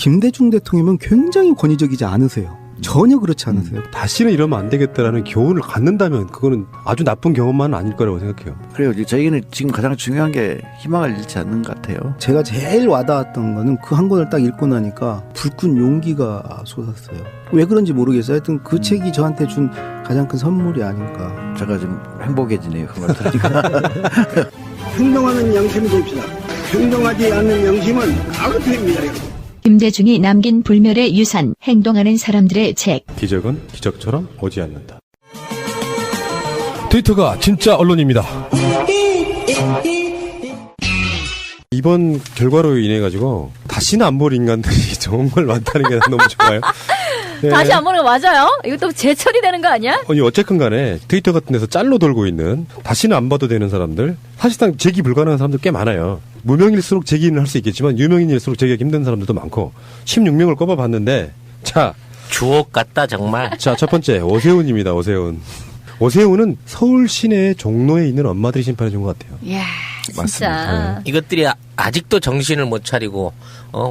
김대중 대통령은 굉장히 권위적이지 않으세요. 전혀 그렇지 않으세요. 다시는 이러면 안 되겠다라는 교훈을 갖는다면 그거는 아주 나쁜 경험만은 아닐 거라고 생각해요. 그래요. 저희는 지금 가장 중요한 게 희망을 잃지 않는 것 같아요. 제가 제일 와닿았던 거는 그 한 권을 딱 읽고 나니까 불끈 용기가 솟았어요. 왜 그런지 모르겠어요. 하여튼 그 책이 저한테 준 가장 큰 선물이 아닐까. 제가 좀 행복해지네요. 그 말 들으니까. 행동하는 양심이 됩시다. 행동하지 않는 양심은 악어입니다. 김대중이 남긴 불멸의 유산, 행동하는 사람들의 책. 기적은 기적처럼 오지 않는다. 트위터가 진짜 언론입니다. 이번 결과로 인해 가지고 다시는 안 볼 인간들이 정말 많다는 게 너무 좋아요. 네. 다시 안 보는 거 맞아요? 이것도 재처리 되는 거 아니야? 아니 어쨌든 간에 트위터 같은 데서 짤로 돌고 있는 다시는 안 봐도 되는 사람들, 사실상 제기 불가능한 사람들 꽤 많아요. 무명일수록 제기는 할 수 있겠지만 유명인일수록 제기하기 힘든 사람들도 많고 16명을 꼽아봤는데 자 주옥 같다 정말. 자, 첫 번째 오세훈입니다. 오세훈은 서울 시내 종로에 있는 엄마들이 심판해 준 것 같아요. 이야, 진짜. 맞습니다. 이것들이 아직도 정신을 못 차리고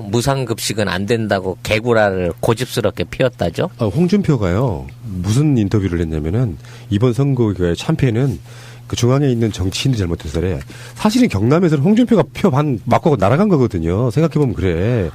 무상급식은 안 된다고 개구라를 고집스럽게 피웠다죠. 홍준표가요 무슨 인터뷰를 했냐면은 이번 선거의 참패는 그 중앙에 있는 정치인들이 잘못해서래. 사실은 경남에서는 홍준표가 표 반 맞고 날아간 거거든요. 생각해보면 그래.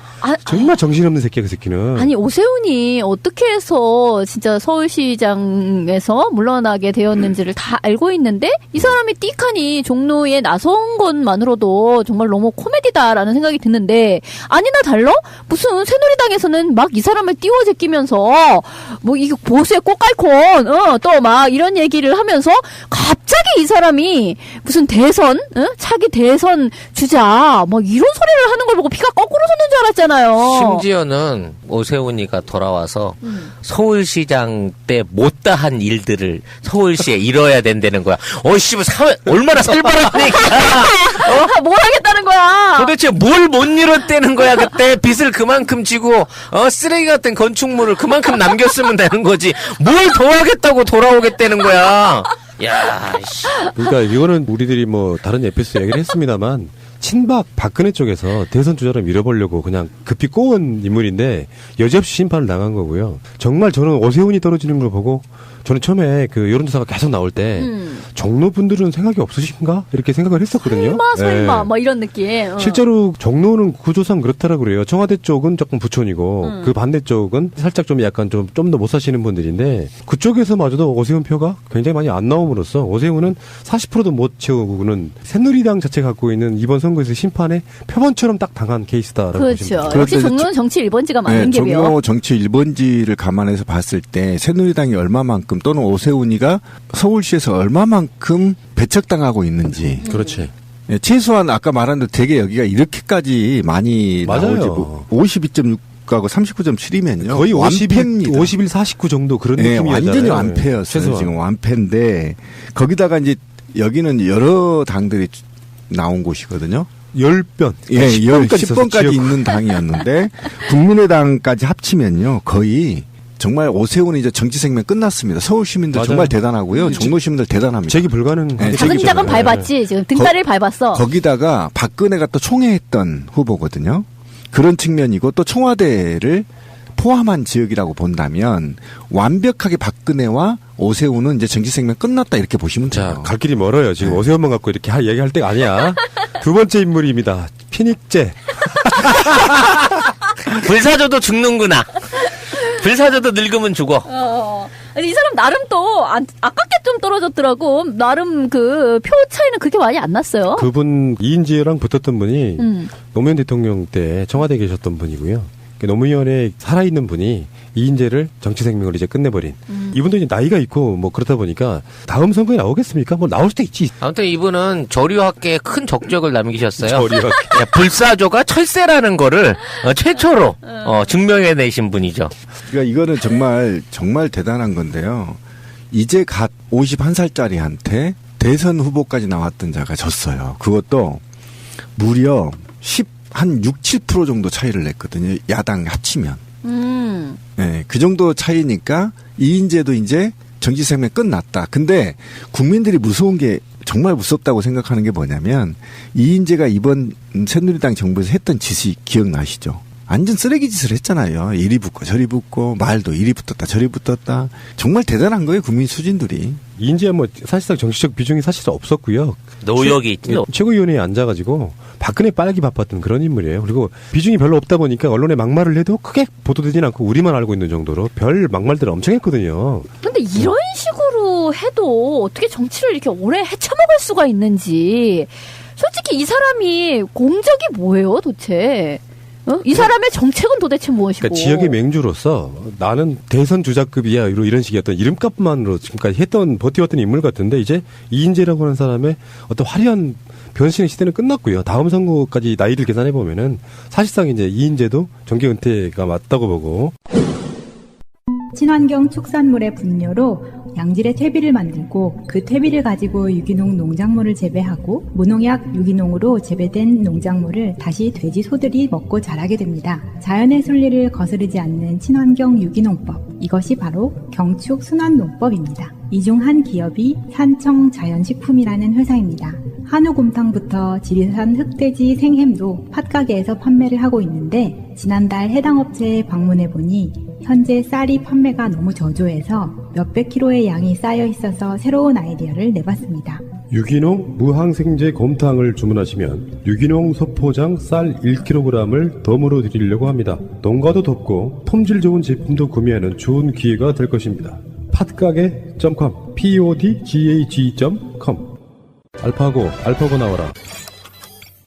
정말 정신없는 새끼야 그 새끼는. 아니 오세훈이 어떻게 해서 진짜 서울시장에서 물러나게 되었는지를 다 알고 있는데 이 사람이 띡하니 종로에 나선 것만으로도 정말 너무 코미디다라는 생각이 드는데 아니나 달러? 무슨 새누리당에서는 막 이 사람을 띄워 제끼면서 뭐 이게 보수의 꽃갈콘 또 막 이런 얘기를 하면서 갑자기 이 사람이 무슨 대선 차기 대선 주자 뭐 이런 소리를 하는 걸 보고 피가 거꾸로 솟는 줄 알았잖아요. 심지어는 오세훈이가 돌아와서 서울시장 때 못다한 일들을 서울시에 이뤄야 된다는 거야. 씨발 얼마나 살벌한 얘기야. 뭘 하겠다는 거야. 도대체 뭘 못 이뤘다는 거야. 그때 빚을 그만큼 지고 쓰레기 같은 건축물을 그만큼 남겼으면 되는 거지. 뭘 더 하겠다고 돌아오겠다는 거야. 야, 씨. 그러니까 이거는 우리들이 뭐 다른 에피소드 얘기를 했습니다만 친박 박근혜 쪽에서 대선 주자를 밀어보려고 그냥 급히 꼬은 인물인데 여지없이 심판을 당한 거고요. 정말 저는 오세훈이 떨어지는 걸 보고 저는 처음에 그 여론조사가 계속 나올 때 종로 분들은 생각이 없으신가 이렇게 생각을 했었거든요. 설마 뭐 이런 느낌. 실제로 종로는 구조상 그렇다라고 그래요. 청와대 쪽은 조금 부촌이고 그 반대 쪽은 살짝 좀 약간 좀 더 못 사시는 분들인데 그쪽에서마저도 오세훈 표가 굉장히 많이 안 나옴으로써 오세훈은 40%도 못 채우고는 새누리당 자체가 갖고 있는 이번 선거에서 심판에 표본처럼 딱 당한 케이스다라고 보시면 그렇죠. 역시 종로는 정치 1번지가 많은 게 묘. 종로 정치 1번지를 감안해서 봤을 때 새누리당이 얼마만큼 또는 오세훈이가 서울시에서 얼마만큼 배척당하고 있는지. 그렇지. 예, 최소한 아까 말한 대로 되게 여기가 이렇게까지 많이 맞아요. 나오지 52.6하고 39.7이면요. 거의 완패입니다. 51, 49 정도 그런 느낌이었잖아요. 완전히 완패였어요. 최소한. 지금 완패인데 거기다가 이제 여기는 여러 당들이 나온 곳이거든요. 10번. 예, 10번까지 있는 당이었는데 국민의당까지 합치면요. 거의 정말 오세훈이 이제 정치 생명 끝났습니다. 서울 시민들 맞아요. 정말 대단하고요. 종로 시민들 대단합니다. 제기 불가능. 네, 자근자근 밟았지. 지금 등다리를 밟았어. 거기다가 박근혜가 또 총회했던 후보거든요. 그런 측면이고 또 청와대를 포함한 지역이라고 본다면 완벽하게 박근혜와 오세훈은 이제 정치 생명 끝났다 이렇게 보시면 돼요. 자, 갈 길이 멀어요. 지금 오세훈만 갖고 이렇게 얘기할 때가 아니야. 두 번째 인물입니다. 피닉제. 불사조도 죽는구나. 불사조도 늙으면 죽어. 이 사람 나름 또 아깝게 좀 떨어졌더라고. 나름 그 표 차이는 그렇게 많이 안 났어요. 그분 이인재랑 붙었던 분이 노무현 대통령 때 청와대에 계셨던 분이고요. 노무현에 살아있는 분이 이인재를 정치 생명을 이제 끝내버린. 이분도 이제 나이가 있고 뭐 그렇다 보니까 다음 선거에 나오겠습니까? 뭐 나올 수도 있지. 아무튼 이분은 저류학계에 큰 적적을 남기셨어요. 저류학계. 불사조가 철새라는 거를 최초로 증명해내신 분이죠. 그러니까 이거는 정말 대단한 건데요. 이제 갓 51살짜리한테 대선 후보까지 나왔던 자가 졌어요. 그것도 무려 한 6, 7% 정도 차이를 냈거든요. 야당 합치면. 네, 그 정도 차이니까 이인재도 이제 정치 생명 끝났다. 근데 국민들이 무서운 게 정말 무섭다고 생각하는 게 뭐냐면 이인재가 이번 새누리당 정부에서 했던 짓이 기억나시죠? 완전 쓰레기 짓을 했잖아요. 이리 붙고 저리 붙고 말도 이리 붙었다 저리 붙었다. 정말 대단한 거예요. 국민 수진들이. 이인재 뭐 사실상 정치적 비중이 사실 없었고요. 노역이 있지. 최고위원회에 앉아가지고 박근혜 빨기 바빴던 그런 인물이에요. 그리고 비중이 별로 없다 보니까 언론에 막말을 해도 크게 보도되진 않고 우리만 알고 있는 정도로 별 막말들을 엄청 했거든요. 근데 이런 식으로 해도 어떻게 정치를 이렇게 오래 헤쳐먹을 수가 있는지. 솔직히 이 사람이 공적이 뭐예요, 도대체? 이 사람의 정책은 도대체 무엇이고? 그러니까 지역의 맹주로서 나는 대선 주자급이야 이런 식의 어떤 이름값만으로 지금까지 버텨왔던 인물 같은데 이제 이인재라고 하는 사람의 어떤 화려한 변신의 시대는 끝났고요. 다음 선거까지 나이를 계산해 보면은 사실상 이제 이인재도 정계 은퇴가 맞다고 보고. 친환경 축산물의 분뇨로 양질의 퇴비를 만들고 그 퇴비를 가지고 유기농 농작물을 재배하고 무농약 유기농으로 재배된 농작물을 다시 돼지 소들이 먹고 자라게 됩니다. 자연의 순리를 거스르지 않는 친환경 유기농법, 이것이 바로 경축 순환농법입니다. 이 중 한 기업이 산청자연식품이라는 회사입니다. 한우곰탕부터 지리산 흑돼지 생햄도 팥가게에서 판매를 하고 있는데 지난달 해당 업체에 방문해 보니 현재 쌀이 판매가 너무 저조해서 몇백 킬로의 양이 쌓여 있어서 새로운 아이디어를 내봤습니다. 유기농 무항생제 곰탕을 주문하시면 유기농 소포장 쌀 1kg을 덤으로 드리려고 합니다. 농가도 돕고 품질 좋은 제품도 구매하는 좋은 기회가 될 것입니다. 팥가게.com podgag.com 알파고 나와라.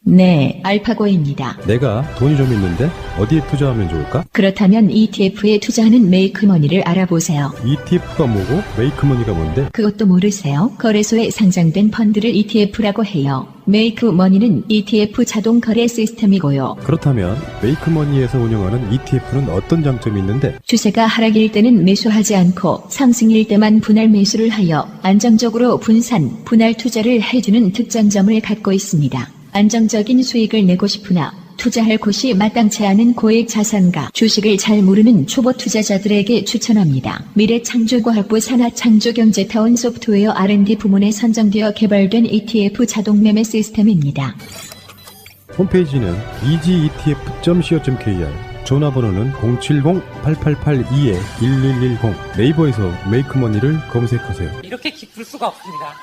네, 알파고입니다. 내가 돈이 좀 있는데 어디에 투자하면 좋을까? 그렇다면 ETF에 투자하는 메이크머니를 알아보세요. ETF가 뭐고 메이크머니가 뭔데? 그것도 모르세요? 거래소에 상장된 펀드를 ETF라고 해요. 메이크머니는 ETF 자동 거래 시스템이고요. 그렇다면 메이크머니에서 운영하는 ETF는 어떤 장점이 있는데? 추세가 하락일 때는 매수하지 않고 상승일 때만 분할 매수를 하여 안정적으로 분할 투자를 해주는 특장점을 갖고 있습니다. 안정적인 수익을 내고 싶으나 투자할 곳이 마땅치 않은 고액 자산가 주식을 잘 모르는 초보 투자자들에게 추천합니다. 미래창조과학부 산하창조경제타운 소프트웨어 R&D 부문에 선정되어 개발된 ETF 자동 매매 시스템입니다. 홈페이지는 easyetf.co.kr, 전화번호는 070-8882-1110, 네이버에서 메이크머니를 검색하세요. 이렇게 기쁠 수가 없습니다.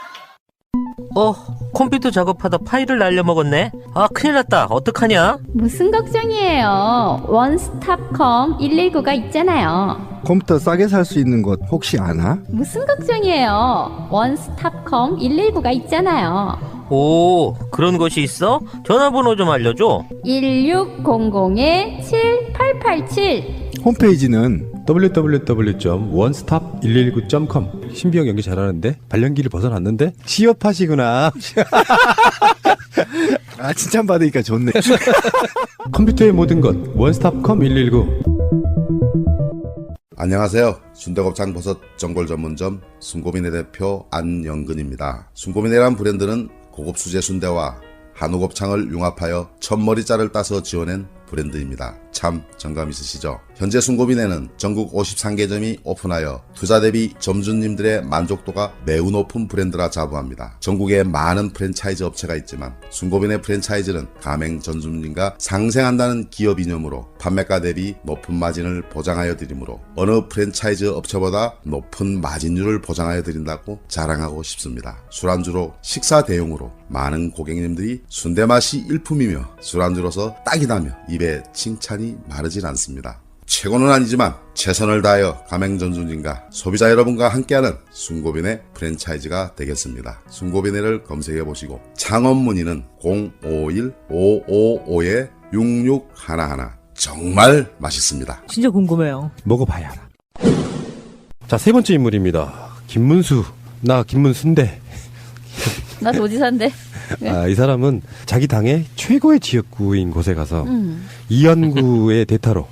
컴퓨터 작업하다 파일을 날려먹었네. 아, 큰일 났다. 어떡하냐? 무슨 걱정이에요? 원스톱컴 119가 있잖아요. 컴퓨터 싸게 살 수 있는 곳 혹시 아나? 무슨 걱정이에요? 원스톱컴 119가 있잖아요. 오, 그런 것이 있어? 전화번호 좀 알려줘. 1600-7887. 홈페이지는 www.onestop119.com. 신비형 연기 잘하는데 발연기를 벗어났는데 취업하시구나. 아 칭찬 받으니까 좋네. 컴퓨터의 모든 것 원스톱컴 119. 안녕하세요. 순대곱창 버섯 전골 전문점 순고민의 대표 안영근입니다. 순고민의란 브랜드는 고급 수제 순대와 한우 곱창을 융합하여 첫머리살을 따서 지어낸 브랜드입니다. 참 정감 있으시죠? 현재 순고민에는 전국 53개점이 오픈하여 투자 대비 점주님들의 만족도가 매우 높은 브랜드라 자부합니다. 전국에 많은 프랜차이즈 업체가 있지만 순고민의 프랜차이즈는 가맹 점주님과 상생한다는 기업 이념으로 판매가 대비 높은 마진을 보장하여 드리므로 어느 프랜차이즈 업체보다 높은 마진율을 보장하여 드린다고 자랑하고 싶습니다. 술안주로 식사 대용으로 많은 고객님들이 순대 맛이 일품이며 술안주로서 딱이다며 입에 칭찬이 마르질 않습니다. 최고는 아니지만 최선을 다하여 가맹점주님과 소비자 여러분과 함께하는 순고빈의 프랜차이즈가 되겠습니다. 순고빈의를 검색해보시고 창업 문의는 051-555-6611. 정말 맛있습니다. 진짜 궁금해요. 먹어봐야 알아. 자, 세 번째 인물입니다. 김문수. 나 김문수인데. 나 도지사인데. 이 사람은 자기 당의 최고의 지역구인 곳에 가서 이현구의 대타로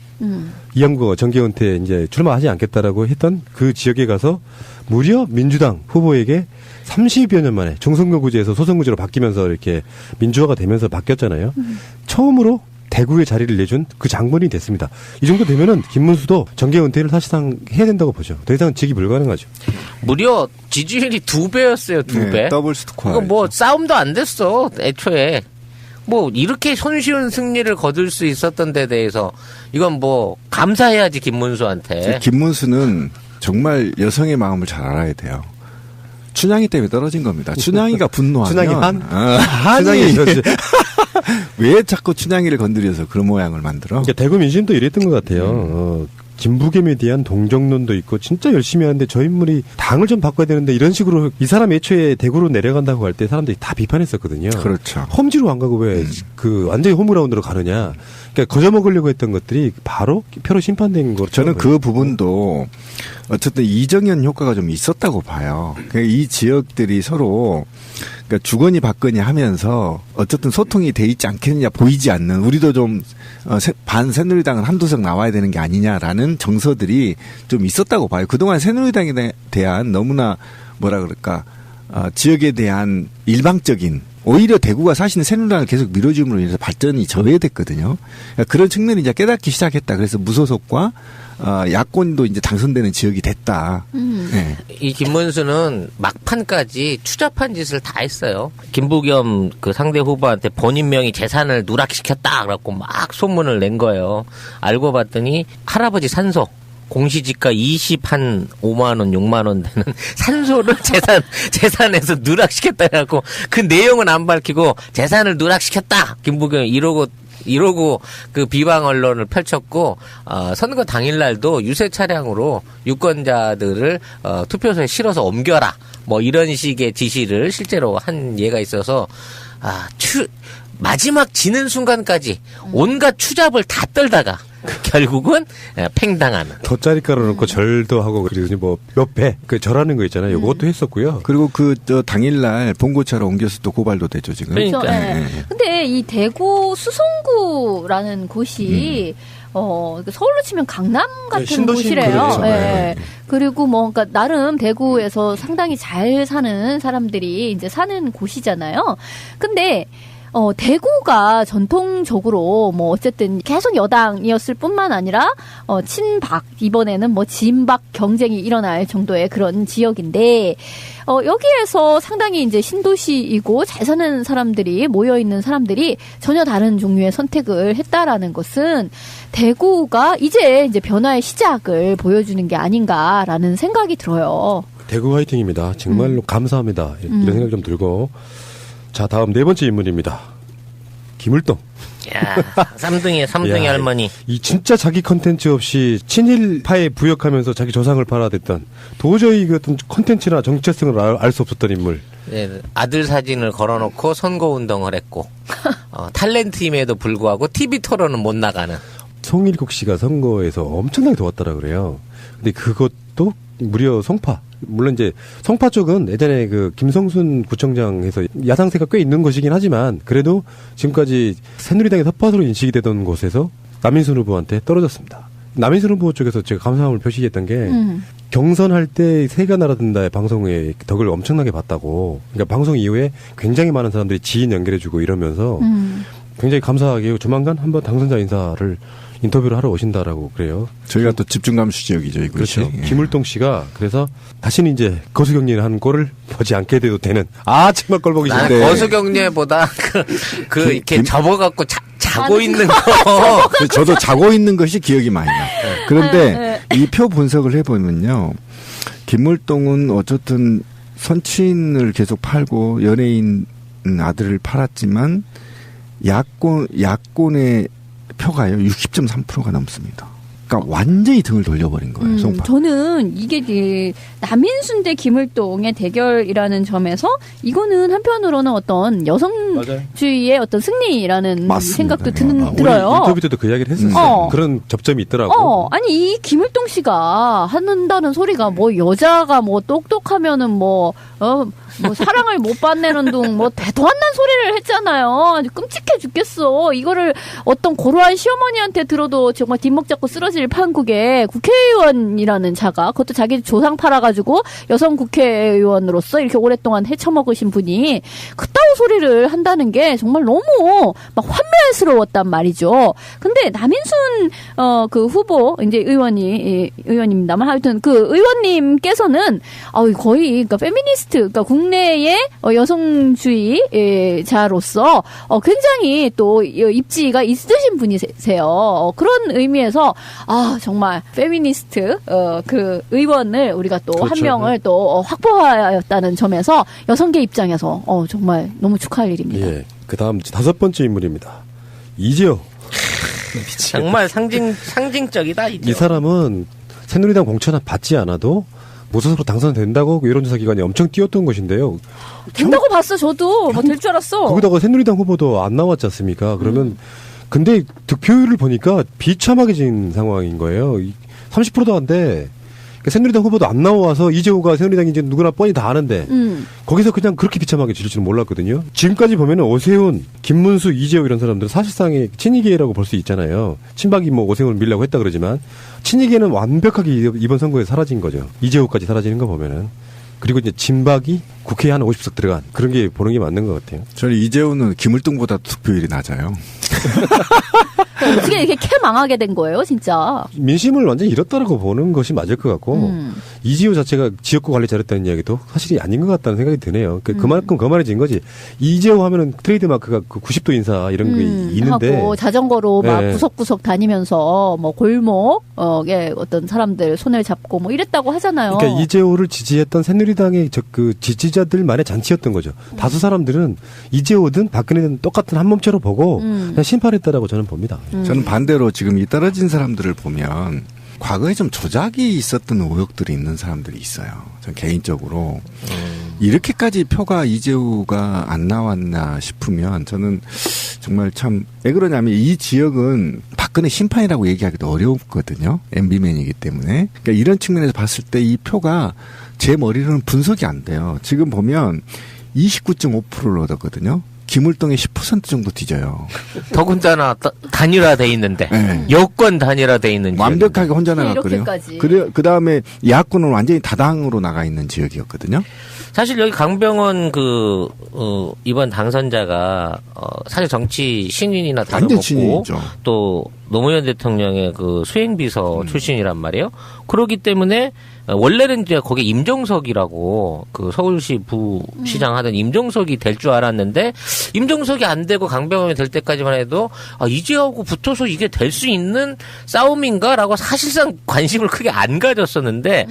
이현구가 정계 은퇴 이제 출마하지 않겠다라고 했던 그 지역에 가서 무려 민주당 후보에게 30여 년 만에 중선거구제에서 소선구제로 바뀌면서 이렇게 민주화가 되면서 바뀌었잖아요. 처음으로 대구의 자리를 내준 그 장본인이 됐습니다. 이 정도 되면은 김문수도 정계 은퇴를 사실상 해야 된다고 보죠. 더 이상 직이 불가능하죠. 무려 지지율이 2배였어요. 2배. 네, 더블 스코어. 이거 뭐 싸움도 안 됐어. 애초에. 뭐 이렇게 손쉬운 승리를 거둘 수 있었던 데 대해서 이건 뭐 감사해야지 김문수한테. 김문수는 정말 여성의 마음을 잘 알아야 돼요. 춘향이 때문에 떨어진 겁니다. 춘향이가 분노하면 춘향이 춘향이 왜 자꾸 춘향이를 건드려서 그런 모양을 만들어? 그러니까 대구 민심도 이랬던 것 같아요. 김부겸에 대한 동정론도 있고 진짜 열심히 하는데 저 인물이 당을 좀 바꿔야 되는데 이런 식으로 이 사람 애초에 대구로 내려간다고 할 때 사람들이 다 비판했었거든요. 그렇죠. 험지로 안 가고 왜 그 완전히 홈그라운드로 가느냐. 그러니까 거저먹으려고 했던 것들이 바로 표로 심판된 거죠. 저는 그 부분도 어쨌든 이정현 효과가 좀 있었다고 봐요. 그러니까 이 지역들이 서로 그러니까 주거니 받거니 하면서 어쨌든 소통이 돼 있지 않겠느냐 보이지 않는 우리도 좀 반 새누리당은 한두 석 나와야 되는 게 아니냐라는 정서들이 좀 있었다고 봐요. 그동안 새누리당에 대한 너무나 뭐라 그럴까 지역에 대한 일방적인 오히려 대구가 사실은 새누리당을 계속 밀어줌으로 인해서 발전이 저해됐거든요. 그러니까 그런 측면을 이제 깨닫기 시작했다. 그래서 무소속과 야권도 이제 당선되는 지역이 됐다. 네. 이 김문수는 막판까지 추잡한 짓을 다 했어요. 김부겸 그 상대 후보한테 본인 명의 재산을 누락시켰다. 그래갖고 막 소문을 낸 거예요. 알고 봤더니 할아버지 산소. 공시지가 5만 원, 6만 원 되는 산소를 재산에서 누락시켰다 해갖고 그 내용은 안 밝히고 재산을 누락시켰다. 김부겸 이러고 그 비방 언론을 펼쳤고 선거 당일날도 유세 차량으로 유권자들을 투표소에 실어서 옮겨라. 뭐 이런 식의 지시를 실제로 한 예가 있어서 마지막 지는 순간까지 온갖 추잡을 다 떨다가 결국은 팽당하는. 덧자리 깔아놓고 절도 하고 그리고 뭐 몇 배 그 절하는 거 있잖아요. 이것도 했었고요. 그리고 그 당일날 본고차로 옮겨서 또 고발도 되죠 지금. 그러니까. 네. 근데 이 대구 수성구라는 곳이 서울로 치면 강남 같은 신도시 곳이래요. 그렇죠. 네. 그리고 뭐 그러니까 나름 대구에서 상당히 잘 사는 사람들이 이제 사는 곳이잖아요. 근데 대구가 전통적으로 뭐 어쨌든 계속 여당이었을 뿐만 아니라 친박 이번에는 뭐 진박 경쟁이 일어날 정도의 그런 지역인데 여기에서 상당히 이제 신도시이고 잘 사는 사람들이 모여 있는 사람들이 전혀 다른 종류의 선택을 했다라는 것은 대구가 이제 변화의 시작을 보여주는 게 아닌가라는 생각이 들어요. 대구 화이팅입니다. 정말로 감사합니다. 이런 생각 좀 들고. 자, 다음 네 번째 인물입니다. 김을동. 야, 3등의 야, 할머니. 이 진짜 자기 컨텐츠 없이 친일파에 부역하면서 자기 조상을 팔아댔던 도저히 그 어떤 컨텐츠나 정체성을 알 수 없었던 인물. 네, 아들 사진을 걸어놓고 선거운동을 했고 탤런트임에도 불구하고 TV 토론은 못 나가는. 송일국 씨가 선거에서 엄청나게 도왔더라 그래요. 근데 그것도 무려 송파. 물론 이제 송파 쪽은 예전에 그 김성순 구청장에서 야상세가 꽤 있는 것이긴 하지만 그래도 지금까지 새누리당의 텃밭으로 인식이 되던 곳에서 남인순 후보한테 떨어졌습니다. 남인순 후보 쪽에서 제가 감사함을 표시했던 게 경선할 때 새가 날아든다의 방송에 덕을 엄청나게 봤다고. 그러니까 방송 이후에 굉장히 많은 사람들이 지인 연결해주고 이러면서 굉장히 감사하게 조만간 한번 당선자 인사를 인터뷰를 하러 오신다라고 그래요. 저희가 또 집중감시 지역이죠, 이곳이. 그렇죠. 예. 김을동 씨가 그래서 다시는 이제 거수경례를 하는 꼴을 보지 않게 돼도 되는. 정말 꼴 보기 나는 싫은데. 거수경례보다 이렇게 접어갖고 자고 있는 거. 저도 자고 있는 것이 기억이 많이 나. 그런데 이 표 분석을 해보면요. 김을동은 어쨌든 선친을 계속 팔고 연예인 아들을 팔았지만 야권의 표가요 60.3%가 넘습니다. 그러니까 완전히 등을 돌려버린 거예요. 송파. 저는 이게 남인순 대 김을동의 대결이라는 점에서 이거는 한편으로는 어떤 여성주의의 어떤 승리라는 맞습니다. 생각도 우리 들어요. 인터뷰 때도 그 이야기를 했었어요. 그런 접점이 있더라고. 아니 이 김을동 씨가 한다는 소리가 뭐 여자가 뭐 똑똑하면은 뭐 사랑을 못 받는 둥 뭐 대도한난 소리를 했잖아요. 아주 끔찍해 죽겠어. 이거를 어떤 고루한 시어머니한테 들어도 정말 뒷목 잡고 쓰러질 브라질 판국의 국회의원이라는 자가 그것도 자기 조상 팔아가지고 여성 국회의원으로서 이렇게 오랫동안 헤쳐먹으신 분이 그따위 소리를 한다는 게 정말 너무 막 환멸스러웠단 말이죠. 근데 남인순 그 후보 이제 의원입니다만 하여튼 그 의원님께서는 거의 그러니까 페미니스트 그러니까 국내의 여성주의자로서 굉장히 또 입지가 있으신 분이세요. 그런 의미에서 정말 페미니스트 그 의원을 우리가 또 한 명을 또 확보하였다는 점에서 여성계 입장에서 정말 너무 축하할 일입니다. 예. 그 다음 5번째 인물입니다. 이재호. 정말 상징적이다. 이 사람은 새누리당 공천을 받지 않아도 무소속으로 당선된다고 여론조사 기관이 엄청 띄웠던 것인데요. 된다고 봤어 저도 될 줄 알았어. 거기다가 새누리당 후보도 안 나왔지 않습니까? 그러면 근데 득표율을 보니까 비참하게 진 상황인 거예요. 30%도 안 돼. 그러니까 새누리당 후보도 안 나와서 이재호가 새누리당인지 누구나 뻔히 다 아는데 거기서 그냥 그렇게 비참하게 질 줄은 몰랐거든요. 지금까지 보면은 오세훈, 김문수, 이재호 이런 사람들은 사실상의 친이계라고 볼 수 있잖아요. 친박이 뭐 오세훈을 밀려고 했다 그러지만 친이계는 완벽하게 이번 선거에 사라진 거죠. 이재호까지 사라지는 거 보면은. 그리고 이제 진박이 국회에 한 50석 들어간 그런 게 보는 게 맞는 것 같아요. 저는 이재호는 김을등보다 득표율이 낮아요. 어떻게 이렇게 캐망하게 된 거예요, 진짜? 민심을 완전히 잃었다라고 보는 것이 맞을 것 같고 이지호 자체가 지역구 관리 잘했다는 이야기도 사실이 아닌 것 같다는 생각이 드네요. 그만큼 거만해진 거지. 이재호 하면은 트레이드마크가 그 90도 인사 이런 게 있는데 하고 자전거로 막 네. 구석구석 다니면서 뭐 골목에 어떤 사람들 손을 잡고 뭐 이랬다고 하잖아요. 그러니까 이재호를 지지했던 새누리당의 그 지지자들만의 잔치였던 거죠. 다수 사람들은 이재호든 박근혜든 똑같은 한 몸체로 보고 그냥 심판했다라고 저는 봅니다. 저는 반대로 지금 이 떨어진 사람들을 보면 과거에 좀 조작이 있었던 의혹들이 있는 사람들이 있어요. 전 개인적으로 이렇게까지 표가 이재호가 안 나왔나 싶으면 저는 정말 참 왜 그러냐면 이 지역은 박근혜 심판이라고 얘기하기도 어렵거든요. MB맨이기 때문에. 그러니까 이런 측면에서 봤을 때 이 표가 제 머리로는 분석이 안 돼요. 지금 보면 29.5%를 얻었거든요. 김울동에 10% 정도 뒤져요. 더군다나 단일화돼 있는데 네. 여권 단일화돼 있는 완벽하게 혼자 나갔거든요. 이렇게까지. 그 다음에 야권은 완전히 다당으로 나가 있는 지역이었거든요. 사실 여기 강병원 이번 당선자가 사실 정치 신인이나 완전 다름없고 신인이죠. 또 노무현 대통령의 그 수행비서 출신이란 말이에요. 그렇기 때문에 원래는 이제 거기 임종석이라고 그 서울시 부시장 하던 임종석이 될 줄 알았는데 임종석이 안 되고 강병원이 될 때까지만 해도 이재호하고 붙어서 이게 될 수 있는 싸움인가라고 사실상 관심을 크게 안 가졌었는데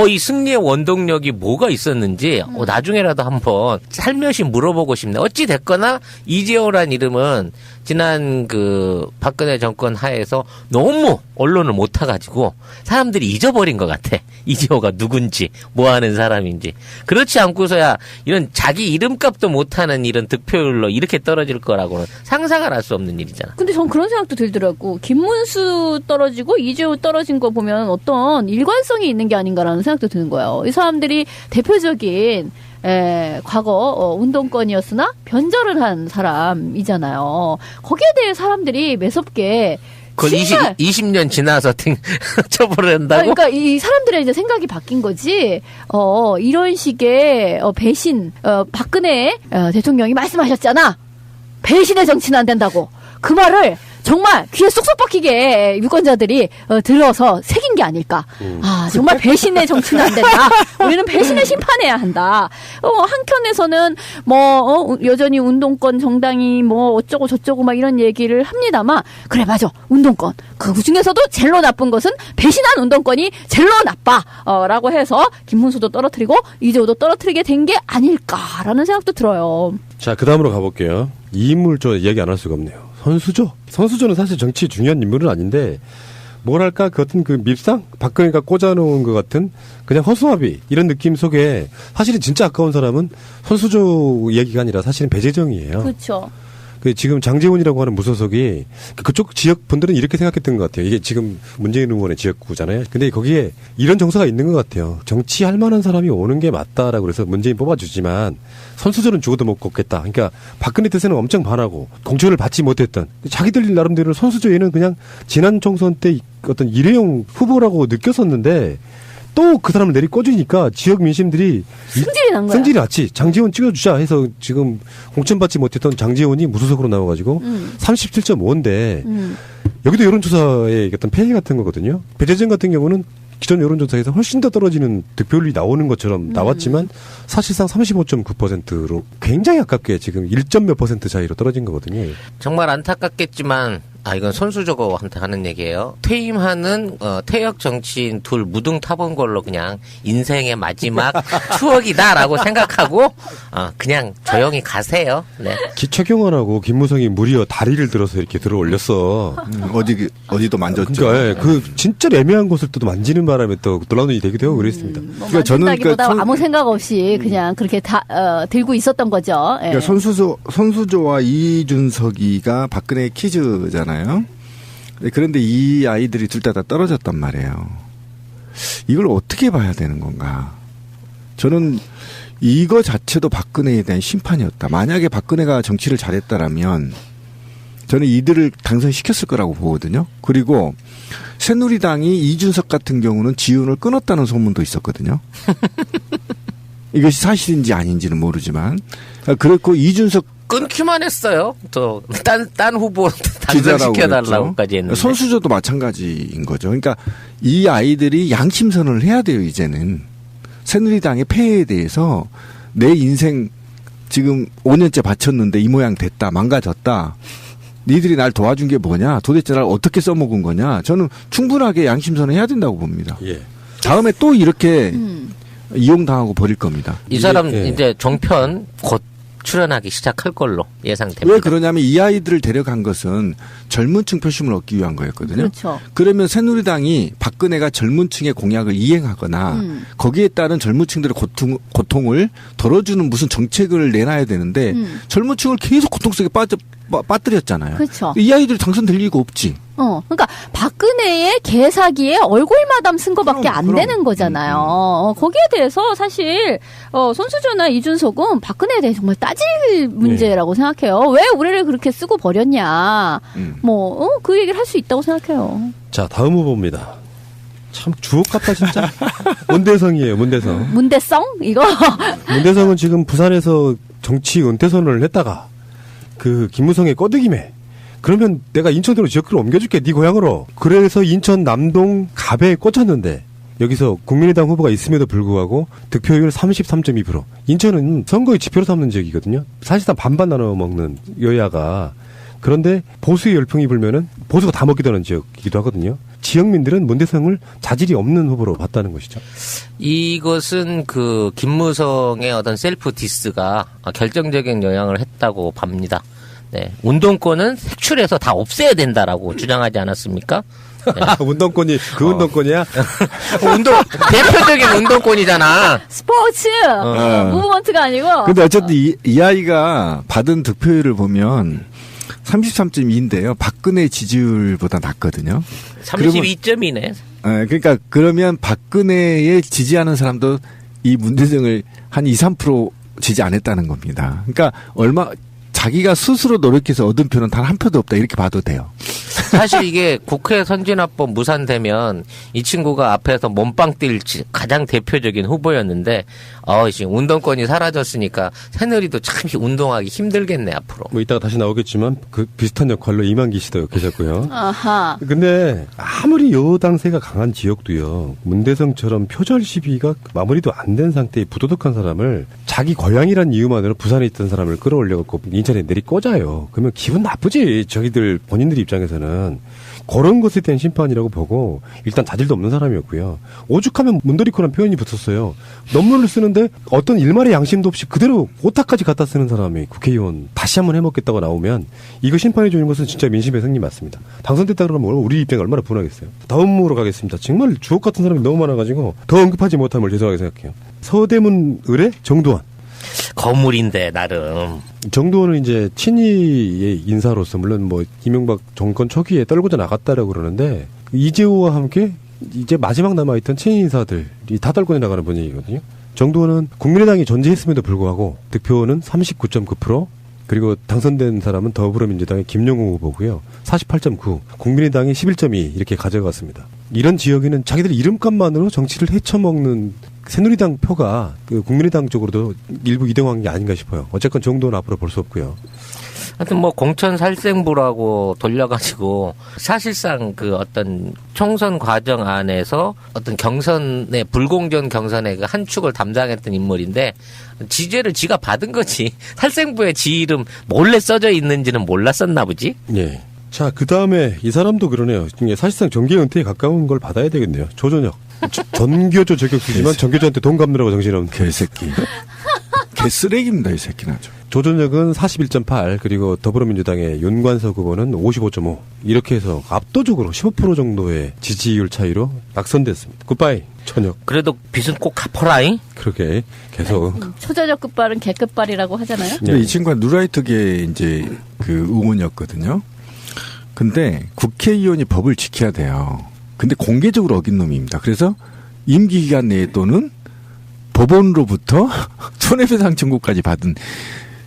이 승리의 원동력이 뭐가 있었는지 나중에라도 한번 살며시 물어보고 싶네. 어찌 됐거나 이재호란 이름은 지난 그 박근혜 정권 하에서 너무 언론을 못 타가지고 사람들이 잊어버린 것 같아. 이재호가 누군지 뭐 하는 사람인지. 그렇지 않고서야 이런 자기 이름값도 못하는 이런 득표율로 이렇게 떨어질 거라고는 상상을 할 수 없는 일이잖아. 근데 전 그런 생각도 들더라고. 김문수 떨어지고 이재호 떨어진 거 보면 어떤 일관성이 있는 게 아닌가라는 생각도 드는 거예요. 이 사람들이 대표적인 과거 운동권이었으나 변절을 한 사람이잖아요. 거기에 대해 사람들이 매섭게 그걸 20년 지나서 처벌을 한다고? 그러니까 이 사람들의 이제 생각이 바뀐 거지. 이런 식의 배신, 박근혜 대통령이 말씀하셨잖아. 배신의 정치는 안 된다고. 그 말을 정말 귀에 쏙쏙 박히게 유권자들이 들어서 새긴 게 아닐까. 정말 배신의 정치는 안 된다. 우리는 배신을 심판해야 한다. 한켠에서는 여전히 운동권 정당이 어쩌고 저쩌고 막 이런 얘기를 합니다만, 그래 맞아 운동권. 그 중에서도 제일로 나쁜 것은 배신한 운동권이 제일로 나빠. 라고 해서 김문수도 떨어뜨리고 이재호도 떨어뜨리게 된 게 아닐까라는 생각도 들어요. 자, 그 다음으로 가볼게요. 이 인물 저 얘기 안 할 수가 없네요. 선수조는 사실 정치 중요한 인물은 아닌데 뭐랄까 그 어떤 그 밉상? 박근혜가 꽂아놓은 것 같은 그냥 허수아비 이런 느낌 속에 사실은 진짜 아까운 사람은 선수조 얘기가 아니라 사실은 배재정이에요. 그렇죠. 지금 장제원이라고 하는 무소속이 그쪽 지역 분들은 이렇게 생각했던 것 같아요. 이게 지금 문재인 의원의 지역구잖아요. 근데 거기에 이런 정서가 있는 것 같아요. 정치할 만한 사람이 오는 게 맞다라고 그래서 문재인 뽑아주지만 선수들은 죽어도 못 걷겠다. 그러니까 박근혜 뜻에는 엄청 반하고 공천을 받지 못했던 자기들 나름대로 선수조에는 그냥 지난 총선 때 어떤 일회용 후보라고 느꼈었는데 또 그 사람을 내리꽂으니까 지역 민심들이 승질이 난 거야. 승질이 났지. 장제원 찍어주자 해서 지금 공천받지 못했던 장제원이 무소속으로 나와가지고 37.5인데 여기도 여론조사의 어떤 폐해 같은 거거든요. 배재정 같은 경우는 기존 여론조사에서 훨씬 더 떨어지는 득표율이 나오는 것처럼 나왔지만 사실상 35.9%로 굉장히 아깝게 지금 1몇 % 차이로 떨어진 거거든요. 정말 안타깝겠지만 이건 선수적어한테 하는 얘기예요. 퇴임하는 퇴역 정치인 둘 무등 타본 걸로 그냥 인생의 마지막 추억이다라고 생각하고 그냥 조용히 가세요. 네. 최경환하고 김무성이 무려 다리를 들어서 이렇게 들어 올렸어. 어디도 만졌죠. 그러니까 그 진짜 애매한 곳을 또 만지는 바람에 또 놀라운 일이 되기도 하고 그랬습니다. 그러니까 저는 그러니까 아무 생각 없이 그냥 그렇게 들고 있었던 거죠. 예. 그러니까 선수조와 이준석이가 박근혜 퀴즈잖아요. 그런데 이 아이들이 둘 다 떨어졌단 말이에요. 이걸 어떻게 봐야 되는 건가? 저는 이거 자체도 박근혜에 대한 심판이었다. 만약에 박근혜가 정치를 잘했다라면 저는 이들을 당선시켰을 거라고 보거든요. 그리고 새누리당이 이준석 같은 경우는 지원을 끊었다는 소문도 있었거든요. 이것이 사실인지 아닌지는 모르지만 그렇고 이준석 끊기만 했어요. 또 딴 후보 당선시켜달라고까지 했는데. 선수조도 마찬가지인 거죠. 그러니까 이 아이들이 양심선언을 해야 돼요. 이제는 새누리당의 폐해에 대해서 내 인생 지금 5년째 바쳤는데 이 모양 됐다. 망가졌다. 니들이 날 도와준 게 뭐냐. 도대체 날 어떻게 써먹은 거냐. 저는 충분하게 양심선언 해야 된다고 봅니다. 예. 다음에 또 이렇게 이용당하고 버릴 겁니다. 이 사람 이제 종편 곧 출연하기 시작할 걸로 예상됩니다. 왜 그러냐면 이 아이들을 데려간 것은 젊은 층 표심을 얻기 위한 거였거든요. 그렇죠. 그러면 새누리당이 박근혜가 젊은 층의 공약을 이행하거나 거기에 따른 젊은 층들의 고통을 덜어주는 무슨 정책을 내놔야 되는데 젊은 층을 계속 고통 속에 빠뜨렸잖아요. 그렇죠. 이 아이들이 당선될 리가 없지. 그러니까 박근혜의 개사기에 얼굴 마담 쓴 거밖에 안 되는 거잖아요. 거기에 대해서 사실 손수조나 이준석은 박근혜에 대해 정말 따질 문제라고 생각해요. 왜 우리를 그렇게 쓰고 버렸냐. 그 얘기를 할 수 있다고 생각해요. 자, 다음 후보입니다. 참 주옥 같다 진짜. 문대성이에요. 문대성. 문대성? 이거? 문대성은 지금 부산에서 정치 은퇴선언을 했다가 그 김무성의 꺼득임에 그러면 내가 인천으로 지역구를 옮겨줄게 네 고향으로. 그래서 인천 남동 갑에 꽂혔는데 여기서 국민의당 후보가 있음에도 불구하고 득표율 33.2%. 인천은 선거의 지표로 삼는 지역이거든요. 사실상 반반 나눠 먹는 여야가. 그런데 보수의 열풍이 불면은 보수가 다 먹게 되는 지역이기도 하거든요. 지역민들은 문대성을 자질이 없는 후보로 봤다는 것이죠. 이것은 그 김무성의 어떤 셀프 디스가 결정적인 영향을 했다고 봅니다. 네. 운동권은 색출해서 다 없애야 된다라고 주장하지 않았습니까? 네. 운동권이 그 운동권이야? 대표적인 운동권이잖아. 스포츠 무브먼트가 아니고. 근데 어쨌든 이 아이가 받은 득표율을 보면 33.2인데요. 박근혜 지지율보다 낮거든요. 32점이네. 네, 그러니까 그러면 박근혜에 지지하는 사람도 이 문대성을 한 2, 3% 지지 안 했다는 겁니다. 그러니까 자기가 스스로 노력해서 얻은 표는 단 한 표도 없다 이렇게 봐도 돼요. 사실 이게 국회 선진화법 무산되면 이 친구가 앞에서 몸빵 뛸 가장 대표적인 후보였는데 지금 운동권이 사라졌으니까 새누리도 참 운동하기 힘들겠네 앞으로. 뭐 이따가 다시 나오겠지만 그 비슷한 역할로 이만기 씨도 계셨고요. 아하. 근데 아무리 여당세가 강한 지역도요. 문대성처럼 표절 시비가 마무리도 안 된 상태의 부도덕한 사람을 자기 고향이란 이유만으로 부산에 있던 사람을 끌어올려갖고 인천에 내리꽂아요. 그러면 기분 나쁘지. 저희들 본인들 입장에서는. 그런 것에 대한 심판이라고 보고 일단 자질도 없는 사람이었고요. 오죽하면 문더리코라는 표현이 붙었어요. 논문을 쓰는데 어떤 일말의 양심도 없이 그대로 오타까지 갖다 쓰는 사람이 국회의원 다시 한번 해먹겠다고 나오면 이거 심판해 주는 것은 진짜 민심의 승리 맞습니다. 당선됐다 그러면 우리 입장이 얼마나 분하겠어요. 다음으로 가겠습니다. 정말 주옥 같은 사람이 너무 많아가지고 더 언급하지 못함을 죄송하게 생각해요. 서대문 의뢰 정두환. 거물인데 나름. 정도는 이제 친이의 인사로서 물론 뭐 이명박 정권 초기에 떨고져 나갔다라고 그러는데 이재호와 함께 이제 마지막 남아있던 친이 인사들이 다 떨고져 나가는 분위기거든요. 정도는 국민의당이 존재했음에도 불구하고 득표는 39.9%, 그리고 당선된 사람은 더불어민주당의 김영우 후보고요. 48.9, 국민의당이 11.2 이렇게 가져갔습니다. 이런 지역에는 자기들 이름값만으로 정치를 헤쳐먹는 새누리당 표가 그 국민의당 쪽으로도 일부 이동한 게 아닌가 싶어요. 어쨌건 정도는 앞으로 볼 수 없고요. 하여튼 뭐 공천 살생부라고 돌려가지고 사실상 그 어떤 총선 과정 안에서 어떤 경선의 불공정 경선의 그 한 축을 담당했던 인물인데 지지를 지가 받은 거지. 살생부에 지 이름 몰래 써져 있는지는 몰랐었나 보지. 네. 자, 그 다음에 이 사람도 그러네요. 사실상 정계 은퇴에 가까운 걸 받아야 되겠네요. 조전혁. 전교조 저격수지만 전교조한테 돈 갚느라고 정신없는 개새끼. 개쓰레기입니다, 이 새끼는 아주. 조전혁은 41.8, 그리고 더불어민주당의 윤관석 후보는 55.5. 이렇게 해서 압도적으로 15% 정도의 지지율 차이로 낙선됐습니다. 굿바이, 천혁. 그래도 빚은 꼭 갚아라잉? 그렇게 계속. 초저녁 끝발은 개끝발이라고 하잖아요. 근데 이 친구가 누라이트계 이제 그 의원이었거든요. 근데 국회의원이 법을 지켜야 돼요. 근데 공개적으로 어긴 놈입니다. 그래서 임기 기간 내에 또는 법원으로부터 손해배상 청구까지 받은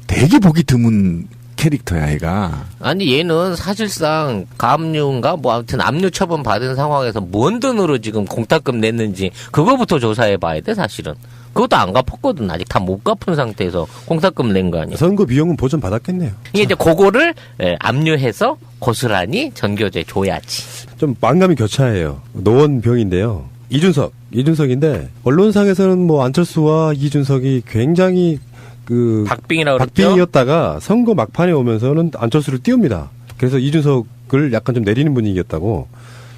되게 보기 드문 캐릭터야, 얘가. 아니 얘는 사실상 가압류인가 뭐 아무튼 압류 처분 받은 상황에서 뭔 돈으로 지금 공탁금 냈는지 그거부터 조사해 봐야 돼 사실은. 그것도 안 갚았거든. 아직 다 못 갚은 상태에서 공탁금 낸 거 아니야. 선거 비용은 보전 받았겠네요. 이게 이제 그거를 압류해서 고스란히 전교조에 줘야지. 좀 만감이 교차해요. 노원병인데요. 이준석인데 언론상에서는 뭐 안철수와 이준석이 굉장히 그 박빙이라고 박빙이었다가 선거 막판에 오면서는 안철수를 띄웁니다. 그래서 이준석을 약간 좀 내리는 분위기였다고.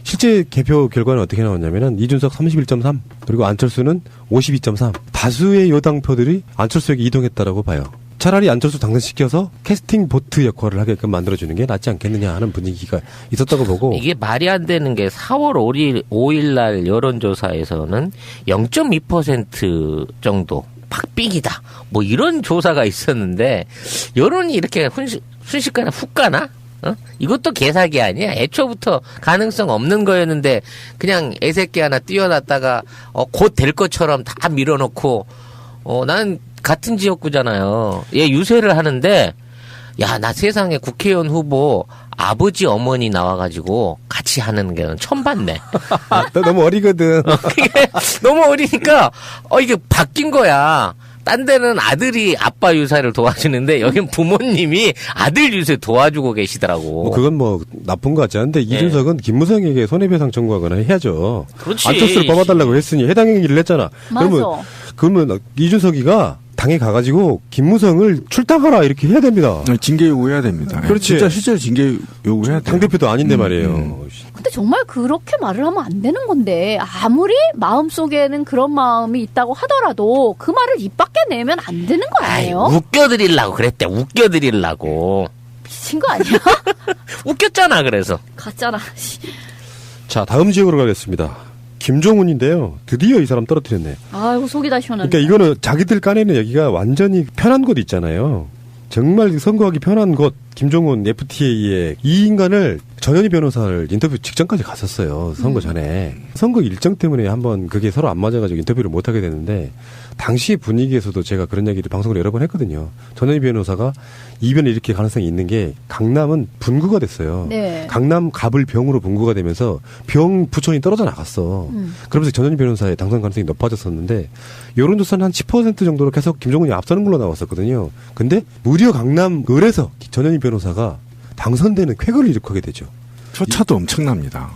실제 개표 결과는 어떻게 나왔냐면은 이준석 31.3 그리고 안철수는 52.3. 다수의 여당표들이 안철수에게 이동했다라고 봐요. 차라리 안철수 당선시켜서 캐스팅 보트 역할을 하게끔 만들어주는 게 낫지 않겠느냐 하는 분위기가 있었다고 보고. 이게 말이 안 되는 게 4월 5일 날 여론조사에서는 0.2% 정도 박빙이다. 뭐 이런 조사가 있었는데 여론이 이렇게 순식간에 훅 가나? 어? 이것도 개사기 아니야? 애초부터 가능성 없는 거였는데 그냥 애새끼 하나 띄워놨다가 곧 될 것처럼 다 밀어놓고 난 같은 지역구잖아요. 얘 유세를 하는데 야, 나 세상에 국회의원 후보 아버지 어머니 나와가지고 같이 하는 게 처음 봤네. 나 너무 어리거든. 이게 너무 어리니까 이게 바뀐 거야. 딴 데는 아들이 아빠 유사를 도와주는데 여긴 부모님이 아들 유세 도와주고 계시더라고. 뭐 그건 뭐 나쁜 거 같지 않은데 이준석은 김무성에게 손해배상 청구하거나 해야죠. 그렇지. 안철수를 뽑아달라고 했으니 해당 행위를 했잖아. 맞아. 그러면 이준석이가 당에 가가지고 김무성을 출당하라 이렇게 해야 됩니다. 징계 요구해야 됩니다. 그렇지. 진짜 실제로 징계 요구해야 돼요. 당대표도 아닌데 말이에요. 근데 정말 그렇게 말을 하면 안 되는 건데 아무리 마음속에는 그런 마음이 있다고 하더라도 그 말을 입 밖에 내면 안 되는 거 아니에요? 웃겨드리려고 그랬대. 웃겨드리려고. 미친 거 아니야? 웃겼잖아 그래서. 갔잖아. 자, 다음 지역으로 가겠습니다. 김종훈인데요. 드디어 이 사람 떨어뜨렸네. 아이고 속이 다 시원하네. 그러니까 이거는 자기들 까내는 여기가 완전히 편한 곳 있잖아요. 정말 선거하기 편한 곳. 김종훈 FTA에 이 인간을 전현희 변호사를 인터뷰 직전까지 갔었어요. 선거 전에. 선거 일정 때문에 한번 그게 서로 안 맞아가지고 인터뷰를 못하게 됐는데 당시 분위기에서도 제가 그런 얘기를 방송을 여러 번 했거든요. 전현희 변호사가 이변을 일으킬 가능성이 있는 게 강남은 분구가 됐어요. 네. 강남 갑을 병으로 분구가 되면서 병 부촌이 떨어져 나갔어. 그러면서 전현희 변호사의 당선 가능성이 높아졌었는데 여론조사는 한 10% 정도로 계속 김종훈이 앞서는 걸로 나왔었거든요. 근데 무려 강남 을에서 전현희 변호사가 당선되는 쾌거를 일으키게 되죠. 표차도 엄청납니다.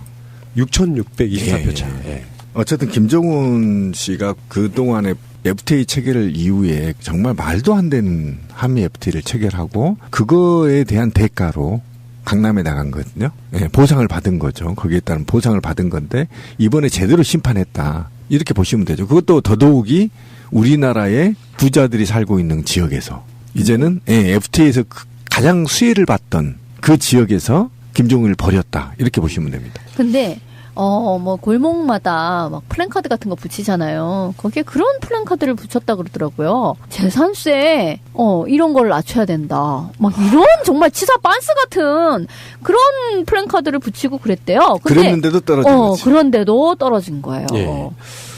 6,624표 차. 예. 어쨌든 김정은 씨가 그동안에 FTA 체결을 이후에 정말 말도 안 되는 한미 FTA를 체결하고 그거에 대한 대가로 강남에 나간 거거든요. 예, 보상을 받은 거죠. 거기에 따른 보상을 받은 건데 이번에 제대로 심판했다. 이렇게 보시면 되죠. 그것도 더더욱이 우리나라의 부자들이 살고 있는 지역에서 이제는 FTA에서 가장 수혜를 받던 그 지역에서 김종은을 버렸다. 이렇게 보시면 됩니다. 근데 뭐 골목마다 막 플랜카드 같은 거 붙이잖아요. 거기에 그런 플랜카드를 붙였다 그러더라고요. 재산세 이런 걸 낮춰야 된다. 막 이런 정말 치사 빤스 같은 그런 플랜카드를 붙이고 그랬대요. 근데 그랬는데도 떨어진 거지. 그런데도 떨어진 거예요. 예.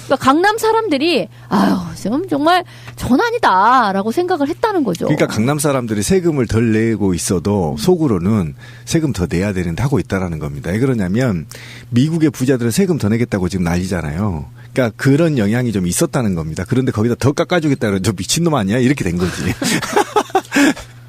그러니까 강남 사람들이 지금 정말 전환이다라고 생각을 했다는 거죠. 그러니까 강남 사람들이 세금을 덜 내고 있어도 속으로는 세금 더 내야 되는데 하고 있다라는 겁니다. 왜 그러냐면 미국의 부자들은 세금 더 내겠다고 지금 난리잖아요. 그러니까 그런 영향이 좀 있었다는 겁니다. 그런데 거기다 더 깎아주겠다 그러면 저 미친놈 아니야? 이렇게 된 거지.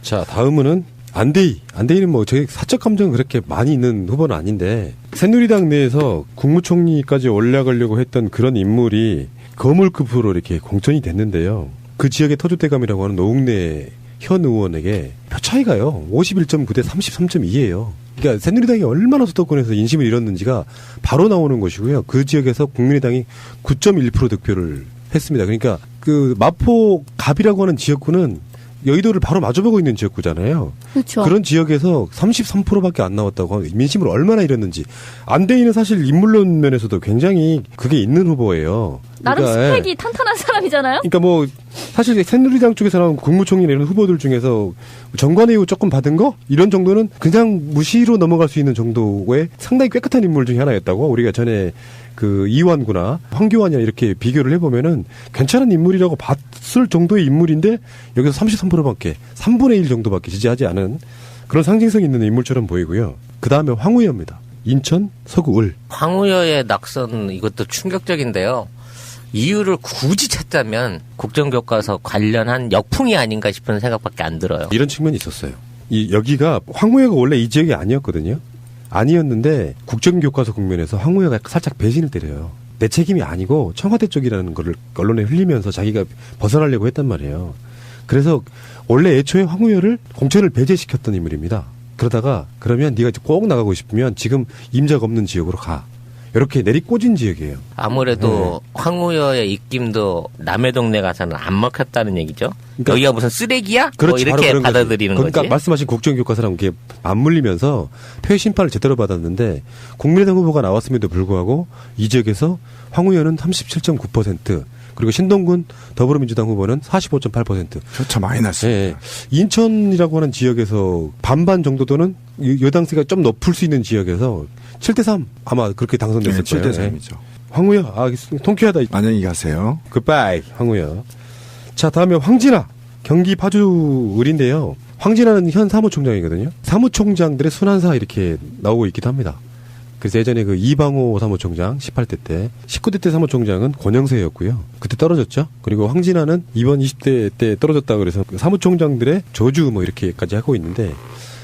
자, 다음은 안대희는 뭐 저희 사적 감정은 그렇게 많이 있는 후보는 아닌데 새누리당 내에서 국무총리까지 올라가려고 했던 그런 인물이 거물급으로 이렇게 공천이 됐는데요. 그 지역의 터줏대감이라고 하는 노웅래 현 의원에게 표 차이가요. 51.9대 33.2예요. 그러니까 새누리당이 얼마나 수도권에서 인심을 잃었는지가 바로 나오는 것이고요. 그 지역에서 국민의당이 9.1% 득표를 했습니다. 그러니까 그 마포 갑이라고 하는 지역구는 여의도를 바로 마주보고 있는 지역구잖아요. 그렇죠. 그런 지역에서 33%밖에 안 나왔다고 민심을 얼마나 잃었는지. 안대희는 사실 인물론 면에서도 굉장히 그게 있는 후보예요. 나름 그러니까, 스펙이 탄탄한 사람이잖아요. 그러니까 뭐 사실 새누리당 쪽에서 나온 국무총리 이런 후보들 중에서 정관예우 조금 받은 거 이런 정도는 그냥 무시로 넘어갈 수 있는 정도의 상당히 깨끗한 인물 중에 하나였다고. 우리가 전에 그 이완구나 황교안이나 이렇게 비교를 해보면은 괜찮은 인물이라고 봤을 정도의 인물인데 여기서 33%밖에 3분의 1 정도밖에 지지하지 않은 그런 상징성 있는 인물처럼 보이고요. 그 다음에 황우여입니다. 인천 서구 을. 황우여의 낙선 이것도 충격적인데요. 이유를 굳이 찾자면 국정교과서 관련한 역풍이 아닌가 싶은 생각밖에 안 들어요. 이런 측면이 있었어요. 여기가 황우여가 원래 이 지역이 아니었거든요. 아니었는데 국정교과서 국면에서 황우여가 살짝 배신을 때려요. 내 책임이 아니고 청와대 쪽이라는 거를 언론에 흘리면서 자기가 벗어나려고 했단 말이에요. 그래서 원래 애초에 황우여를 공천을 배제시켰던 인물입니다. 그러다가 그러면 네가 꼭 나가고 싶으면 지금 임자가 없는 지역으로 가. 이렇게 내리꽂은 지역이에요. 아무래도 황우여의 입김도 남의 동네 가서는 안 먹혔다는 얘기죠. 그러니까 여기가 무슨 쓰레기야? 그렇지, 뭐 이렇게 받아들이는 거지. 그러니까 말씀하신 국정교과서랑 이렇게 맞물리면서 표의 심판을 제대로 받았는데 국민의당 후보가 나왔음에도 불구하고 이 지역에서 황우여는 37.9% 그리고 신동군 더불어민주당 후보는 45.8%. 저 많이 났습니다. 예, 인천이라고 하는 지역에서 반반 정도도는 여당세가 좀 높을 수 있는 지역에서 7대3 아마 그렇게 당선됐을 거예요. 7대3이죠. 황우여, 통쾌하다. 안녕히 가세요. 굿바이, 황우여. 자, 다음에 황진아. 경기 파주 을인데요. 황진아는 현 사무총장이거든요. 사무총장들의 순환사 이렇게 나오고 있기도 합니다. 그래서 예전에 그 이방호 사무총장 18대 때, 19대 때 사무총장은 권영세였고요. 그때 떨어졌죠. 그리고 황진아는 이번 20대 때 떨어졌다 그래서 사무총장들의 저주 뭐 이렇게까지 하고 있는데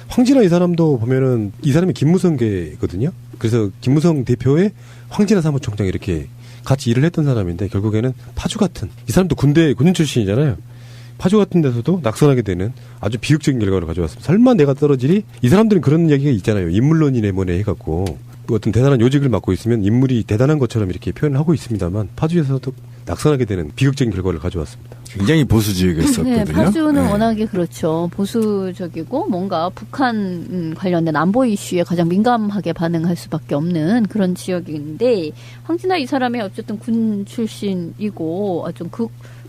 황진아 이 사람도 보면은 이 사람이 김무성계거든요. 그래서 김무성 대표의 황진아 사무총장 이렇게 같이 일을 했던 사람인데 결국에는 파주 같은 이 사람도 군인 출신이잖아요. 파주 같은 데서도 낙선하게 되는 아주 비극적인 결과를 가져왔습니다. 설마 내가 떨어지리? 이 사람들은 그런 이야기가 있잖아요. 인물론이네 뭐네 해갖고 어떤 대단한 요직을 맡고 있으면 인물이 대단한 것처럼 이렇게 표현을 하고 있습니다만 파주에서도 낙선하게 되는 비극적인 결과를 가져왔습니다. 굉장히 보수 지역이었었거든요. 네, 파주는 워낙에 그렇죠. 보수적이고 뭔가 북한 관련된 안보 이슈에 가장 민감하게 반응할 수밖에 없는 그런 지역인데 황진아 이 사람이 어쨌든 군 출신이고 좀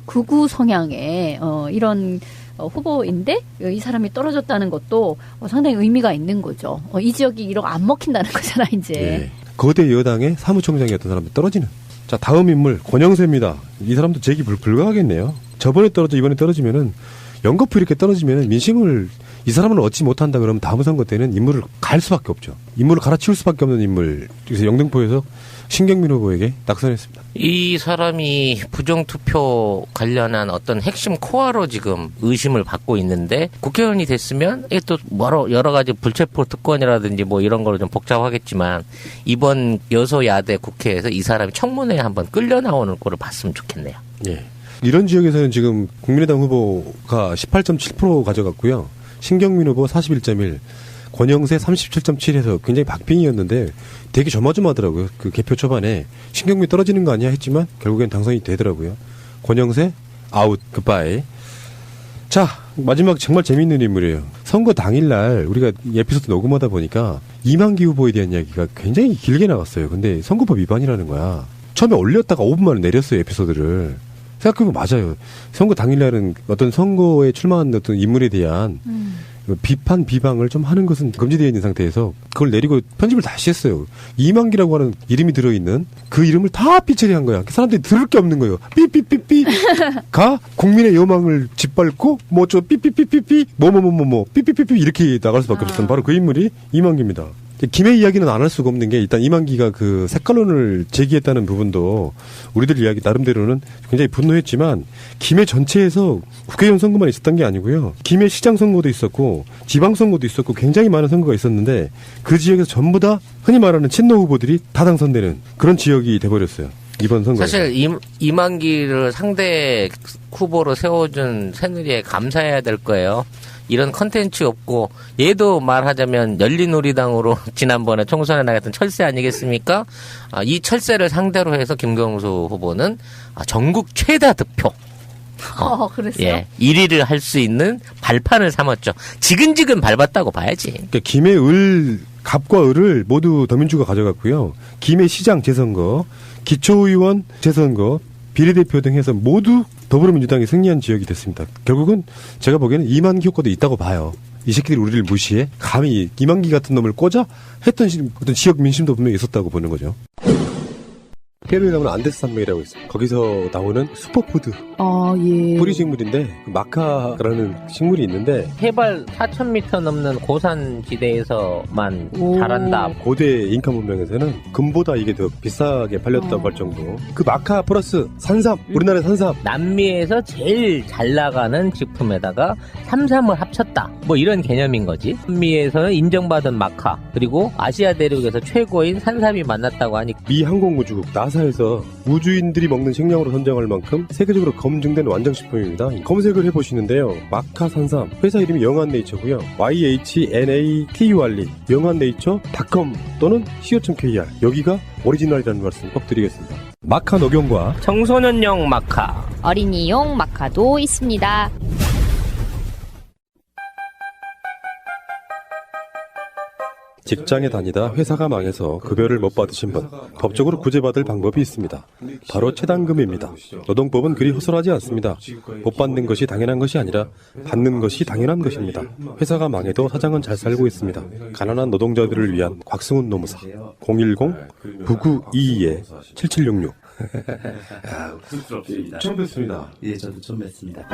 극우 성향의 이런 후보인데 이 사람이 떨어졌다는 것도 상당히 의미가 있는 거죠. 이 지역이 이렇게 안 먹힌다는 거잖아 이제. 네. 거대 여당의 사무총장이었던 사람도 떨어지는. 자, 다음 인물 권영세입니다. 이 사람도 재기 불가하겠네요. 저번에 떨어져 이번에 떨어지면은 연거푸 이렇게 떨어지면은 민심을 이 사람을 얻지 못한다 그러면 다음 선거 때는 인물을 갈 수밖에 없죠. 인물을 갈아치울 수밖에 없는 인물. 그래서 영등포에서 신경민 후보에게 낙선했습니다. 이 사람이 부정투표 관련한 어떤 핵심 코어로 지금 의심을 받고 있는데 국회의원이 됐으면 이게 또 여러 가지 불체포 특권이라든지 뭐 이런 거로 좀 복잡하겠지만 이번 여소야대 국회에서 이 사람이 청문회에 한번 끌려 나오는 꼴을 봤으면 좋겠네요. 예. 이런 지역에서는 지금 국민의당 후보가 18.7% 가져갔고요. 신경민 후보 41.1%. 권영세 37.7에서 굉장히 박빙이었는데 되게 조마조마하더라고요. 그 개표 초반에 신경민 떨어지는 거 아니야 했지만 결국엔 당선이 되더라고요. 권영세 아웃 굿바이. 자, 마지막 정말 재밌는 인물이에요. 선거 당일날 우리가 이 에피소드 녹음하다 보니까 이만기 후보에 대한 이야기가 굉장히 길게 나갔어요. 근데 선거법 위반이라는 거야. 처음에 올렸다가 5분 만에 내렸어요, 에피소드를. 생각해보면 맞아요. 선거 당일날은 어떤 선거에 출마한 어떤 인물에 대한 비판, 비방을 좀 하는 것은 금지되어 있는 상태에서 그걸 내리고 편집을 다시 했어요. 이만기라고 하는 이름이 들어있는 그 이름을 다 삐처리한 거야. 사람들이 들을 게 없는 거예요. 삐삐삐삐가 국민의 여망을 짓밟고 뭐저 삐삐삐삐삐 뭐뭐뭐뭐뭐 삐삐삐삐 이렇게 나갈 수밖에 없었던 바로 그 인물이 이만기입니다. 김의 이야기는 안 할 수가 없는 게 일단 이만기가 그 색깔론을 제기했다는 부분도 우리들 이야기 나름대로는 굉장히 분노했지만 김해 전체에서 국회의원 선거만 있었던 게 아니고요. 김해 시장 선거도 있었고 지방 선거도 있었고 굉장히 많은 선거가 있었는데 그 지역에서 전부 다 흔히 말하는 친노 후보들이 다 당선되는 그런 지역이 돼버렸어요. 이번 선거에. 사실 이만기를 상대 후보로 세워준 새누리에 감사해야 될 거예요. 이런 컨텐츠 없고 얘도 말하자면 열린우리당으로 지난번에 총선에 나갔던 철새 아니겠습니까? 이 철새를 상대로 해서 김경수 후보는 전국 최다 득표. 그랬어요? 예, 1위를 할 수 있는 발판을 삼았죠. 지근지근 밟았다고 봐야지. 그러니까 김해 갑과 을을 모두 더민주가 가져갔고요. 김해 시장 재선거, 기초의원 재선거, 비례대표 등 해서 모두 더불어민주당이 승리한 지역이 됐습니다. 결국은 제가 보기에는 이만기 효과도 있다고 봐요. 이 새끼들이 우리를 무시해? 감히 이만기 같은 놈을 꽂아? 했던 어떤 지역 민심도 분명히 있었다고 보는 거죠. 페루에 나오는 안데스 산맥이라고 있어요. 거기서 나오는 슈퍼푸드. 예. 뿌리 식물인데 마카라는 식물이 있는데 해발 4,000m 넘는 고산 지대에서만 자란다. 고대 잉카 문명에서는 금보다 이게 더 비싸게 팔렸다고 할 정도. 그 마카 플러스 산삼, 우리나라의 산삼. 남미에서 제일 잘 나가는 식품에다가 삼삼을 합쳤다. 뭐 이런 개념인 거지. 남미에서는 인정받은 마카, 그리고 아시아 대륙에서 최고인 산삼이 만났다고 하니 미 항공우주국 나사에서 우주인들이 먹는 식량으로 선정할 만큼 세계적으로 검증된 완성식품입니다. 검색을 해보시는데요. 마카 산삼, 회사 이름이 영한네이처고요. YHNATURE, 영한네이처.com 또는 co.kr. 여기가 오리지널이라는 말씀 꼭 드리겠습니다. 마카 녹용과 청소년용 마카, 어린이용 마카도 있습니다. 직장에 다니다 회사가 망해서 급여를 못 받으신 분, 법적으로 구제받을 방법이 있습니다. 바로 체당금입니다. 노동법은 그리 허술하지 않습니다. 못 받는 것이 당연한 것이 아니라 받는 것이 당연한 것입니다. 회사가 망해도 사장은 잘 살고 있습니다. 가난한 노동자들을 위한 곽승훈 노무사 010-9922-7766 처음 뵙습니다. 예, 저도 처음 뵙습니다.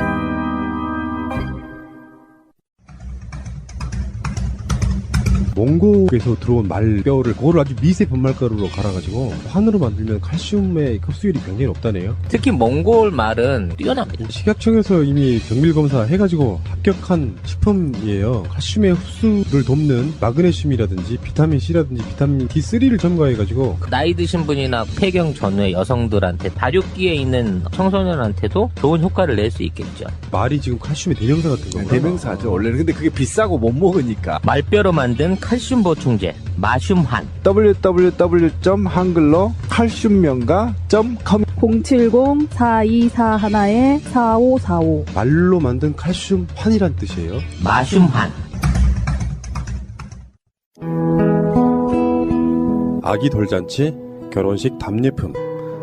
몽골에서 들어온 말뼈를 그거를 아주 미세 분말가루로 갈아가지고 환으로 만들면 칼슘의 흡수율이 굉장히 높다네요. 특히 몽골 말은 뛰어납니다. 식약청에서 이미 병밀검사 해가지고 합격한 식품이에요. 칼슘의 흡수를 돕는 마그네슘이라든지 비타민 C라든지 비타민 D3를 첨가해가지고 나이 드신 분이나 폐경 전후의 여성들한테 다육기에 있는 청소년한테도 좋은 효과를 낼 수 있겠죠. 말이 지금 칼슘의 대명사 같은 건가요? 대명사죠 원래는. 근데 그게 비싸고 못 먹으니까. 말뼈로 만든 칼슘 보충제 마슘한. www.한글로 칼슘명가.com 070-4241-4545 말로 만든 칼슘 환이란 뜻이에요. 마슘한. 아기 돌잔치, 결혼식 답례품,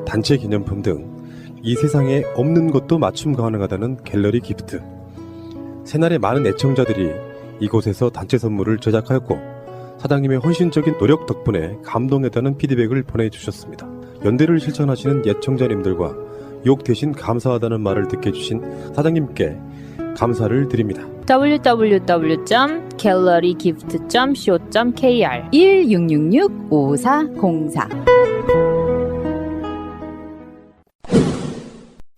단체 기념품 등 이 세상에 없는 것도 맞춤 가능하다는 갤러리 기프트. 새날의 많은 애청자들이 이곳에서 단체 선물을 제작하였고 사장님의 헌신적인 노력 덕분에 감동했다는 피드백을 보내주셨습니다. 연대를 실천하시는 애청자님들과 욕 대신 감사하다는 말을 듣게 해주신 사장님께 감사를 드립니다. www.gallerygift.co.kr 1666-5404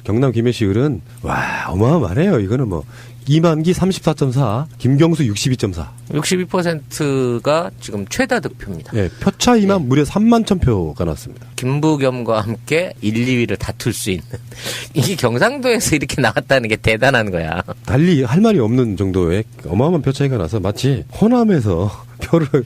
경남 김해시을은 와 어마어마하네요. 이거는 뭐 이만기 34.4, 김경수 62.4. 62%가 지금 최다 득표입니다. 예, 표차이만 무려 3만 1,000표가 났습니다. 김부겸과 함께 1, 2위를 다툴 수 있는. 이게 경상도에서 이렇게 나왔다는 게 대단한 거야. 달리 할 말이 없는 정도의 어마어마한 표차이가 나서 마치 호남에서 표를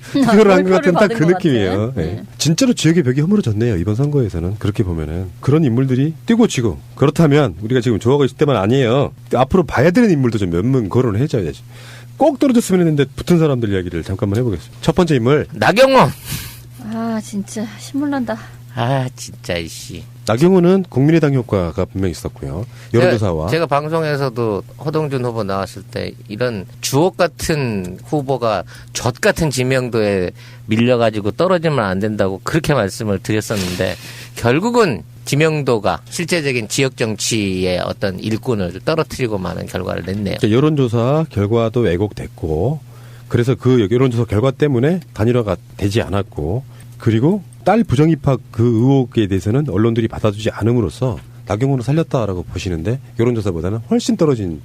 한 것 같은 딱 받은 그 것 느낌이에요. 같은. 네. 진짜로 지역의 벽이 허물어졌네요. 이번 선거에서는 그렇게 보면은 그런 인물들이 뛰고 치고 그렇다면 우리가 지금 좋아하고 있을 때만 아니에요. 앞으로 봐야 되는 인물도 좀 몇 명 거론을 해줘야지. 꼭 떨어졌으면 했는데 붙은 사람들 이야기를 잠깐만 해보겠습니다. 첫 번째 인물 나경원. 아 진짜 신물난다. 아 진짜 이씨. 나경원은 국민의당 효과가 분명히 있었고요. 여론조사와 제가 방송에서도 허동준 후보 나왔을 때 이런 주옥 같은 후보가 젖 같은 지명도에 밀려가지고 떨어지면 안 된다고 그렇게 말씀을 드렸었는데 결국은 지명도가 실제적인 지역 정치의 어떤 일꾼을 떨어뜨리고 마는 결과를 냈네요. 여론조사 결과도 왜곡됐고 그래서 그 여론조사 결과 때문에 단일화가 되지 않았고 그리고 딸 부정입학 그 의혹에 대해서는 언론들이 받아주지 않음으로써 나경원을 살렸다라고 보시는데 여론조사보다는 훨씬 떨어진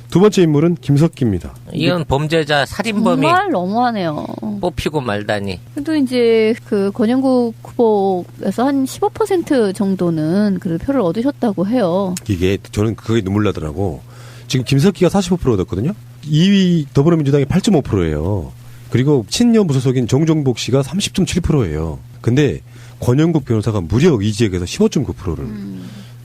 두 번째 인물은 김석기입니다. 이건 범죄자 살인범이 정말 너무하네요. 뽑히고 말다니. 그래도 이제 그 권영국 후보에서 한 15% 정도는 그 표를 얻으셨다고 해요. 이게 저는 그게 눈물 나더라고. 지금 김석기가 45% 얻었거든요. 2위 더불어민주당이 8.5%예요. 그리고 친여 무소속인 정종복 씨가 30.7%예요. 근데 권영국 변호사가 무려 이 지역에서 15.9%를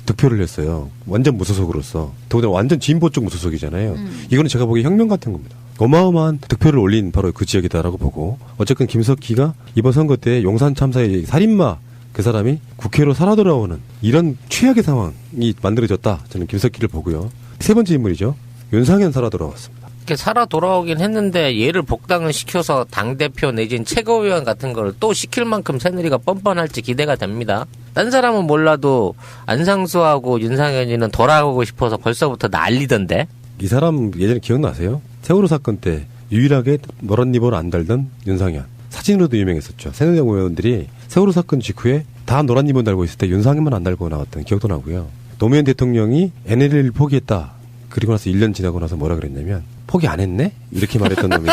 득표를 했어요. 완전 무소속으로서. 더군다나 완전 진보 쪽 무소속이잖아요. 이거는 제가 보기에 혁명 같은 겁니다. 어마어마한 득표를 올린 바로 그 지역이다라고 보고 어쨌든 김석기가 이번 선거 때 용산 참사의 살인마 그 사람이 국회로 살아 돌아오는 이런 최악의 상황이 만들어졌다. 저는 김석기를 보고요. 세 번째 인물이죠. 윤상현 살아 돌아왔습니다. 살아 돌아오긴 했는데 얘를 복당을 시켜서 당대표 내진 최고위원 같은 걸 또 시킬 만큼 새누리가 뻔뻔할지 기대가 됩니다. 딴 사람은 몰라도 안상수하고 윤상현이는 돌아오고 싶어서 벌써부터 난리던데. 이 사람 예전에 기억나세요? 세월호 사건 때 유일하게 노란 리본 안 달던 윤상현. 사진으로도 유명했었죠. 새누리당 의원들이 세월호 사건 직후에 다 노란 리본 달고 있을 때 윤상현만 안 달고 나왔던 기억도 나고요. 노무현 대통령이 NLL을 포기했다. 그리고 나서 1년 지나고 나서 뭐라 그랬냐면 포기 안 했네? 이렇게 말했던 놈이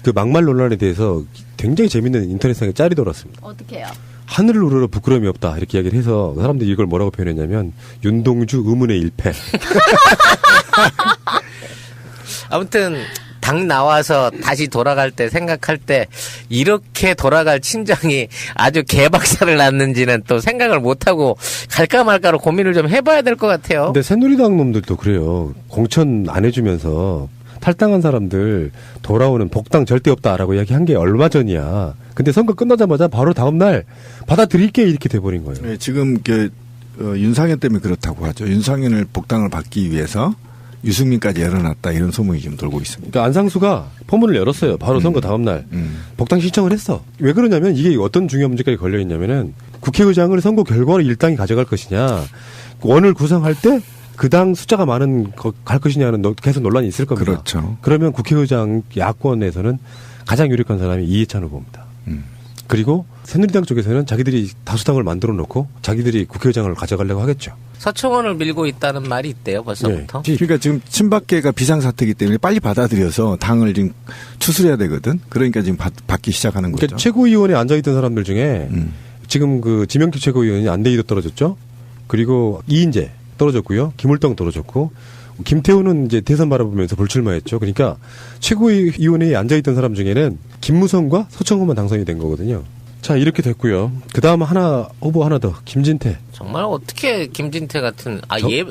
그 막말 논란에 대해서 굉장히 재밌는 인터넷상에 짤이 돌았습니다. 어떻게 해요? 하늘을 우러러 부끄러움이 없다 이렇게 이야기를 해서 사람들이 이걸 뭐라고 표현했냐면 윤동주 의문의 일패. 아무튼 당 나와서 다시 돌아갈 때 생각할 때 이렇게 돌아갈 친정이 아주 개박살을 났는지는 또 생각을 못하고 갈까 말까로 고민을 좀 해봐야 될 것 같아요. 근데 새누리당 놈들도 그래요. 공천 안 해주면서 탈당한 사람들 돌아오는 복당 절대 없다라고 이야기한 게 얼마 전이야. 근데 선거 끝나자마자 바로 다음날 받아들일게 이렇게 돼버린 거예요. 네, 지금 윤상현 때문에 그렇다고 하죠. 윤상현을 복당을 받기 위해서 유승민까지 열어놨다 이런 소문이 지금 돌고 있습니다. 그러니까 안상수가 포문을 열었어요. 바로 선거 다음날 복당 신청을 했어. 왜 그러냐면 이게 어떤 중요한 문제까지 걸려 있냐면은 국회의장을 선거 결과로 일당이 가져갈 것이냐, 원을 구성할 때 그 당 숫자가 많은 갈 것이냐는 계속 논란이 있을 겁니다. 그렇죠. 그러면 국회의장 야권에서는 가장 유력한 사람이 이해찬 후보입니다. 그리고 새누리당 쪽에서는 자기들이 다수당을 만들어 놓고 자기들이 국회의장을 가져가려고 하겠죠. 서청원을 밀고 있다는 말이 있대요, 벌써부터. 네. 그러니까 지금 친박계가 비상사태이기 때문에 빨리 받아들여서 당을 지금 추스려야 되거든. 그러니까 지금 받기 시작하는 거죠. 그러니까 최고위원에 앉아있던 사람들 중에 지금 그 지명기 최고위원이 안대희도 떨어졌죠. 그리고 이인재 떨어졌고요. 김울동 떨어졌고 김태우는 이제 대선 바라보면서 불출마했죠. 그러니까 최고위원회에 앉아있던 사람 중에는 김무성과 서청원만 당선이 된 거거든요. 자, 이렇게 됐고요. 그 다음 후보 하나 더, 김진태. 정말 어떻게 김진태 같은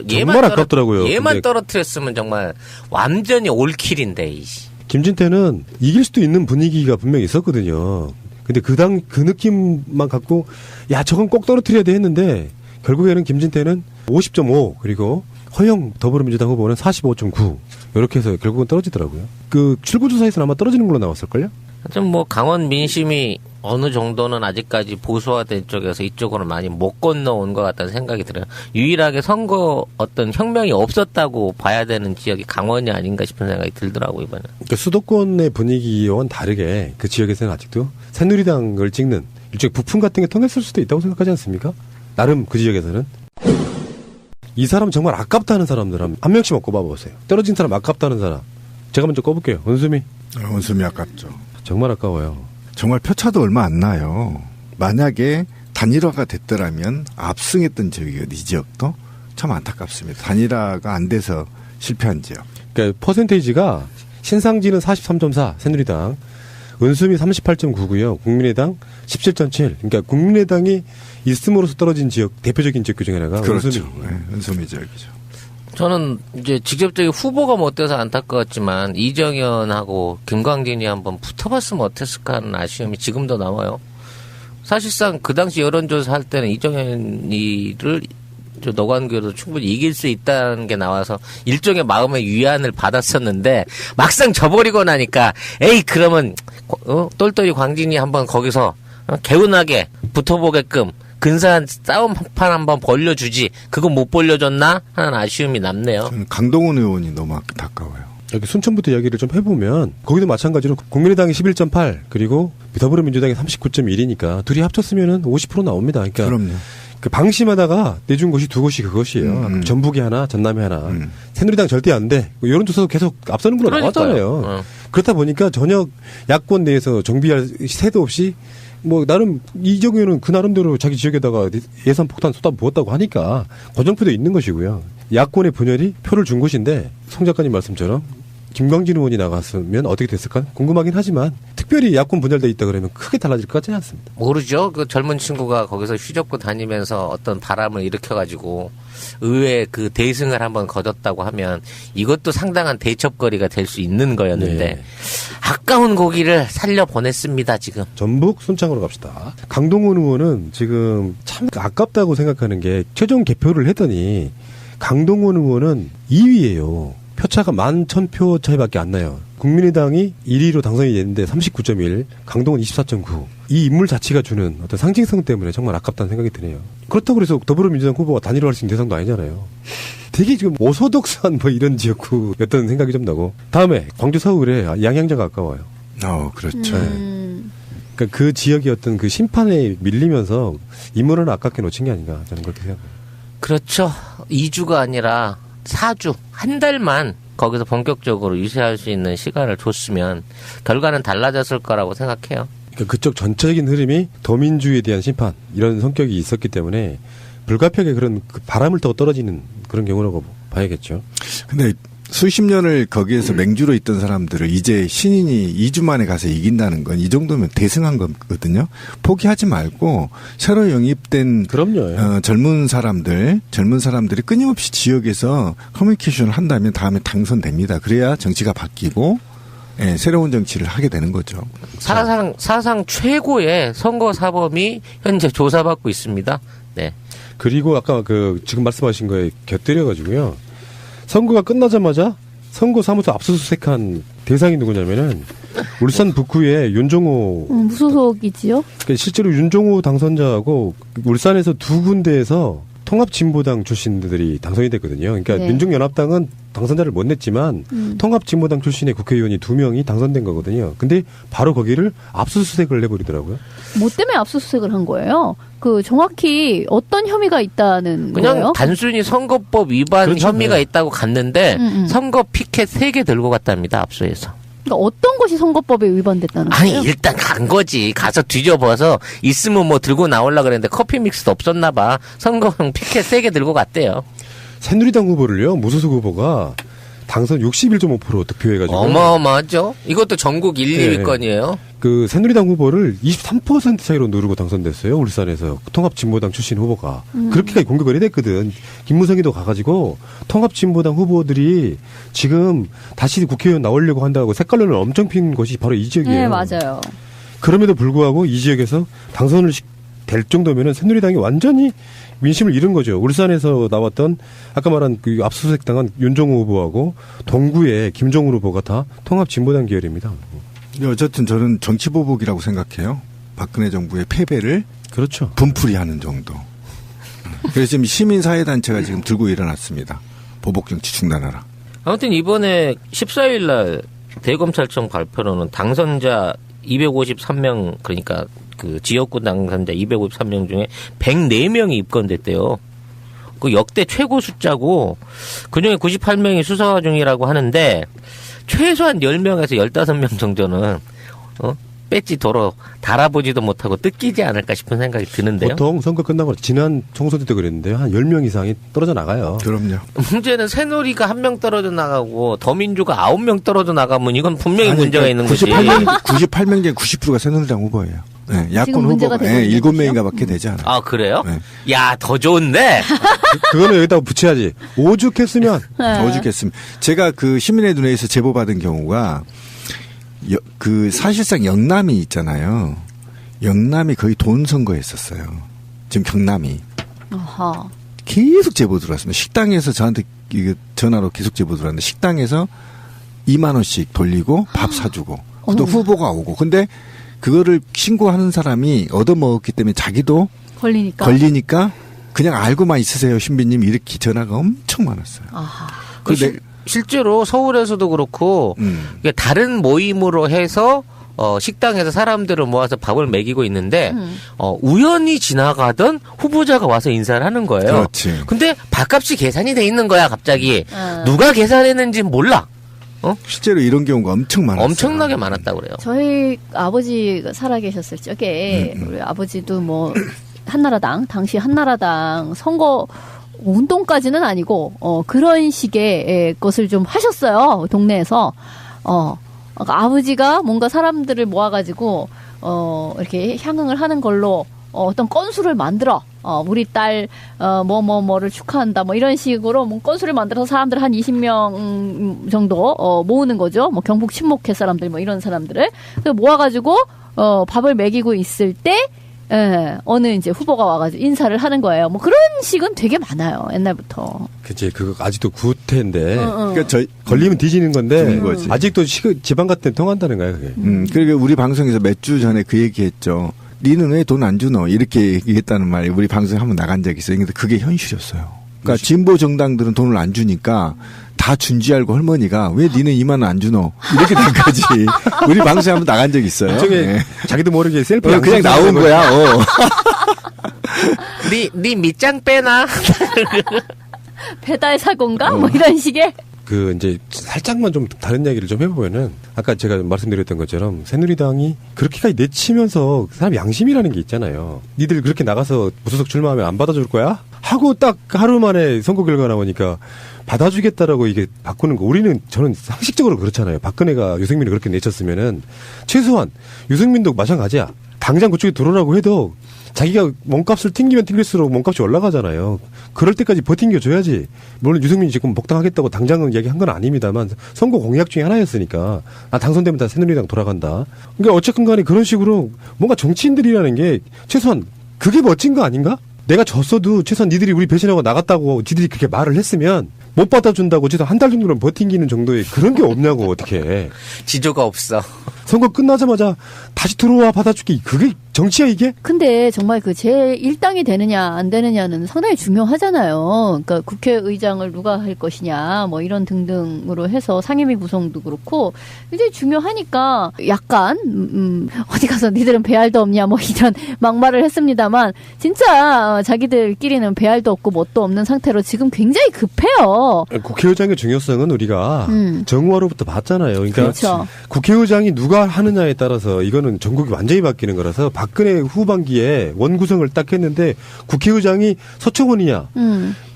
정말 아깝더라고요. 얘만 떨어뜨렸으면 정말 완전히 올킬인데. 이씨. 김진태는 이길 수도 있는 분위기가 분명히 있었거든요. 근데 그 느낌만 갖고 야 저건 꼭 떨어뜨려야 돼 했는데 결국에는 김진태는 50.5 그리고 허영 더불어민주당 후보는 45.9 이렇게 해서 결국은 떨어지더라고요. 그 출구조사에서는 아마 떨어지는 걸로 나왔을걸요? 하여튼 뭐 강원 민심이 어느 정도는 아직까지 보수화된 쪽에서 이쪽으로 많이 못 건너온 것 같다는 생각이 들어요. 유일하게 선거 어떤 혁명이 없었다고 봐야 되는 지역이 강원이 아닌가 싶은 생각이 들더라고요, 이번에. 그러니까 수도권의 분위기와는 다르게 그 지역에서는 아직도 새누리당을 찍는 일종의 부품 같은 게 통했을 수도 있다고 생각하지 않습니까? 나름 그 지역에서는. 이 사람 정말 아깝다는 사람들 한 명씩만 꼽아보세요. 떨어진 사람 아깝다는 사람. 제가 먼저 꼽을게요. 원수미. 원수미 아깝죠. 정말 아까워요. 정말 표차도 얼마 안 나요. 만약에 단일화가 됐더라면 압승했던 지역이거든요. 이 지역도 참 안타깝습니다. 단일화가 안 돼서 실패한 지역. 그러니까 퍼센테이지가 신상진은 43.4 새누리당, 은수미 38.9고요. 국민의당 17.7. 그러니까 국민의당이 있음으로써 떨어진 지역 대표적인 지역 중에 하나가 그렇죠. 은수미. 네, 은수미 지역이죠. 저는 이제 직접적인 후보가 못 돼서 안타까웠지만 이정현하고 김광진이 한번 붙어봤으면 어땠을까 하는 아쉬움이 지금도 남아요. 사실상 그 당시 여론조사 할 때는 이정현이를 노관교도 충분히 이길 수 있다는 게 나와서 일종의 마음의 위안을 받았었는데 막상 져버리고 나니까 에이 그러면 똘똘이 광진이 한번 거기서 개운하게 붙어보게끔 근사한 싸움판 한번 벌려주지 그거 못 벌려줬나 하는 아쉬움이 남네요. 저는 강동원 의원이 너무 안타까워요. 여기 순천부터 이야기를 좀 해보면 거기도 마찬가지로 국민의당이 11.8 그리고 더불어민주당이 39.1이니까 둘이 합쳤으면은 50% 나옵니다. 그러니까 그럼요. 그 방심하다가 내준 곳이 두 곳이 그것이에요. 전북이 하나, 전남이 하나. 새누리당 절대 안 돼. 여론조사도 계속 앞서는 걸로 나왔잖아요. 그렇다 보니까 전혀 야권 내에서 정비할 새도 없이 뭐 나름 이정현은 그 나름대로 자기 지역에다가 예산 폭탄 쏟아부었다고 하니까 고정표도 있는 것이고요. 야권의 분열이 표를 준 것인데 송 작가님 말씀처럼 김광진 의원이 나갔으면 어떻게 됐을까 궁금하긴 하지만 특별히 야권 분열돼 있다 그러면 크게 달라질 것 같지는 않습니다. 모르죠. 그 젊은 친구가 거기서 휘젓고 다니면서 어떤 바람을 일으켜가지고 의회 그 대승을 한번 거뒀다고 하면 이것도 상당한 대첩거리가 될 수 있는 거였는데 네. 아까운 고기를 살려 보냈습니다. 지금. 전북 순창으로 갑시다. 강동원 의원은 지금 참 아깝다고 생각하는 게 최종 개표를 했더니 강동원 의원은 2위예요. 표차가 11,000표 차이밖에 안 나요. 국민의당이 1위로 당선이 됐는데 39.1, 강동원 24.9. 이 인물 자체가 주는 어떤 상징성 때문에 정말 아깝다는 생각이 드네요. 그렇다고 해서 더불어민주당 후보가 단일화할 수 있는 대상도 아니잖아요. 되게 지금 오소독스한 뭐 이런 지역구였다는 생각이 좀 나고. 다음에 광주 서울에 양양자가 아까워요. 그렇죠. 그러니까 그 지역의 어떤 그 심판에 밀리면서 인물은 아깝게 놓친 게 아닌가 저는 그렇게 생각합니다. 그렇죠. 2주가 아니라 4주, 한 달만 거기서 본격적으로 유세할 수 있는 시간을 줬으면 결과는 달라졌을 거라고 생각해요. 그러니까 그쪽 전체적인 흐름이 더민주에 대한 심판 이런 성격이 있었기 때문에 불가피하게 그런 그 바람을 더 떨어지는 그런 경우라고 봐야겠죠. 근데 수십 년을 거기에서 맹주로 있던 사람들을 이제 신인이 2주 만에 가서 이긴다는 건 이 정도면 대승한 거거든요. 포기하지 말고 새로 영입된 젊은 사람들이 끊임없이 지역에서 커뮤니케이션을 한다면 다음에 당선됩니다. 그래야 정치가 바뀌고 새로운 정치를 하게 되는 거죠. 사상 최고의 선거 사범이 현재 조사받고 있습니다. 네. 그리고 아까 그 지금 말씀하신 거에 곁들여가지고요. 선거가 끝나자마자 선거 사무소 압수수색한 대상이 누구냐면은 울산 북구의 윤종호 무소속이지요? 그러니까 실제로 윤종호 당선자하고 울산에서 두 군데에서 통합진보당 출신들이 당선이 됐거든요. 그러니까 네. 민중연합당은 당선자를 못 냈지만 통합진보당 출신의 국회의원이 2명이 당선된 거거든요. 근데 바로 거기를 압수수색을 해버리더라고요. 뭐 때문에 압수수색을 한 거예요? 그 정확히 어떤 혐의가 있다는 그냥 거예요? 단순히 선거법 위반 그렇죠. 혐의가 네. 있다고 갔는데 선거 피켓 3개 들고 갔답니다. 압수해서. 그러니까 어떤 것이 선거법에 위반됐다는 거예요? 아니 일단 간 거지. 가서 뒤져봐서 있으면 뭐 들고 나오려고 그랬는데 커피 믹스도 없었나 봐. 선거용 피켓 3개 들고 갔대요. 새누리당 후보를요. 무소속 후보가 당선 61.5% 득표해가지고 어마어마하죠. 이것도 전국 1, 2위권이에요. 그 새누리당 후보를 23% 차이로 누르고 당선됐어요. 울산에서 통합진보당 출신 후보가 그렇게까지 공격을 해댔거든. 김무성이도 가가지고 통합진보당 후보들이 지금 다시 국회의원 나오려고 한다고 색깔론을 엄청 핀 것이 바로 이 지역이에요. 네, 맞아요. 그럼에도 불구하고 이 지역에서 당선을 될 정도면은 새누리당이 완전히 민심을 잃은 거죠. 울산에서 나왔던 아까 말한 그 압수수색 당한 윤종호 후보하고 동구의 김종우 후보가 다 통합진보당 계열입니다. 어쨌든 저는 정치보복이라고 생각해요. 박근혜 정부의 패배를 그렇죠. 분풀이하는 정도. 그래서 지금 시민사회단체가 지금 들고 일어났습니다. 보복정치 중단하라. 아무튼 이번에 14일 날 대검찰청 발표로는 당선자 253명 그러니까 그 지역구 당선자 253명 중에 104명이 입건됐대요. 그 역대 최고 숫자고 그중에 98명이 수사 중이라고 하는데 최소한 10명에서 15명 정도는 배지 도로 달아보지도 못하고 뜯기지 않을까 싶은 생각이 드는데요. 보통 선거 끝나고 지난 총선 때도 그랬는데요. 한 10명 이상이 떨어져 나가요. 그럼요. 문제는 새누리가 1명 떨어져 나가고 더민주가 9명 떨어져 나가면 이건 분명히 문제가 있는 거지. 98명 중에 90%가 새누리당 후보예요. 네, 야권 후보가 7명인가 밖에 되지 않아요. 아, 그래요? 네. 야, 더 좋은데? 그거는 여기다가 붙여야지. 오죽했으면. 오죽했으면. 제가 그 시민의 눈에서 제보받은 경우가 그 사실상 영남이 있잖아요. 영남이 거의 돈 선거했었어요. 지금 경남이. 아하. 계속 제보 들어왔습니다. 식당에서 저한테 이게 전화로 계속 제보 들어왔는데 식당에서 2만 원씩 돌리고 밥 사주고 또 후보가 오고. 근데 그거를 신고하는 사람이 얻어먹었기 때문에 자기도 걸리니까 그냥 알고만 있으세요, 신비님. 이렇게 전화가 엄청 많았어요. 아하. 근데 실제로 서울에서도 그렇고 다른 모임으로 해서 식당에서 사람들을 모아서 밥을 먹이고 있는데 우연히 지나가던 후보자가 와서 인사를 하는 거예요. 그렇지. 근데 밥값이 계산이 돼 있는 거야, 갑자기. 누가 계산했는지 몰라. 실제로 이런 경우가 엄청 많았어요. 엄청나게 많았다고 그래요. 저희 아버지가 살아계셨을 적에 우리 아버지도 뭐 한나라당, 당시 한나라당 선거 운동까지는 아니고 그런 식의 것을 좀 하셨어요. 동네에서. 아버지가 뭔가 사람들을 모아가지고 이렇게 향응을 하는 걸로 어떤 건수를 만들어 우리 딸 뭐를 축하한다 뭐 이런 식으로 뭐 건수를 만들어서 사람들 한 20명 정도 모으는 거죠. 뭐 경북 친목회 사람들 뭐 이런 사람들을 모아가지고 밥을 먹이고 있을 때 어느 이제 후보가 와가지고 인사를 하는 거예요. 뭐 그런 식은 되게 많아요, 옛날부터. 그치, 그거 아직도 구태인데. 그러니까 걸리면 뒤지는 건데. 거지. 아직도 지방 같은 데 통한다는 거야, 그게. 그리고 우리 방송에서 몇 주 전에 그 얘기 했죠. 니는 왜 돈 안 주노? 이렇게 얘기했다는 말이 우리 방송에 한번 나간 적이 있어요. 근데 그게 현실이었어요. 그러니까 진보 정당들은 돈을 안 주니까 다 준 줄 알고 할머니가 왜 니는 2만 원 안 주노? 이렇게 된 거지. 우리 방송에 한번 나간 적이 있어요. 나중에 자기도 모르게 셀프 그냥 나온 거야. 네 밑장 빼나? 배달 사고인가? 뭐 이런 식의. 그 이제 살짝만 좀 다른 이야기를 좀 해보면은 아까 제가 말씀드렸던 것처럼 새누리당이 그렇게까지 내치면서 사람 양심이라는 게 있잖아요. 니들 그렇게 나가서 무소속 출마하면 안 받아줄 거야? 하고 딱 하루 만에 선거 결과 나오니까 받아주겠다라고 이게 바꾸는 거. 저는 상식적으로 그렇잖아요. 박근혜가 유승민을 그렇게 내쳤으면은 최소한 유승민도 마찬가지야. 당장 그쪽에 들어오라고 해도 자기가 몸값을 튕기면 튕길수록 몸값이 올라가잖아요. 그럴 때까지 버팅겨줘야지. 물론 유승민이 지금 복당하겠다고 당장은 이야기한 건 아닙니다만 선거 공약 중에 하나였으니까 당선되면 다 새누리당 돌아간다. 그러니까 어쨌든 간에 그런 식으로 뭔가 정치인들이라는 게 최소한 그게 멋진 거 아닌가? 내가 졌어도 최소한 니들이 우리 배신하고 나갔다고 니들이 그렇게 말을 했으면 못 받아준다고 최소한 한 달 정도는 버팅기는 정도의 그런 게 없냐고 어떻게. 지조가 없어. 선거 끝나자마자 다시 들어와 받아줄게. 그게 정치야 이게? 근데 정말 그 제1당이 되느냐 안 되느냐는 상당히 중요하잖아요. 그러니까 국회의장을 누가 할 것이냐 뭐 이런 등등으로 해서 상임위 구성도 그렇고 굉장히 중요하니까 약간 어디 가서 니들은 배알도 없냐 뭐 이런 막말을 했습니다만 진짜 자기들끼리는 배알도 없고 뭣도 없는 상태로 지금 굉장히 급해요. 국회의장의 중요성은 우리가 정우화로부터 봤잖아요. 그러니까 그렇죠. 국회의장이 누가 하느냐에 따라서 이거는 전국이 완전히 바뀌는 거라서 박근혜 후반기에 원구성을 딱 했는데 국회의장이 서청원이냐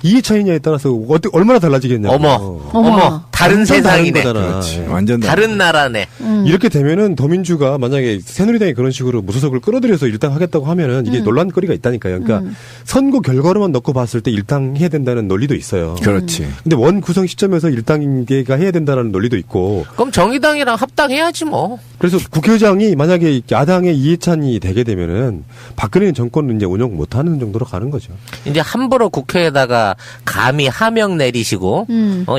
이해찬이냐에 따라서 얼마나 달라지겠냐고. 어머 다른 세상이네. 그렇지. 완전 다른 나라네. 이렇게 되면은 더민주가 만약에 새누리당이 그런 식으로 무소속을 끌어들여서 일당 하겠다고 하면은 이게 논란거리가 있다니까요. 그러니까 선거 결과로만 넣고 봤을 때 일당 해야 된다는 논리도 있어요. 그렇지. 근데 원구성 시점에서 일당계가 해야 된다는 논리도 있고. 그럼 정의당이랑 합당해야지 뭐. 그래서 국회의장이 만약에 야당의 이해찬이 되게 되면은 박근혜 정권은 이제 운영 못하는 정도로 가는 거죠. 이제 함부로 국회에다가 감히 하명 내리시고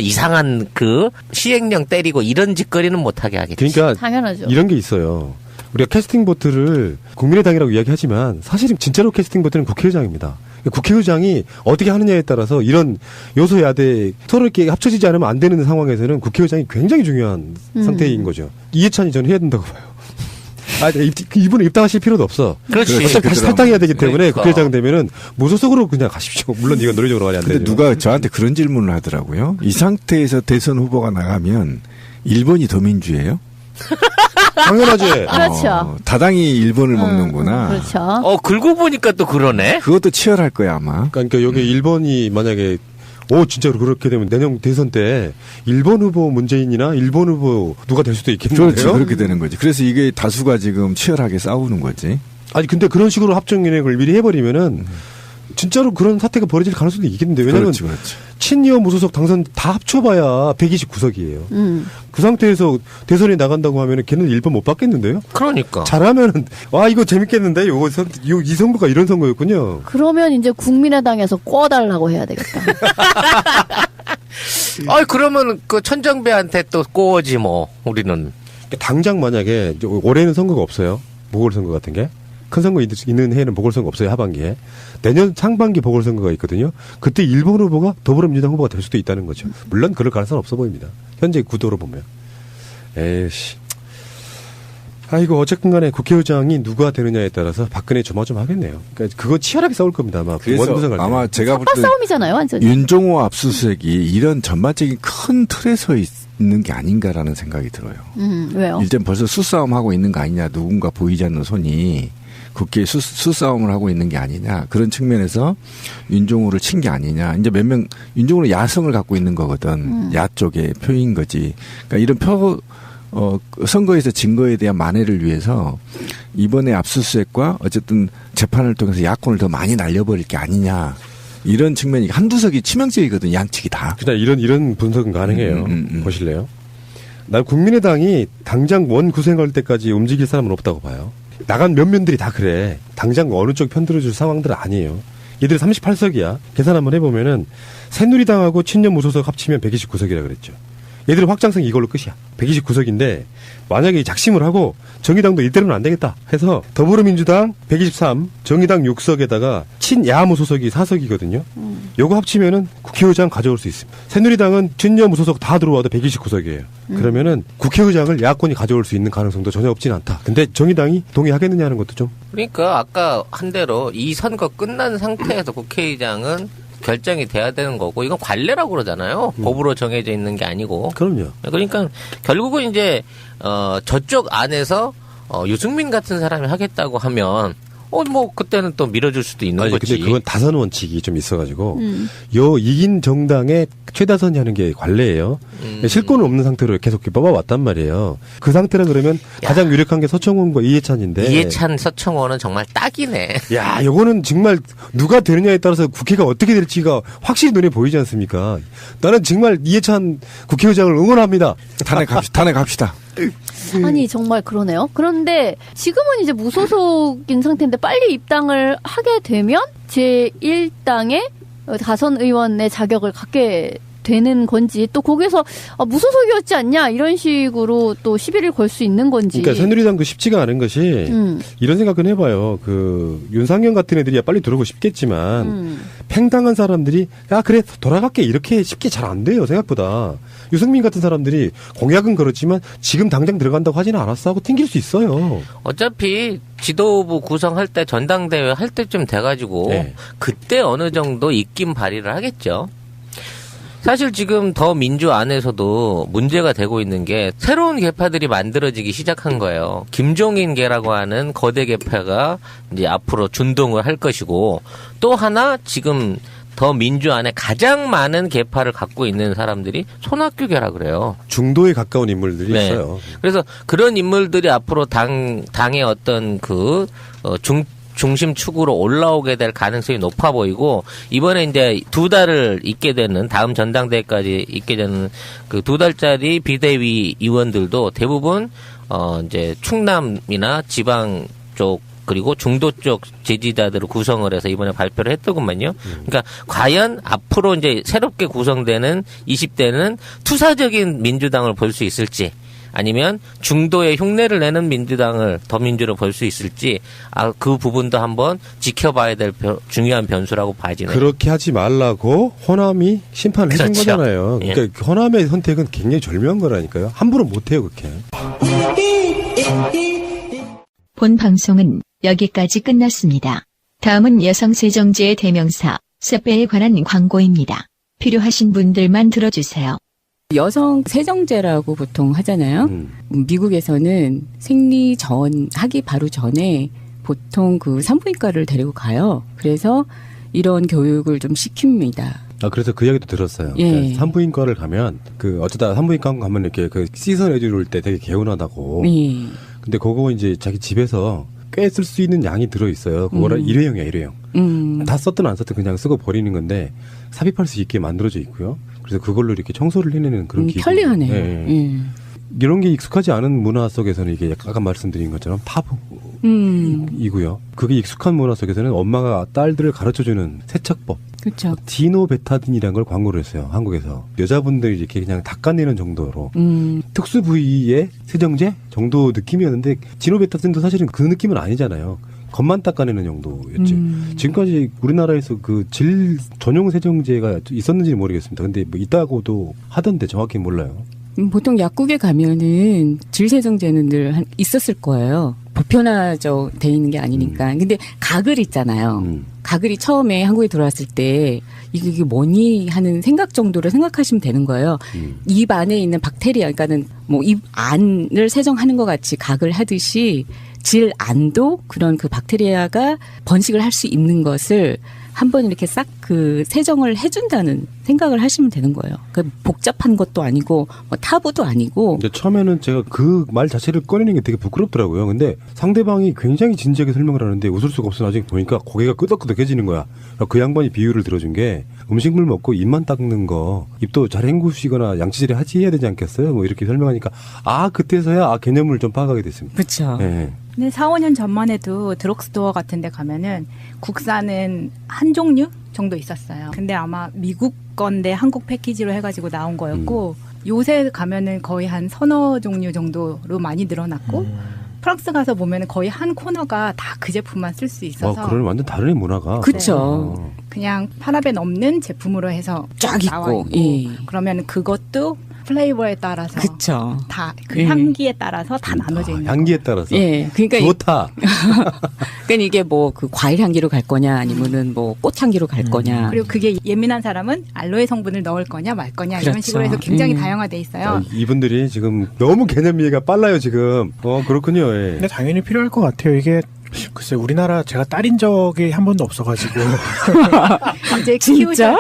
이상한 그 시행령 때리고 이런 짓거리는 못하게 하겠지. 그러니까 당연하죠. 이런 게 있어요. 우리가 캐스팅 보트를 국민의당이라고 이야기하지만 사실은 진짜로 캐스팅 보트는 국회의장입니다. 국회의장이 어떻게 하느냐에 따라서 이런 여소야대 서로 이렇게 합쳐지지 않으면 안 되는 상황에서는 국회의장이 굉장히 중요한 상태인 거죠. 이해찬이 저는 해야 된다고 봐요. 이분은 입당하실 필요도 없어. 그렇지. 어차피 다시 탈당해야 되기 때문에 그러니까. 국회의장 되면은 무소속으로 그냥 가십시오. 물론 이건 논리적으로 말이 안 되죠. 근데 누가 저한테 그런 질문을 하더라고요. 이 상태에서 대선 후보가 나가면 일본이 더민주예요? 당연하지. 그렇죠. 다당이 1번을 먹는구나. 그렇죠. 긁고 보니까 또 그러네. 그것도 치열할 거야, 아마. 그러니까 여기 1번이 만약에 진짜로 그렇게 되면 내년 대선 때 1번 후보 문재인이나 1번 후보 누가 될 수도 있겠는데요. 그렇지, 그렇게 되는 거지. 그래서 이게 다수가 지금 치열하게 싸우는 거지. 아니 근데 그런 식으로 합정연행을 미리 해버리면은 진짜로 그런 사태가 벌어질 가능성도 있겠는데 왜냐면 그렇지. 친이어 무소속 당선 다 합쳐봐야 129석이에요. 그 상태에서 대선에 나간다고 하면은 걔는 1번 못 받겠는데요? 그러니까. 잘하면은 이거 재밌겠는데 이 선거가 이런 선거였군요. 그러면 이제 국민의당에서 꿔달라고 해야 되겠다. 그러면 그 천정배한테 또 꼬지 뭐 우리는. 당장 만약에 올해는 선거가 없어요. 보궐선거 같은 게. 큰 선거 있는 해에는 보궐선거 없어요. 하반기에. 내년 상반기 보궐선거가 있거든요. 그때 1번 후보가 더불어민주당 후보가 될 수도 있다는 거죠. 물론 그럴 가능성은 없어 보입니다. 현재 구도로 보면. 에이씨. 아이고 어쨌든 간에 국회의장이 누가 되느냐에 따라서 박근혜 조마조마하겠네요. 그러니까 그거 치열하게 싸울 겁니다. 아마. 그래서 아마 제가 볼 때 싸움이잖아요. 완전히. 윤종호 압수수색이 이런 전반적인 큰 틀에서 있는 게 아닌가라는 생각이 들어요. 왜요? 일단 벌써 수싸움하고 있는 거 아니냐. 누군가 보이지 않는 손이 국회에 수싸움을 하고 있는 게 아니냐. 그런 측면에서 윤종호를 친 게 아니냐. 이제 윤종호는 야성을 갖고 있는 거거든. 야 쪽의 표인 거지. 그러니까 이런 선거에서 증거에 대한 만회를 위해서 이번에 압수수색과 어쨌든 재판을 통해서 야권을 더 많이 날려버릴 게 아니냐. 이런 측면이 한두 석이 치명적이거든. 양측이 다. 그냥 이런 분석은 가능해요. 보실래요? 난 국민의당이 당장 원 구성할 때까지 움직일 사람은 없다고 봐요. 나간 면면들이 다 그래. 당장 어느 쪽 편 들어줄 상황들은 아니에요. 얘들 38석이야. 계산 한번 해보면은 새누리당하고 친년 무소속 합치면 129석이라 그랬죠. 얘들은 확장성이 이걸로 끝이야. 129석인데 만약에 작심을 하고 정의당도 이대로는 안 되겠다 해서 더불어민주당 123, 정의당 6석에다가 친야 무소속이 4석이거든요. 요거 합치면은 국회의장 가져올 수 있습니다. 새누리당은 친여 무소속 다 들어와도 129석이에요. 그러면은 국회의장을 야권이 가져올 수 있는 가능성도 전혀 없진 않다. 근데 정의당이 동의하겠느냐는 것도 좀. 그러니까 아까 한 대로 이 선거 끝난 상태에서 국회의장은 결정이 돼야 되는 거고 이건 관례라고 그러잖아요. 법으로 정해져 있는 게 아니고. 그럼요. 그러니까 결국은 이제 저쪽 안에서 유승민 같은 사람이 하겠다고 하면 뭐 그때는 또 밀어줄 수도 있는 거지. 근데 그건 다선 원칙이 좀 있어가지고 이긴 정당의 최다선이 하는 게 관례예요. 실권은 없는 상태로 계속 뽑아왔단 말이에요. 그 상태라 그러면 가장 유력한 게 서청원과 이해찬인데. 이해찬, 서청원은 정말 딱이네. 야, 요거는 정말 누가 되느냐에 따라서 국회가 어떻게 될지가 확실히 눈에 보이지 않습니까? 나는 정말 이해찬 국회의장을 응원합니다. 탄핵합시다. 아니 정말 그러네요. 그런데 지금은 이제 무소속인 상태인데 빨리 입당을 하게 되면 제1당의 다선 의원의 자격을 갖게 되는 건지 또 거기서 무소속이었지 않냐 이런 식으로 또 시비를 걸 수 있는 건지. 그러니까 새누리당도 쉽지가 않은 것이 이런 생각은 해봐요. 윤상현 같은 애들이야 빨리 들어오고 싶겠지만 팽당한 사람들이 그래 돌아갈게 이렇게 쉽게 잘 안 돼요 생각보다. 유승민 같은 사람들이 공약은 그렇지만 지금 당장 들어간다고 하지는 않았어 하고 튕길 수 있어요. 어차피 지도부 구성할 때 전당대회 할 때쯤 돼가지고 네. 그때 어느 정도 입김 발휘를 하겠죠. 사실 지금 더 민주 안에서도 문제가 되고 있는 게 새로운 계파들이 만들어지기 시작한 거예요. 김종인계라고 하는 거대 계파가 이제 앞으로 준동을 할 것이고 또 하나 지금 더 민주 안에 가장 많은 계파를 갖고 있는 사람들이 손학규계라 그래요. 중도에 가까운 인물들이 네. 있어요. 그래서 그런 인물들이 앞으로 당의 어떤 중심 축으로 올라오게 될 가능성이 높아 보이고 이번에 이제 2달을 있게 되는 다음 전당대회까지 있게 되는 그 2달짜리 비대위 의원들도 대부분 이제 충남이나 지방 쪽 그리고 중도 쪽 지지자들을 구성을 해서 이번에 발표를 했더구만요. 그러니까 과연 앞으로 이제 새롭게 구성되는 20대는 투사적인 민주당을 볼 수 있을지 아니면 중도의 흉내를 내는 더민주를 볼 수 있을지 그 부분도 한번 지켜봐야 될 중요한 변수라고 봐지네요. 그렇게 하지 말라고 호남이 심판을 해준 그렇죠. 거잖아요. 그러니까 예. 호남의 선택은 굉장히 절묘한 거라니까요. 함부로 못해요 그렇게. 본 방송은 여기까지 끝났습니다. 다음은 여성세정제의 대명사 세페에 관한 광고입니다. 필요하신 분들만 들어주세요. 여성 세정제라고 보통 하잖아요. 미국에서는 생리 전 하기 바로 전에 보통 그 산부인과를 데리고 가요. 그래서 이런 교육을 좀 시킵니다. 아, 그래서 그 이야기도 들었어요. 예. 그러니까 산부인과를 가면 어쩌다 산부인과 가면 이렇게 씻어내줄 때 되게 개운하다고. 예. 근데 그거 이제 자기 집에서 꽤 쓸 수 있는 양이 들어있어요. 그거를 일회용이야, 일회용. 다 썼든 안 썼든 그냥 쓰고 버리는 건데 삽입할 수 있게 만들어져 있고요. 그래서 그걸로 이렇게 청소를 해내는 그런 기구. 편리하네요. 예. 예. 이런 게 익숙하지 않은 문화 속에서는 이게 아까 말씀드린 것처럼 타부이고요. 그게 익숙한 문화 속에서는 엄마가 딸들을 가르쳐주는 세척법. 그렇죠. 디노베타딘이라는 걸 광고를 했어요. 한국에서. 여자분들이 이렇게 그냥 닦아내는 정도로 특수 부위의 세정제 정도 느낌이었는데 디노베타딘도 사실은 그 느낌은 아니잖아요. 겉만 닦아내는 정도였지. 지금까지 우리나라에서 그 질 전용 세정제가 있었는지는 모르겠습니다. 근데 뭐 있다고도 하던데 정확히 몰라요. 보통 약국에 가면은 질세정제는 늘 있었을 거예요. 보편화져 돼 있는 게 아니니까. 근데 가글 있잖아요. 가글이 처음에 한국에 들어왔을 때 이게 뭐니 하는 생각 정도로 생각하시면 되는 거예요. 입 안에 있는 박테리아, 그러니까는 뭐 입 안을 세정하는 것 같이 가글 하듯이 질 안도 그런 그 박테리아가 번식을 할 수 있는 것을 한번 이렇게 싹 그 세정을 해준다는 생각을 하시면 되는 거예요. 그 복잡한 것도 아니고 뭐 타부도 아니고. 근데 처음에는 제가 그 말 자체를 꺼내는 게 되게 부끄럽더라고요. 근데 상대방이 굉장히 진지하게 설명을 하는데 웃을 수가 없어. 나중에 보니까 고개가 끄덕끄덕해지는 거야. 그 양반이 비유를 들어준 게 음식물 먹고 입만 닦는 거 입도 잘 헹구시거나 양치질을 해야 되지 않겠어요? 뭐 이렇게 설명하니까 그때서야 개념을 좀 파악하게 됐습니다. 그렇죠. 네. 근데 4, 5년 전만 해도 드럭스토어 같은 데 가면은 국산은 한 종류 정도 있었어요. 근데 아마 미국 건데 한국 패키지로 해가지고 나온 거였고 요새 가면은 거의 한 서너 종류 정도로 많이 늘어났고 프랑스 가서 보면은 거의 한 코너가 다 그 제품만 쓸 수 있어서 그런 완전 다른 문화가. 그렇죠. 그냥 파라벤 없는 제품으로 해서 쫙 나와 있고. 있고 예. 그러면 그것도 플레이버에 따라서 그쵸. 다 그 예. 향기에 따라서 다 나눠져 있는 향기에 따라서. 예. 그러니까 좋다. 그러니까 이게 뭐 그 과일 향기로 갈 거냐 아니면은 뭐 꽃 향기로 갈 거냐. 그리고 그게 예민한 사람은 알로에 성분을 넣을 거냐 말 거냐 이런 그렇죠. 식으로 해서 굉장히 다양화돼 있어요. 이분들이 지금 너무 개념 이해가 빨라요 지금. 그렇군요. 예. 근데 당연히 필요할 것 같아요. 이게 글쎄 우리나라 제가 딸인 적이 한 번도 없어가지고 이제 키우셔야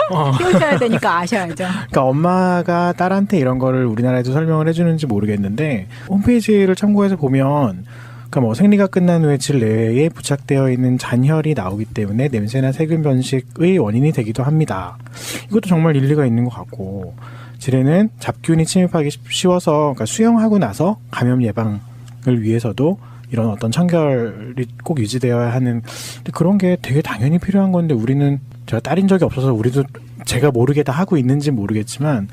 되니까 아셔야죠. 그러니까 엄마가 딸한테 이런 거를 우리나라에도 설명을 해주는지 모르겠는데 홈페이지를 참고해서 보면 그러니까 뭐 생리가 끝난 후에 질 내에 부착되어 있는 잔혈이 나오기 때문에 냄새나 세균 번식의 원인이 되기도 합니다. 이것도 정말 일리가 있는 것 같고 질에는 잡균이 침입하기 쉬워서 그러니까 수영하고 나서 감염 예방을 위해서도 이런 어떤 청결이 꼭 유지되어야 하는 그런 게 되게 당연히 필요한 건데 우리는 제가 딸인 적이 없어서 우리도 제가 모르게 다 하고 있는지 모르겠지만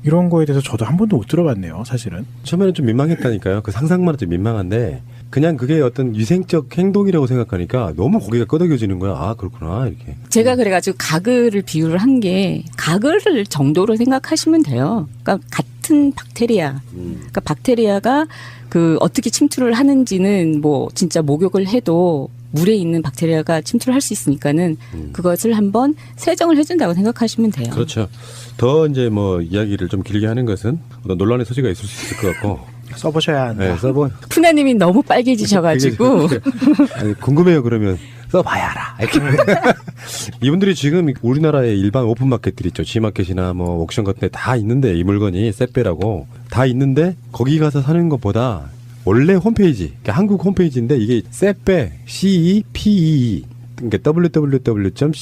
이런 거에 대해서 저도 한 번도 못 들어봤네요, 사실은. 처음에는 좀 민망했다니까요. 그 상상만 해도 민망한데 그냥 그게 어떤 위생적 행동이라고 생각하니까 너무 고개가 끄덕여지는 거야. 그렇구나 이렇게. 제가 그래가지고 가글을 비유를 한 게 가글 정도로 생각하시면 돼요. 그러니까 같은 박테리아. 그러니까 박테리아가 그 어떻게 침투를 하는지는 뭐 진짜 목욕을 해도 물에 있는 박테리아가 침투를 할 수 있으니까는 그것을 한번 세정을 해준다고 생각하시면 돼요. 그렇죠. 더 이제 뭐 이야기를 좀 길게 하는 것은 어떤 논란의 소지가 있을 수 있을 것 같고. 써보셔야 한다. 네, 써보. 푸나님이 너무 빨개지셔가지고. 아니, 궁금해요. 그러면 써봐야 알아. 이분들이 지금 우리나라의 일반 오픈마켓들 있죠. G마켓이나 뭐 옥션 같은 데 다 있는데 이 물건이 세페라고 다 있는데 거기 가서 사는 것보다 원래 홈페이지, 그러니까 한국 홈페이지인데 이게 세페 CEPE 그러니까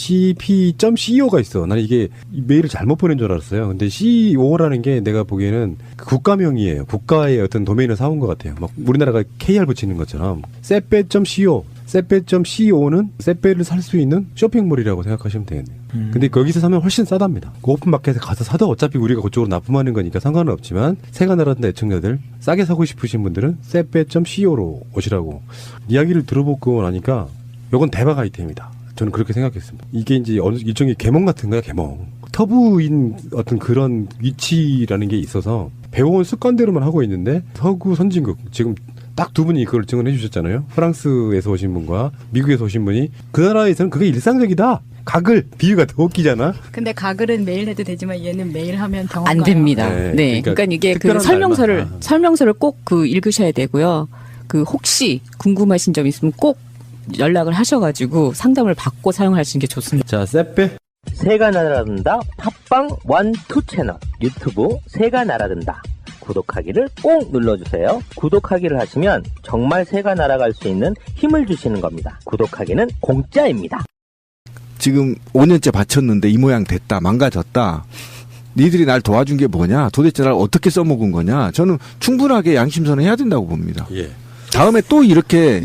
www.cp.co가 있어. 나는 이게 메일을 잘못 보낸 줄 알았어요. 근데 CO라는 게 내가 보기에는 국가명이에요. 국가의 어떤 도메인을 사온 것 같아요. 막 우리나라가 KR 붙이는 것처럼 세페.co 세페.co는 세페를 살 수 있는 쇼핑몰이라고 생각하시면 되겠네요. 근데 거기서 사면 훨씬 싸답니다. 그 오픈마켓에 가서 사도 어차피 우리가 그쪽으로 납품하는 거니까 상관은 없지만 세가 나라든 애청자들 싸게 사고 싶으신 분들은 세페.co로 오시라고 이야기를 들어보고 나니까 이건 대박 아이템이다. 저는 그렇게 생각했습니다. 이게 이제 어느 일종의 계몽 같은 거야, 계몽. 터부인 어떤 그런 위치라는 게 있어서 배워온 습관대로만 하고 있는데 서구 선진국, 지금 딱 두 분이 그걸 증언해 주셨잖아요. 프랑스에서 오신 분과 미국에서 오신 분이 그 나라에서는 그게 일상적이다. 가글 비유가 더 웃기잖아. 근데 가글은 매일 해도 되지만 얘는 매일 하면 병원 안 가요. 됩니다. 네, 네. 그러니까 이게 그 특별한 설명서를 꼭 그 읽으셔야 되고요. 그 혹시 궁금하신 점 있으면 꼭 연락을 하셔가지고 상담을 받고 사용하시는 게 좋습니다. 자, 세페. 새가 날아든다 팟빵 1, 2 채널 유튜브 새가 날아든다 구독하기를 꼭 눌러주세요. 구독하기를 하시면 정말 새가 날아갈 수 있는 힘을 주시는 겁니다. 구독하기는 공짜입니다. 지금 5년째 바쳤는데 이 모양 됐다, 망가졌다. 니들이 날 도와준 게 뭐냐? 도대체 날 어떻게 써먹은 거냐? 저는 충분하게 양심선언해야 된다고 봅니다. 예. 다음에 또 이렇게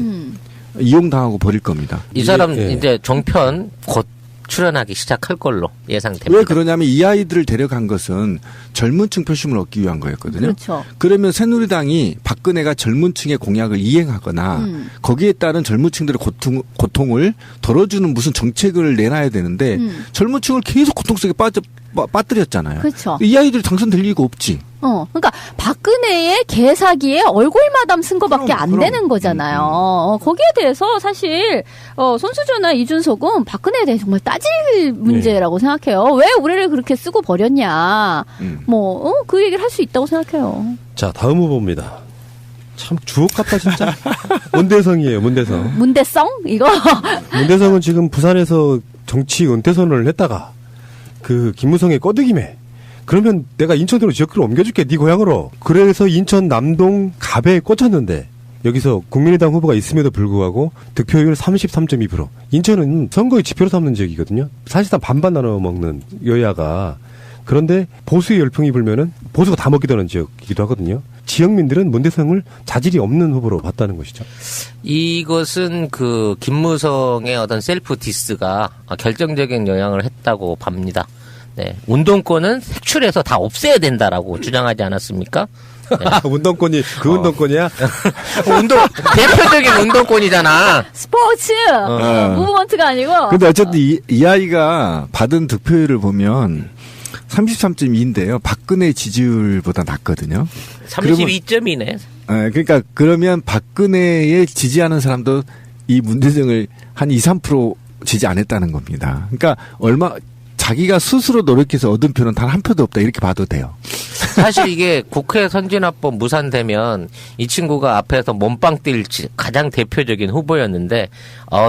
이용당하고 버릴 겁니다. 이 사람 예. 이제 종편 곧 출연하기 시작할 걸로 예상됩니다. 왜 그러냐면 이 아이들을 데려간 것은 젊은 층 표심을 얻기 위한 거였거든요. 그렇죠. 그러면 새누리당이 박근혜가 젊은 층의 공약을 이행하거나 거기에 따른 젊은 층들의 고통을 덜어주는 무슨 정책을 내놔야 되는데 젊은 층을 계속 고통 속에 빠뜨렸잖아요. 그렇죠. 이 아이들이 당선될 이유가 없지. 그러니까 박근혜의 개사기에 얼굴 마담 쓴 거밖에 안 되는 거잖아요. 거기에 대해서 사실 손수조나 이준석은 박근혜에 대해 정말 따질 문제라고 생각해요. 왜 우리를 그렇게 쓰고 버렸냐. 그 얘기를 할 수 있다고 생각해요. 자, 다음 후보입니다. 참 주옥 같다 진짜. 문대성이에요. 문대성. 문대성? 이거? 문대성은 지금 부산에서 정치 은퇴선언을 했다가 그 김무성의 꺼득임에 그러면 내가 인천으로 지역구를 옮겨줄게 네 고향으로. 그래서 인천 남동 갑에 꽂혔는데 여기서 국민의당 후보가 있음에도 불구하고 득표율 33.2%. 인천은 선거의 지표로 삼는 지역이거든요. 사실상 반반 나눠 먹는 여야가. 그런데 보수의 열풍이 불면은 보수가 다 먹게 되는 지역이기도 하거든요. 지역민들은 문대성을 자질이 없는 후보로 봤다는 것이죠. 이것은 그 김무성의 어떤 셀프 디스가 결정적인 영향을 했다고 봅니다. 네. 운동권은 색출해서 다 없애야 된다라고 주장하지 않았습니까? 네. 운동권이 그 운동권이야? 대표적인 운동권이잖아. 스포츠! 무브먼트가 아니고. 근데 어쨌든 이 아이가 받은 득표율을 보면 33.2인데요. 박근혜 지지율보다 낮거든요. 32점이네. 네, 그러니까 그러면 박근혜에 지지하는 사람도 이 문대성을 한 2, 3% 지지 안 했다는 겁니다. 그러니까 자기가 스스로 노력해서 얻은 표는 단 한 표도 없다 이렇게 봐도 돼요. 사실 이게 국회 선진화법 무산되면 이 친구가 앞에서 몸빵 뛸 가장 대표적인 후보였는데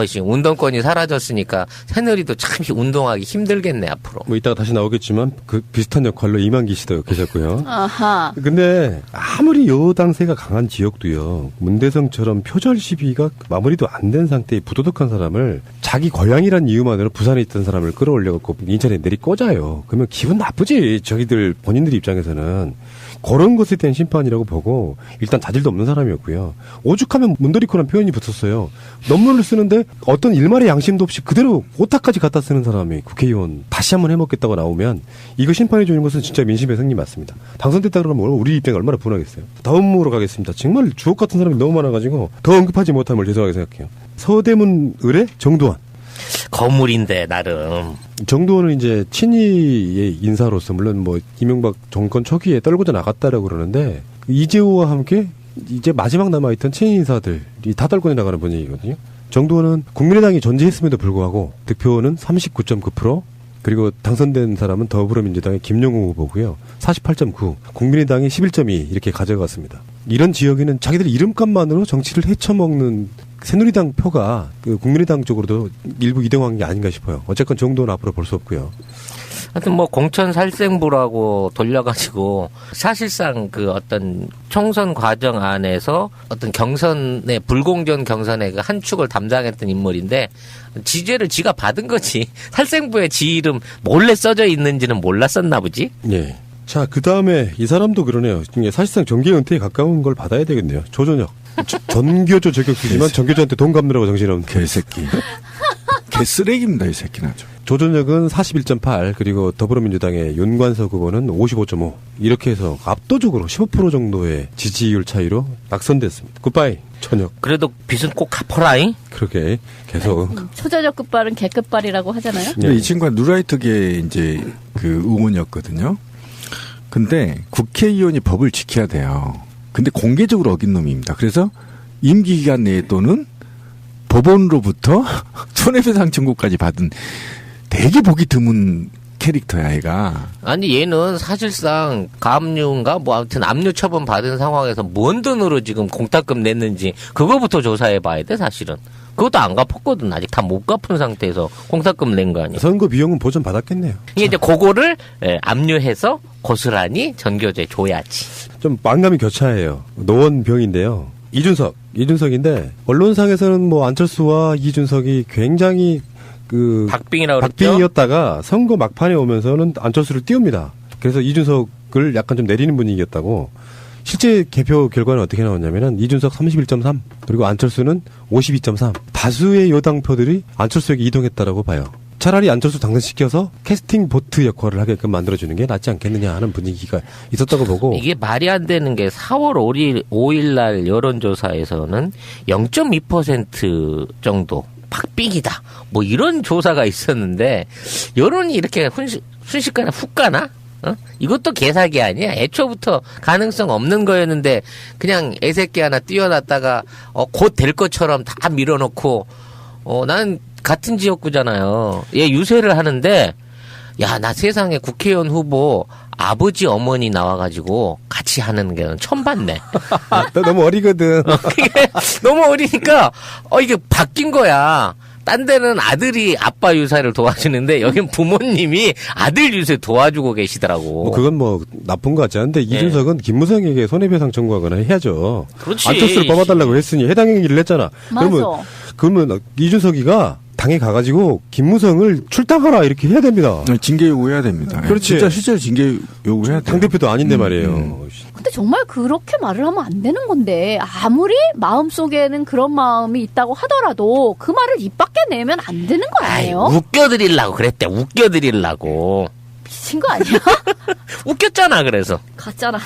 지금 운동권이 사라졌으니까 새누리도 참 운동하기 힘들겠네 앞으로. 뭐 이따가 다시 나오겠지만 그 비슷한 역할로 이만기 씨도 계셨고요. 아하. 근데 아무리 여당세가 강한 지역도요. 문대성처럼 표절 시비가 마무리도 안 된 상태의 부도덕한 사람을 자기 고향이란 이유만으로 부산에 있던 사람을 끌어올려갖고 인천에 내리꽂아요. 그러면 기분 나쁘지. 저희들 본인들 입장에서는. 그런 것에 대한 심판이라고 보고 일단 자질도 없는 사람이었고요. 오죽하면 문더리코라는 표현이 붙었어요. 논문을 쓰는데 어떤 일말의 양심도 없이 그대로 오타까지 갖다 쓰는 사람이 국회의원 다시 한번 해먹겠다고 나오면 이거 심판해 주는 것은 진짜 민심의 승리 맞습니다. 당선됐다 그러면 우리 입장이 얼마나 분하겠어요. 다음으로 가겠습니다. 정말 주옥 같은 사람이 너무 많아가지고 더 언급하지 못함을 죄송하게 생각해요. 서대문 의뢰 정두환. 거물인데 나름. 정두원은 이제 친이의 인사로서 물론 뭐 이명박 정권 초기에 떨고져 나갔다라고 그러는데 이재호와 함께 이제 마지막 남아있던 친이 인사들이 다 떨고져 나가는 분위기거든요. 정두원은 국민의당이 존재했음에도 불구하고 득표는 39.9%, 그리고 당선된 사람은 더불어민주당의 김영우 후보고요. 48.9, 국민의당이 11.2 이렇게 가져갔습니다. 이런 지역에는 자기들 이름값만으로 정치를 헤쳐먹는 새누리당 표가 그 국민의당 쪽으로도 일부 이동한 게 아닌가 싶어요. 어쨌건 정도는 앞으로 볼 수 없고요. 하여튼 뭐 공천 살생부라고 돌려가지고 사실상 그 어떤 총선 과정 안에서 어떤 경선의 불공정 경선의 그 한 축을 담당했던 인물인데 지지를 지가 받은 거지. 살생부에 지 이름 몰래 써져 있는지는 몰랐었나 보지. 네. 자, 그 다음에 이 사람도 그러네요. 사실상 정계 은퇴에 가까운 걸 받아야 되겠네요. 조전혁. 전교조 저격수지만 전교조한테 돈 갚느라고 정신없는 개새끼. 개쓰레기입니다, 이 새끼는 아주. 조전혁은 41.8, 그리고 더불어민주당의 윤관석 후보는 55.5. 이렇게 해서 압도적으로 15% 정도의 지지율 차이로 낙선됐습니다. 굿바이, 전혁. 그래도 빚은 꼭 갚아라잉? 그렇게 계속. 초저녁 끝발은 개끝발이라고 하잖아요. 근데 이 친구가 누라이트계 이제 그 의원이었거든요. 근데 국회의원이 법을 지켜야 돼요. 근데 공개적으로 어긴 놈입니다. 그래서 임기 기간 내에 또는 법원으로부터 손해배상 청구까지 받은 되게 보기 드문 캐릭터야, 얘가. 아니, 얘는 사실상 가압류인가 뭐 아무튼 압류 처분 받은 상황에서 뭔 돈으로 지금 공탁금 냈는지 그거부터 조사해 봐야 돼, 사실은. 그것도 안 갚았거든. 아직 다 못 갚은 상태에서 공탁금 낸 거 아니야. 선거 비용은 보전 받았겠네요. 이게 이제 그거를 압류해서 고스란히 전교제 줘야지. 좀 만감이 교차해요. 노원병인데요. 이준석인데 언론상에서는 뭐 안철수와 이준석이 굉장히 박빙이었다가 선거 막판에 오면서는 안철수를 띄웁니다. 그래서 이준석을 약간 좀 내리는 분위기였다고. 실제 개표 결과는 어떻게 나왔냐면은 이준석 31.3 그리고 안철수는 52.3. 다수의 여당표들이 안철수에게 이동했다라고 봐요. 차라리 안철수 당선시켜서 캐스팅 보트 역할을 하게끔 만들어주는 게 낫지 않겠느냐 하는 분위기가 있었다고 보고. 이게 말이 안 되는 게 4월 5일 날 여론조사에서는 0.2% 정도 박빙이다. 뭐 이런 조사가 있었는데 여론이 이렇게 순식간에 훅 가나? 이것도 개사기 아니야? 애초부터 가능성 없는 거였는데 그냥 애새끼 하나 띄워놨다가 곧 될 것처럼 다 밀어놓고 난 같은 지역구잖아요. 얘 유세를 하는데 야, 나 세상에 국회의원 후보 아버지 어머니 나와가지고 같이 하는 게 처음 봤네. 너 너무 어리거든. 그게 너무 어리니까 이게 바뀐 거야. 딴 데는 아들이 아빠 유사를 도와주는데 여긴 부모님이 아들 유세 도와주고 계시더라고. 뭐 그건 뭐 나쁜 거 같지 않은데 이준석은 김무성에게 손해배상 청구하거나 해야죠. 그렇지. 안철수를 뽑아달라고 했으니 해당 행위를 했잖아. 맞아. 그러면 이준석이가 당에 가가지고 김무성을 출당하라 이렇게 해야 됩니다. 징계 요구해야 됩니다. 그렇지. 진짜 실제로 징계 요구해야 돼요. 당대표도 아닌데 말이에요. 근데 정말 그렇게 말을 하면 안 되는 건데 아무리 마음속에는 그런 마음이 있다고 하더라도 그 말을 입 밖에 내면 안 되는 거 아니에요? 웃겨드리려고 그랬대. 웃겨드리려고. 미친 거 아니야? 웃겼잖아. 그래서. 갔잖아.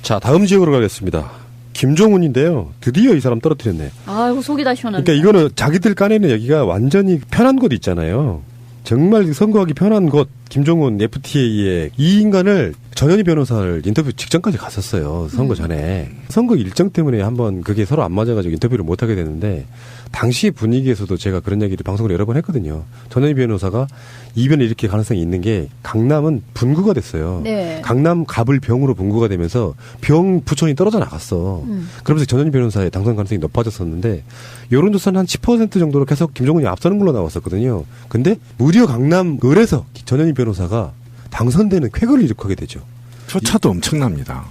자, 다음 지역으로 가겠습니다. 김종훈인데요. 드디어 이 사람 떨어뜨렸네. 아이고 속이 다 시원하네. 그러니까 이거는 자기들 까내는 여기가 완전히 편한 곳 있잖아요. 정말 선거하기 편한 곳. 김종훈 FTA에 이 인간을 전현희 변호사를 인터뷰 직전까지 갔었어요. 선거 전에. 선거 일정 때문에 한번 그게 서로 안 맞아가지고 인터뷰를 못하게 됐는데 당시 분위기에서도 제가 그런 얘기를 방송으로 여러 번 했거든요. 전현희 변호사가 이변을 일으킬 가능성이 있는 게 강남은 분구가 됐어요. 네. 강남 갑을 병으로 분구가 되면서 병 부촌이 떨어져 나갔어. 그러면서 전현희 변호사의 당선 가능성이 높아졌었는데 여론조사는 한 10% 정도로 계속 김종훈이 앞서는 걸로 나왔었거든요. 근데 무려 강남 을에서 전현희 변호사가 당선되는 쾌거를 이룩하게 되죠. 표차도 엄청납니다.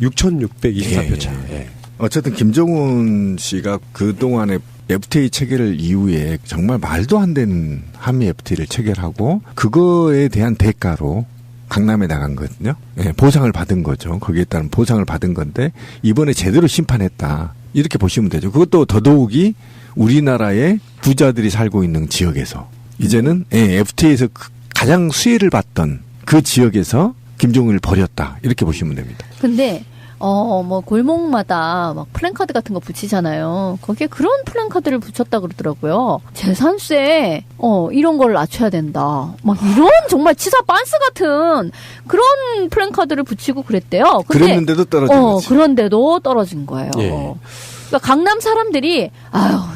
6,624표 차. 예. 어쨌든 김종훈 씨가 그동안에 FTA 체결을 이후에 정말 말도 안 되는 한미 FTA를 체결하고 그거에 대한 대가로 강남에 나간 거거든요. 예, 보상을 받은 거죠. 거기에 따른 보상을 받은 건데 이번에 제대로 심판했다. 이렇게 보시면 되죠. 그것도 더더욱이 우리나라의 부자들이 살고 있는 지역에서 이제는 FTA에서 가장 수혜를 받던 그 지역에서 김종훈을 버렸다. 이렇게 보시면 됩니다. 근데 뭐 골목마다 막 플랜카드 같은 거 붙이잖아요. 거기에 그런 플랜카드를 붙였다 그러더라고요. 재산세 이런 걸 낮춰야 된다. 막 이런 정말 치사 빤스 같은 그런 플랜카드를 붙이고 그랬대요. 근데 그랬는데도 떨어진 거지. 그런데도 떨어진 거예요. 예. 그러니까 강남 사람들이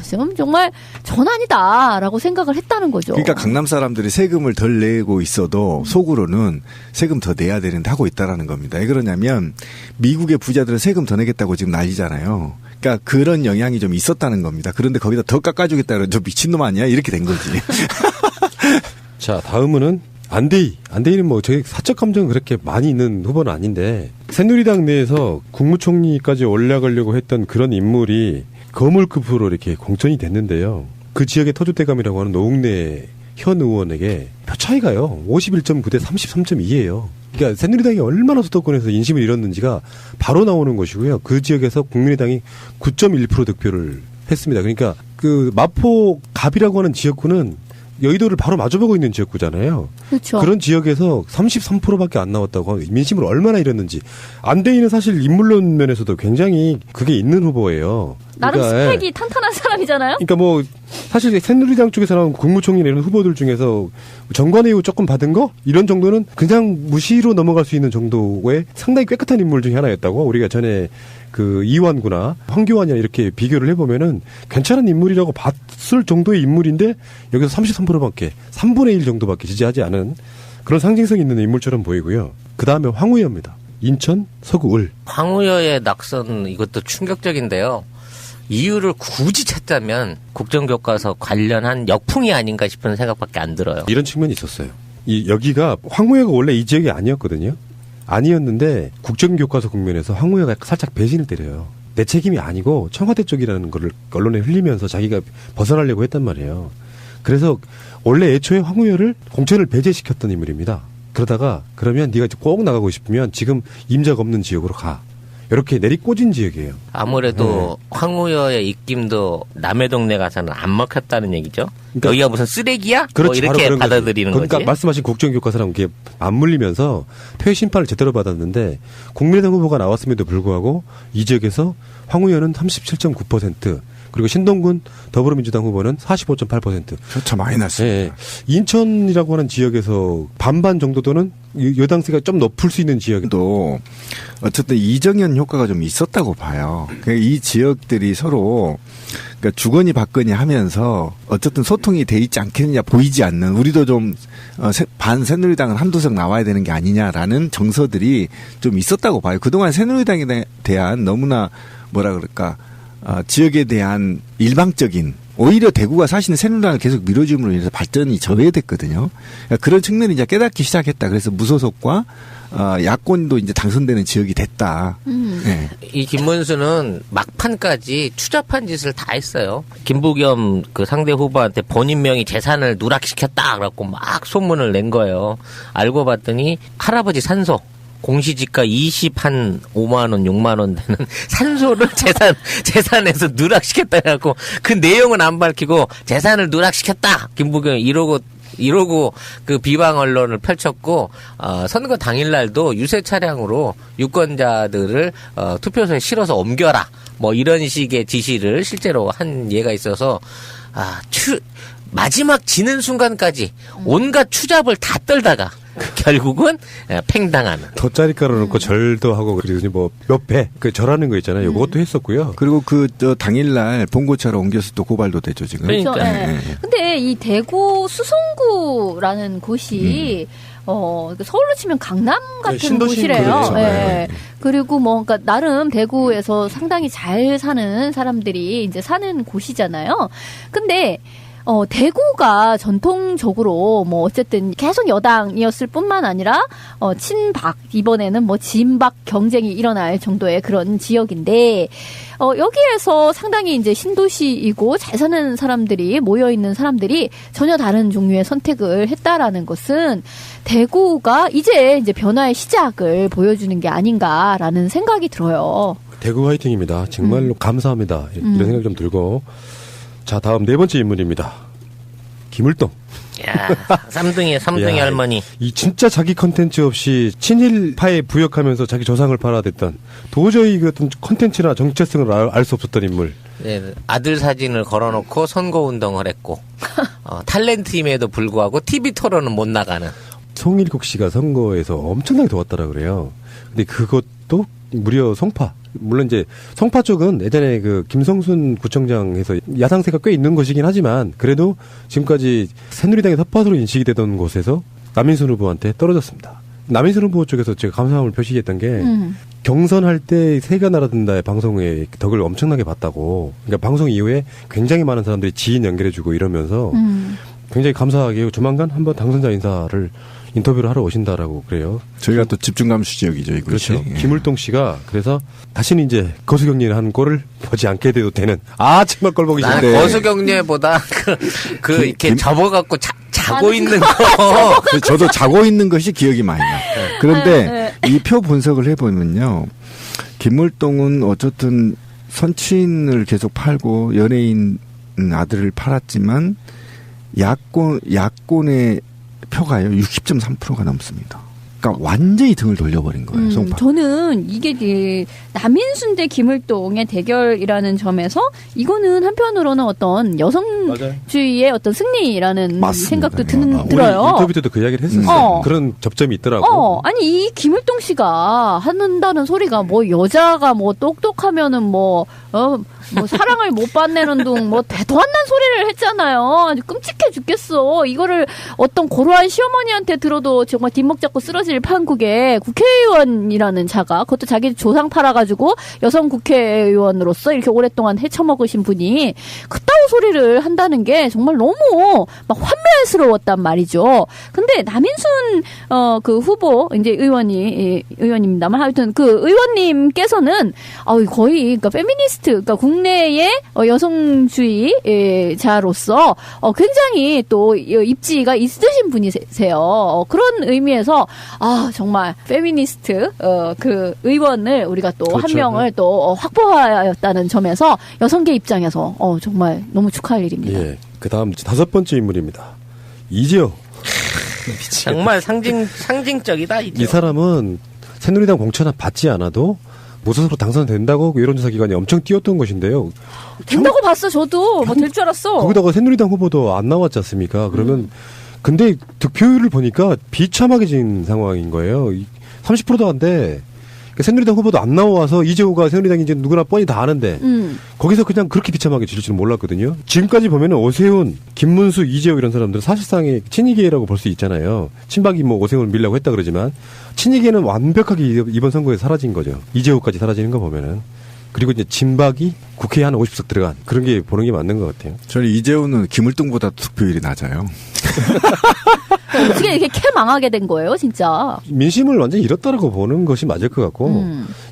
지금 정말 전환이다라고 생각을 했다는 거죠. 그러니까 강남 사람들이 세금을 덜 내고 있어도 속으로는 세금 더 내야 되는데 하고 있다라는 겁니다. 왜 그러냐면 미국의 부자들은 세금 더 내겠다고 지금 난리잖아요. 그러니까 그런 영향이 좀 있었다는 겁니다. 그런데 거기다 더 깎아주겠다 그러면 저 미친놈 아니야? 이렇게 된 거지. 자, 다음은 안대희는 뭐 저희 사적 감정 그렇게 많이 있는 후보는 아닌데 새누리당 내에서 국무총리까지 올라가려고 했던 그런 인물이 거물급으로 이렇게 공천이 됐는데요. 그 지역의 터줏대감이라고 하는 노웅래 현 의원에게 표 차이가요. 51.9대 33.2예요. 그러니까 새누리당이 얼마나 수도권에서 인심을 잃었는지가 바로 나오는 것이고요. 그 지역에서 국민의당이 9.1% 득표를 했습니다. 그러니까 그 마포 갑이라고 하는 지역구는 여의도를 바로 마주보고 있는 지역구잖아요. 그렇죠. 그런 지역에서 33%밖에 안 나왔다고 민심을 얼마나 잃었는지. 안대희는 사실 인물론 면에서도 굉장히 그게 있는 후보예요. 나름 그러니까, 스펙이 탄탄한 사람이잖아요. 그러니까 뭐 사실 새누리당 쪽에서 나온 국무총리나 이런 후보들 중에서 정관회의 조금 받은 거 이런 정도는 그냥 무시로 넘어갈 수 있는 정도의 상당히 깨끗한 인물 중에 하나였다고 우리가 전에 그 이완구나 황교안이나 이렇게 비교를 해보면은 괜찮은 인물이라고 봤을 정도의 인물인데 여기서 33%밖에 3분의 1 정도밖에 지지하지 않은 그런 상징성 있는 인물처럼 보이고요. 그 다음에 황우여입니다. 인천 서구 을. 황우여의 낙선 이것도 충격적인데요. 이유를 굳이 찾자면 국정교과서 관련한 역풍이 아닌가 싶은 생각밖에 안 들어요. 이런 측면이 있었어요. 여기가 황우여가 원래 이 지역이 아니었거든요. 아니었는데 국정교과서 국면에서 황우여가 살짝 배신을 때려요. 내 책임이 아니고 청와대 쪽이라는 거를 언론에 흘리면서 자기가 벗어나려고 했단 말이에요. 그래서 원래 애초에 황우여를 공천을 배제시켰던 인물입니다. 그러다가 그러면 네가 꼭 나가고 싶으면 지금 임자가 없는 지역으로 가. 이렇게 내리꽂은 지역이에요. 아무래도 황우여의 입김도 남의 동네 가서는 안 먹혔다는 얘기죠. 그러니까 여기가 무슨 쓰레기야? 그렇지, 뭐 이렇게 받아들이는 거지. 그러니까 말씀하신 국정교과서랑 이게 맞물리면서 퇴위 심판을 제대로 받았는데 국민의당 후보가 나왔음에도 불구하고 이 지역에서 황우여는 37.9%, 그리고 신동군 더불어민주당 후보는 45.8%. 저 많이 났습니다. 예, 인천이라고 하는 지역에서 반반 정도는 여당세가 좀 높을 수 있는 지역도 어쨌든 이정현 효과가 좀 있었다고 봐요. 이 지역들이 서로 그러니까 주거니 받거니 하면서 어쨌든 소통이 돼 있지 않겠느냐 보이지 않는, 우리도 좀 반 새누리당은 한두 석 나와야 되는 게 아니냐라는 정서들이 좀 있었다고 봐요. 그동안 새누리당에 대한 너무나 뭐라 그럴까 지역에 대한 일방적인, 오히려 대구가 사실은 새누리당을 계속 밀어줌으로 인해서 발전이 저해됐거든요. 그러니까 그런 측면을 이제 깨닫기 시작했다. 그래서 무소속과 야권도 이제 당선되는 지역이 됐다. 네. 이 김문수는 막판까지 추잡한 짓을 다 했어요. 김부겸 그 상대 후보한테 본인 명의 재산을 누락시켰다 그래갖고 막 소문을 낸 거예요. 알고 봤더니 할아버지 산소. 공시지가 5만 원, 6만 원 되는 산소를 재산에서 누락시켰다 해갖고 그 내용은 안 밝히고 재산을 누락시켰다. 김부겸 이러고 그 비방 언론을 펼쳤고 선거 당일날도 유세 차량으로 유권자들을 투표소에 실어서 옮겨라. 뭐 이런 식의 지시를 실제로 한 예가 있어서 마지막 지는 순간까지 온갖 추잡을 다 떨다가 결국은 팽당하는. 덧자리 깔아놓고 절도 하고 그리고 뭐 몇 배 그 절하는 거 있잖아요. 이것도 했었고요. 그리고 당일날 본고차로 옮겨서 또 고발도 되죠 지금. 그러니까. 네. 근데 이 대구 수성구라는 곳이 서울로 치면 강남 같은 곳이래요. 그렇죠. 네. 그리고 그러니까 나름 대구에서 상당히 잘 사는 사람들이 이제 사는 곳이잖아요. 근데 대구가 전통적으로 어쨌든 계속 여당이었을 뿐만 아니라 친박, 이번에는 진박 경쟁이 일어날 정도의 그런 지역인데 여기에서 상당히 이제 신도시이고 잘 사는 사람들이 모여 있는 사람들이 전혀 다른 종류의 선택을 했다라는 것은 대구가 이제 변화의 시작을 보여주는 게 아닌가라는 생각이 들어요. 대구 화이팅입니다. 정말로 감사합니다. 이런 생각 좀 들고. 자, 다음 네 번째 인물입니다. 김을동. 야, 3등의 할머니. 이 진짜 자기 컨텐츠 없이 친일파에 부역하면서 자기 조상을 팔아댔던, 도저히 그 어떤 컨텐츠나 정체성을 알 수 없었던 인물. 네, 아들 사진을 걸어놓고 선거운동을 했고 탤런트임에도 불구하고 TV 토론은 못 나가는. 송일국 씨가 선거에서 엄청나게 도왔다라 그래요. 근데 그것도 무려 송파. 물론 이제 송파 쪽은 예전에 그 김성순 구청장에서 야상세가 꽤 있는 것이긴 하지만 그래도 지금까지 새누리당의 텃밭으로 인식이 되던 곳에서 남인순 후보한테 떨어졌습니다. 남인순 후보 쪽에서 제가 감사함을 표시했던 게 경선할 때 새가 날아든다의 방송의 덕을 엄청나게 봤다고. 그러니까 방송 이후에 굉장히 많은 사람들이 지인 연결해주고 이러면서 굉장히 감사하게 조만간 한번 당선자 인사를 인터뷰를 하러 오신다라고 그래요. 저희가 또 집중감시 지역이죠, 이것이. 그렇죠. 예. 김을동 씨가 그래서 다시는 이제 거수경례를 한 꼴을 보지 않게 돼도 되는. 정말 꼴 보기 싫은데. 거수경례보다 이렇게 접어갖고 자고 있는 거. 저도 자고 있는 것이 기억이 많이 나요. 그런데 이 표 분석을 해보면요, 김을동은 어쨌든 선친을 계속 팔고 연예인 아들을 팔았지만 야권의 표가요 60.3%가 넘습니다. 그러니까 완전히 등을 돌려버린 거예요. 송파. 저는 이게 남인순 대 김을동의 대결이라는 점에서 이거는 한편으로는 어떤 여성주의의 어떤 승리라는 맞습니다. 생각도 우리 들어요. 인터뷰 때도 그 이야기를 했었어요. 그런 접점이 있더라고. 아니 이 김을동 씨가 한다는 소리가 뭐 여자가 뭐 똑똑하면은 뭐 사랑을 못 받내는 둥 뭐 대도 안 난 소리를 했잖아요. 아주 끔찍해 죽겠어. 이거를 어떤 고루한 시어머니한테 들어도 정말 뒷목 잡고 쓰러질 판국에 국회의원이라는 자가 그것도 자기 조상 팔아가지고 여성 국회의원으로서 이렇게 오랫동안 헤쳐먹으신 분이 그따위 소리를 한다는 게 정말 너무 막 환멸스러웠단 말이죠. 근데 남인순 그 후보 이제 의원입니다만 하여튼 그 의원님께서는 거의 그러니까 페미니스트 그러니까 국내의 여성주의자로서 굉장히 또 입지가 있으신 분이세요. 그런 의미에서 정말 페미니스트 그 의원을 우리가 또 한 명을 또 확보하였다는 점에서 여성계 입장에서 정말 너무 축하할 일입니다. 예. 그 다음 5번째 인물입니다. 이재호. 정말 상징적이다. 이 사람은 새누리당 공천을 받지 않아도 무소속으로 당선된다고 여론조사 기관이 엄청 띄웠던 것인데요. 된다고 봤어 저도 뭐 될 줄 알았어. 거기다가 새누리당 후보도 안 나왔지 않습니까? 그러면 근데 득표율을 보니까 비참하게 진 상황인 거예요. 30%도 안 돼. 그러니까 새누리당 후보도 안 나와서 이재호가 새누리당인지 누구나 뻔히 다 아는데 거기서 그냥 그렇게 비참하게 질 줄은 몰랐거든요. 지금까지 보면은 오세훈, 김문수, 이재호 이런 사람들은 사실상의 친이계라고 볼 수 있잖아요. 친박이 뭐 오세훈을 밀려고 했다 그러지만 친이계는 완벽하게 이번 선거에 사라진 거죠. 이재호까지 사라지는 거 보면은. 그리고 이제 진박이 국회에 한 50석 들어간 그런 게 보는 게 맞는 것 같아요. 저는 이재호는 김을동보다 득표율이 낮아요. 어떻게 이렇게 캐망하게 된 거예요, 진짜? 민심을 완전히 잃었다라고 보는 것이 맞을 것 같고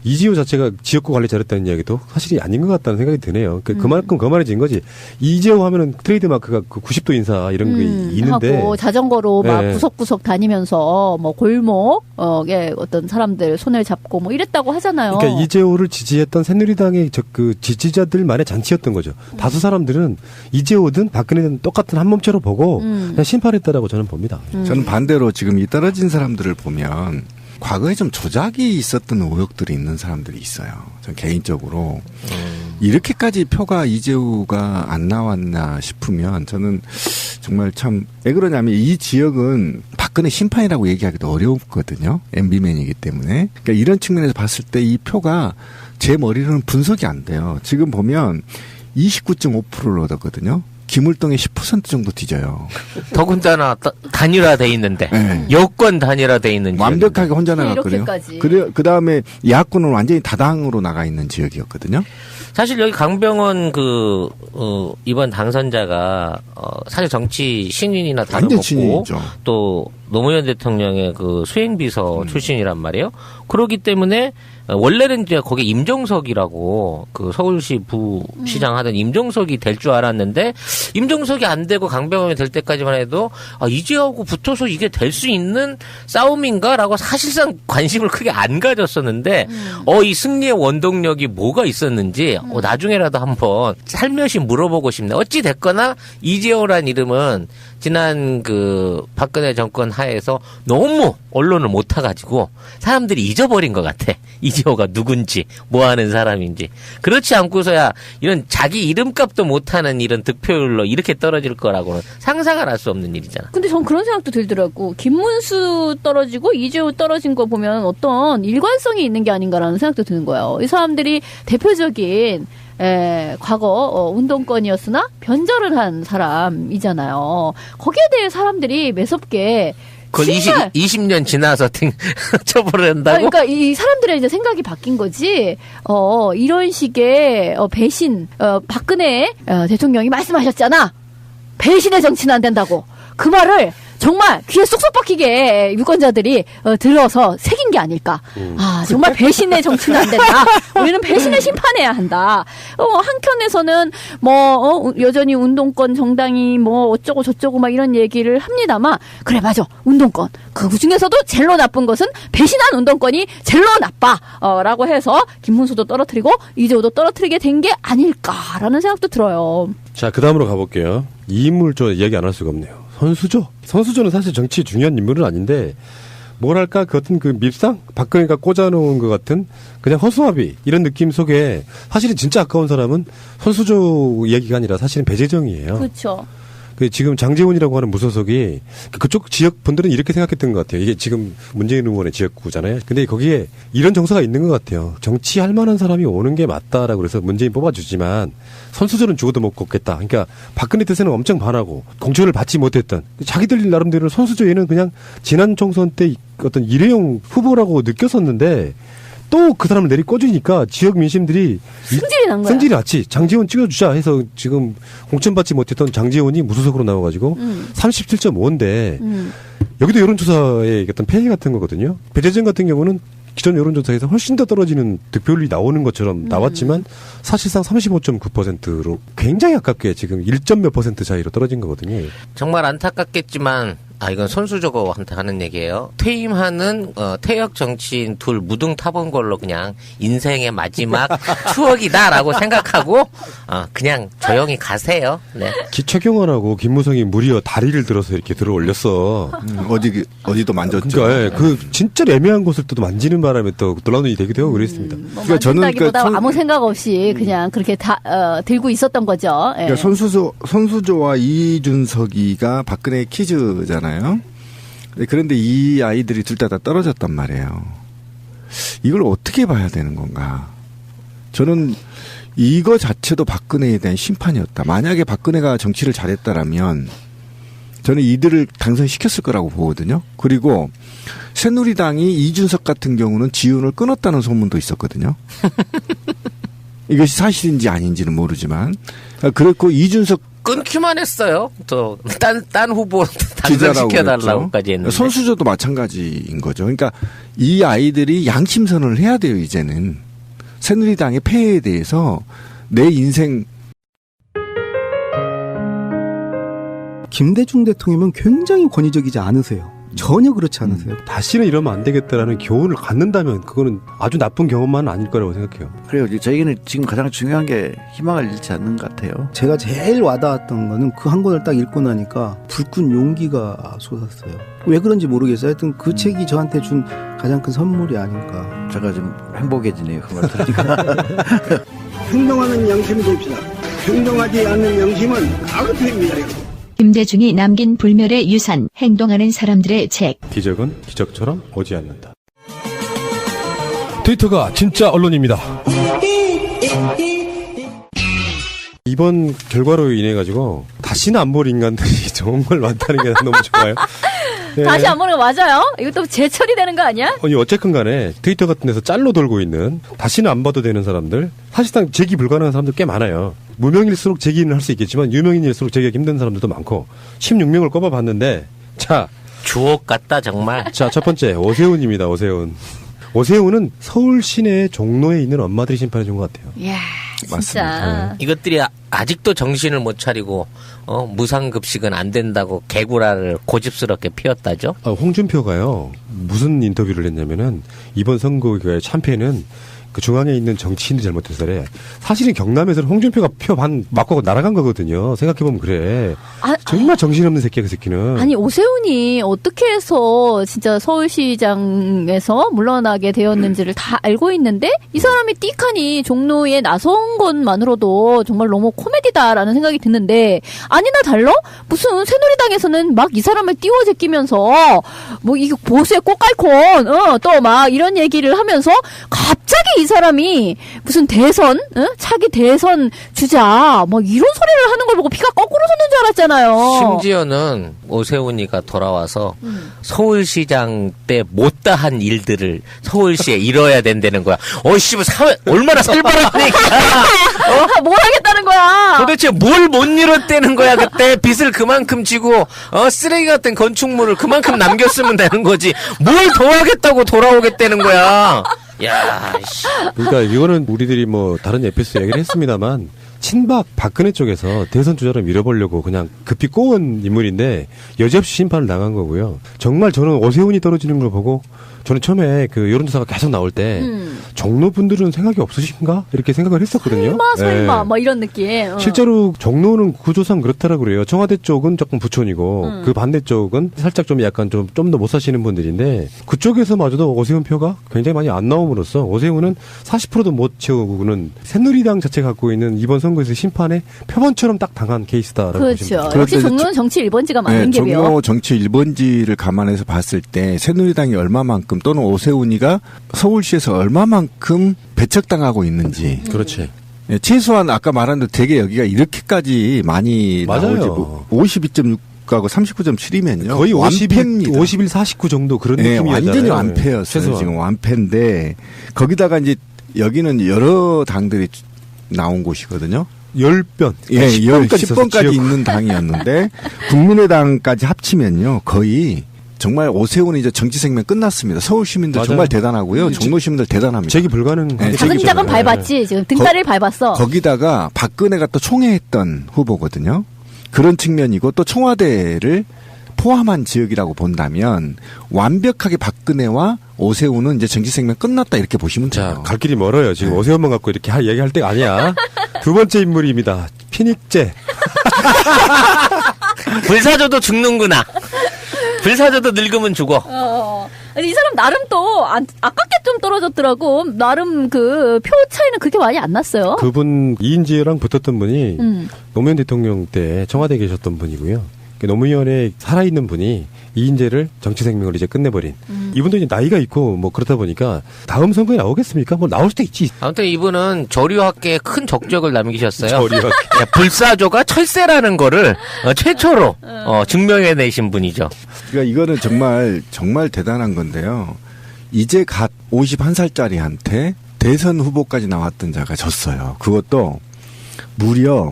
이지호 자체가 지역구 관리 잘했다는 이야기도 사실이 아닌 것 같다는 생각이 드네요. 그만큼 거만해진 거지. 이재호 하면은 트레이드 마크가 그 90도 인사 이런 게 있는데 하고 자전거로 막 네. 구석구석 다니면서 뭐 골목에 어떤 사람들 손을 잡고 뭐 이랬다고 하잖아요. 그러니까 이재호를 지지했던 새누리당의 그 지지자들만의 잔치였던 거죠. 다수 사람들은 이재호든 박근혜든 똑같은 한 몸체로 보고 그냥 심판했다라고 저는 봅니다. 저는 반대로 지금 이 떨어진 사람들을 보면 과거에 좀 조작이 있었던 의혹들이 있는 사람들이 있어요. 전 개인적으로 이렇게까지 표가 이재호가 안 나왔나 싶으면 저는 정말 참 왜 그러냐면 이 지역은 박근혜 심판이라고 얘기하기도 어렵거든요. MB맨이기 때문에. 그러니까 이런 측면에서 봤을 때 이 표가 제 머리로는 분석이 안 돼요. 지금 보면 29.5%를 얻었거든요. 김을동의 10% 정도 뒤져요. 더군다나 단일화돼 있는데 네. 여권 단일화돼 있는 완벽하게 혼자 나갔거든요. 이렇게까지. 그 다음에 야권은 완전히 다당으로 나가 있는 지역이었거든요. 사실 여기 강병원 이번 당선자가 사실 정치 신인이나 완전 다름없고 신인이죠. 또 노무현 대통령의 그 수행비서 출신이란 말이에요. 그렇기 때문에 원래는 이제 거기 임종석이라고 그 서울시 부시장 하던 임종석이 될 줄 알았는데 임종석이 안 되고 강병원이 될 때까지만 해도 이재호하고 붙어서 이게 될 수 있는 싸움인가라고 사실상 관심을 크게 안 가졌었는데 이 승리의 원동력이 뭐가 있었는지 나중에라도 한번 살며시 물어보고 싶네. 어찌 됐거나 이재호란 이름은 지난 그 박근혜 정권 하에서 너무 언론을 못 타가지고 사람들이 잊어버린 것 같아. 이재호가 누군지 뭐 하는 사람인지. 그렇지 않고서야 이런 자기 이름값도 못하는 이런 득표율로 이렇게 떨어질 거라고는 상상을 할 수 없는 일이잖아. 근데 전 그런 생각도 들더라고. 김문수 떨어지고 이재호 떨어진 거 보면 어떤 일관성이 있는 게 아닌가라는 생각도 드는 거예요. 이 사람들이 대표적인 과거 운동권이었으나 변절을 한 사람이잖아요. 거기에 대해 사람들이 매섭게 그걸 20년 지나서 처벌을 한다고? 그러니까 이 사람들의 이제 생각이 바뀐 거지. 이런 식의 배신, 박근혜 대통령이 말씀하셨잖아. 배신의 정치는 안 된다고. 그 말을 정말 귀에 쏙쏙 박히게 유권자들이 들어서 새긴 게 아닐까. 정말 배신의 정치는 안 된다. 우리는 배신을 심판해야 한다. 한켠에서는 여전히 운동권 정당이 어쩌고 저쩌고 막 이런 얘기를 합니다만, 그래 맞아, 운동권. 그 중에서도 제일로 나쁜 것은 배신한 운동권이 제일로 나빠. 라고 해서 김문수도 떨어뜨리고 이재호도 떨어뜨리게 된 게 아닐까라는 생각도 들어요. 자, 그 다음으로 가볼게요. 이 인물 저 얘기 안 할 수가 없네요. 선수조는 사실 정치 중요한 인물은 아닌데 뭐랄까 그 어떤 그 밉상? 박근혜가 꽂아놓은 것 같은 그냥 허수아비 이런 느낌 속에 사실은 진짜 아까운 사람은 손수조 이야기가 아니라 사실은 배재정이에요. 그렇죠. 그 지금 장제원이라고 하는 무소속이 그쪽 지역 분들은 이렇게 생각했던 것 같아요. 이게 지금 문재인 의원의 지역구잖아요. 근데 거기에 이런 정서가 있는 것 같아요. 정치할 만한 사람이 오는 게 맞다라고 그래서 문재인 뽑아주지만 선수들은 죽어도 못 걷겠다. 그러니까 박근혜 뜻에는 엄청 반하고 공천을 받지 못했던 자기들 나름대로 선수조에는 그냥 지난 총선 때 어떤 일회용 후보라고 느꼈었는데 또 그 사람을 내리꽂으니까 지역 민심들이 승질이 난 거야. 승질이 났지. 장제원 찍어주자 해서 지금 공천받지 못했던 장제원이 무소속으로 나와가지고 37.5인데 여기도 여론조사의 어떤 폐해 같은 거거든요. 배재정 같은 경우는 기존 여론조사에서 훨씬 더 떨어지는 득표율이 나오는 것처럼 나왔지만 사실상 35.9%로 굉장히 아깝게 지금 1몇 % 차이로 떨어진 거거든요. 정말 안타깝겠지만 이건 손수저거한테 하는 얘기예요. 퇴임하는 퇴역 정치인 둘 무등 타본 걸로 그냥 인생의 마지막 추억이다라고 생각하고 그냥 조용히 가세요. 네. 최경환하고 김무성이 무려 다리를 들어서 이렇게 들어 올렸어. 어디도 만졌죠. 그러니까 예, 그 진짜 애매한 곳을 또 만지는 바람에 또 논란이 되기도 하고 그랬습니다. 뭐 그러니까 저는 보다 아무 생각 없이 그냥 그렇게 들고 있었던 거죠. 예. 그러니까 손수조와 이준석이가 박근혜 퀴즈잖아요. 그런데 이 아이들이 둘 다 떨어졌단 말이에요. 이걸 어떻게 봐야 되는 건가? 저는 이거 자체도 박근혜에 대한 심판이었다. 만약에 박근혜가 정치를 잘했다라면 저는 이들을 당선시켰을 거라고 보거든요. 그리고 새누리당이 이준석 같은 경우는 지원을 끊었다는 소문도 있었거든요. 이것이 사실인지 아닌지는 모르지만 그렇고 이준석 끊기만 했어요. 딴 후보 당선시켜달라고까지 했는데. 선수조도 마찬가지인 거죠. 그러니까 이 아이들이 양심선언을 해야 돼요. 이제는 새누리당의 폐해에 대해서 내 인생. 김대중 대통령은 굉장히 권위적이지 않으세요. 전혀 그렇지 않으세요. 다시는 이러면 안 되겠다라는 교훈을 갖는다면 그거는 아주 나쁜 경험만은 아닐 거라고 생각해요. 그래요. 저에게는 지금 가장 중요한 게 희망을 잃지 않는 것 같아요. 제가 제일 와닿았던 거는 그 한 권을 딱 읽고 나니까 불끈 용기가 솟았어요. 왜 그런지 모르겠어요. 하여튼 그 책이 저한테 준 가장 큰 선물이 아닐까. 제가 좀 행복해지네요. 그 말 들으니까. 행동하는 양심이 됩시다. 행동하지 않는 양심은 악어입니다. 김대중이 남긴 불멸의 유산, 행동하는 사람들의 책. 기적은 기적처럼 오지 않는다. 트위터가 진짜 언론입니다. 이번 결과로 인해 가지고 다시는 안 볼 인간들이 정말 많다는 게 너무 좋아요. 네. 다시 안 보는 거 맞아요? 이것도 재처리 되는 거 아니야? 아니 어쨌든 간에 트위터 같은 데서 짤로 돌고 있는 다시는 안 봐도 되는 사람들 사실상 제기 불가능한 사람들 꽤 많아요. 무명일수록 제기는 할 수 있겠지만 유명인일수록 제기가 힘든 사람들도 많고 16명을 꼽아봤는데 자 주옥 같다 정말. 자 첫 번째 오세훈입니다. 오세훈은 서울 시내 종로에 있는 엄마들이 심판해 준 것 같아요. 이야, 진짜. 맞습니다. 이것들이 아직도 정신을 못 차리고 무상급식은 안 된다고 개구라를 고집스럽게 피웠다죠. 홍준표가요 무슨 인터뷰를 했냐면은 이번 선거의 참패는 그 중앙에 있는 정치인들이 잘못해서래. 사실은 경남에서는 홍준표가 표 반 맞고 날아간 거거든요. 생각해보면 그래. 정말 정신없는 새끼야 그 새끼는. 아니 오세훈이 어떻게 해서 진짜 서울시장에서 물러나게 되었는지를 다 알고 있는데 이 사람이 띡하니 종로에 나선 것만으로도 정말 너무 코미디다라는 생각이 드는데 아니나 달라? 무슨 새누리당에서는 막 이 사람을 띄워 제끼면서 뭐 이게 보수의 꽃갈콘 또 막 이런 얘기를 하면서 갑자기 이 사람이 무슨 대선 차기 대선 주자 뭐 이런 소리를 하는 걸 보고 피가 거꾸로 솟는 줄 알았잖아요. 심지어는 오세훈이가 돌아와서 서울시장 때 못다한 일들을 서울시에 이뤄야 된다는 거야. 씨발 사회 얼마나 살벌한 얘기야. 뭘 하겠다는 거야. 도대체 뭘 못 이뤘다는 거야. 그때 빚을 그만큼 지고 쓰레기 같은 건축물을 그만큼 남겼으면 되는 거지. 뭘 더 하겠다고 돌아오겠다는 거야. 야, 씨. 그러니까 이거는 우리들이 뭐 다른 에피소드 얘기를 했습니다만 친박 박근혜 쪽에서 대선 주자를 밀어보려고 그냥 급히 꼬은 인물인데 여지없이 심판을 당한 거고요. 정말 저는 오세훈이 떨어지는 걸 보고 저는 처음에 그 여론조사가 계속 나올 때 종로 분들은 생각이 없으신가 이렇게 생각을 했었거든요. 설마 뭐 이런 느낌. 실제로 종로는 구조상 그렇다라고 그래요. 청와대 쪽은 조금 부촌이고 그 반대 쪽은 살짝 좀 약간 좀 더 못 사시는 분들인데 그쪽에서마저도 오세훈 표가 굉장히 많이 안 나옴으로써 오세훈은 40%도 못 채우고는 새누리당 자체가 갖고 있는 이번 선거에서 심판의 표본처럼 딱 당한 케이스다라고 보시면 그렇죠. 역시 종로는 정치 1번지가 많은 게요. 종로 정치 1번지를 감안해서 봤을 때 새누리당이 얼마만큼 또는 오세훈이가 서울시에서 얼마만큼 배척당하고 있는지. 그렇지. 예, 최소한 아까 말한 대로 되게 여기가 이렇게까지 많이 맞아요. 나오지 52.6하고 39.7이면요. 거의 51, 49 정도 그런 네, 느낌이었잖아요. 완전히 완패였어요. 최소한. 지금 완패인데 거기다가 이제 여기는 여러 당들이 나온 곳이거든요. 10번. 예, 10번까지 10번까지 있는 당이었는데 국민의당까지 합치면요. 거의 정말 오세훈이 이제 정치 생명 끝났습니다. 서울 시민들 맞아요. 정말 대단하고요. 종로 시민들 대단합니다. 제기 불가능한. 차근차근 밟았지. 지금 등다리를 밟았어. 거기다가 박근혜가 또 총회했던 후보거든요. 그런 측면이고 또 청와대를 포함한 지역이라고 본다면 완벽하게 박근혜와 오세훈은 이제 정치 생명 끝났다 이렇게 보시면 돼요. 자, 갈 길이 멀어요. 지금 오세훈만 갖고 이렇게 얘기할 때가 아니야. 두 번째 인물입니다. 피닉제. 불사조도 죽는구나. 불사조도 늙으면 죽어. 이 사람 나름 또 아깝게 좀 떨어졌더라고. 나름 그 표 차이는 그렇게 많이 안 났어요. 그분 이인재랑 붙었던 분이 노무현 대통령 때 청와대에 계셨던 분이고요. 노무현에 살아있는 분이 이인재를 정치 생명을 이제 끝내버린. 이분도 이제 나이가 있고 뭐 그렇다 보니까 다음 선거에 나오겠습니까? 뭐 나올 수도 있지. 아무튼 이분은 저류학계에 큰 적적을 남기셨어요. 저류학계. 불사조가 철새라는 거를 최초로 증명해내신 분이죠. 그러니까 이거는 정말 대단한 건데요. 이제 갓 51살짜리한테 대선 후보까지 나왔던 자가 졌어요. 그것도 무려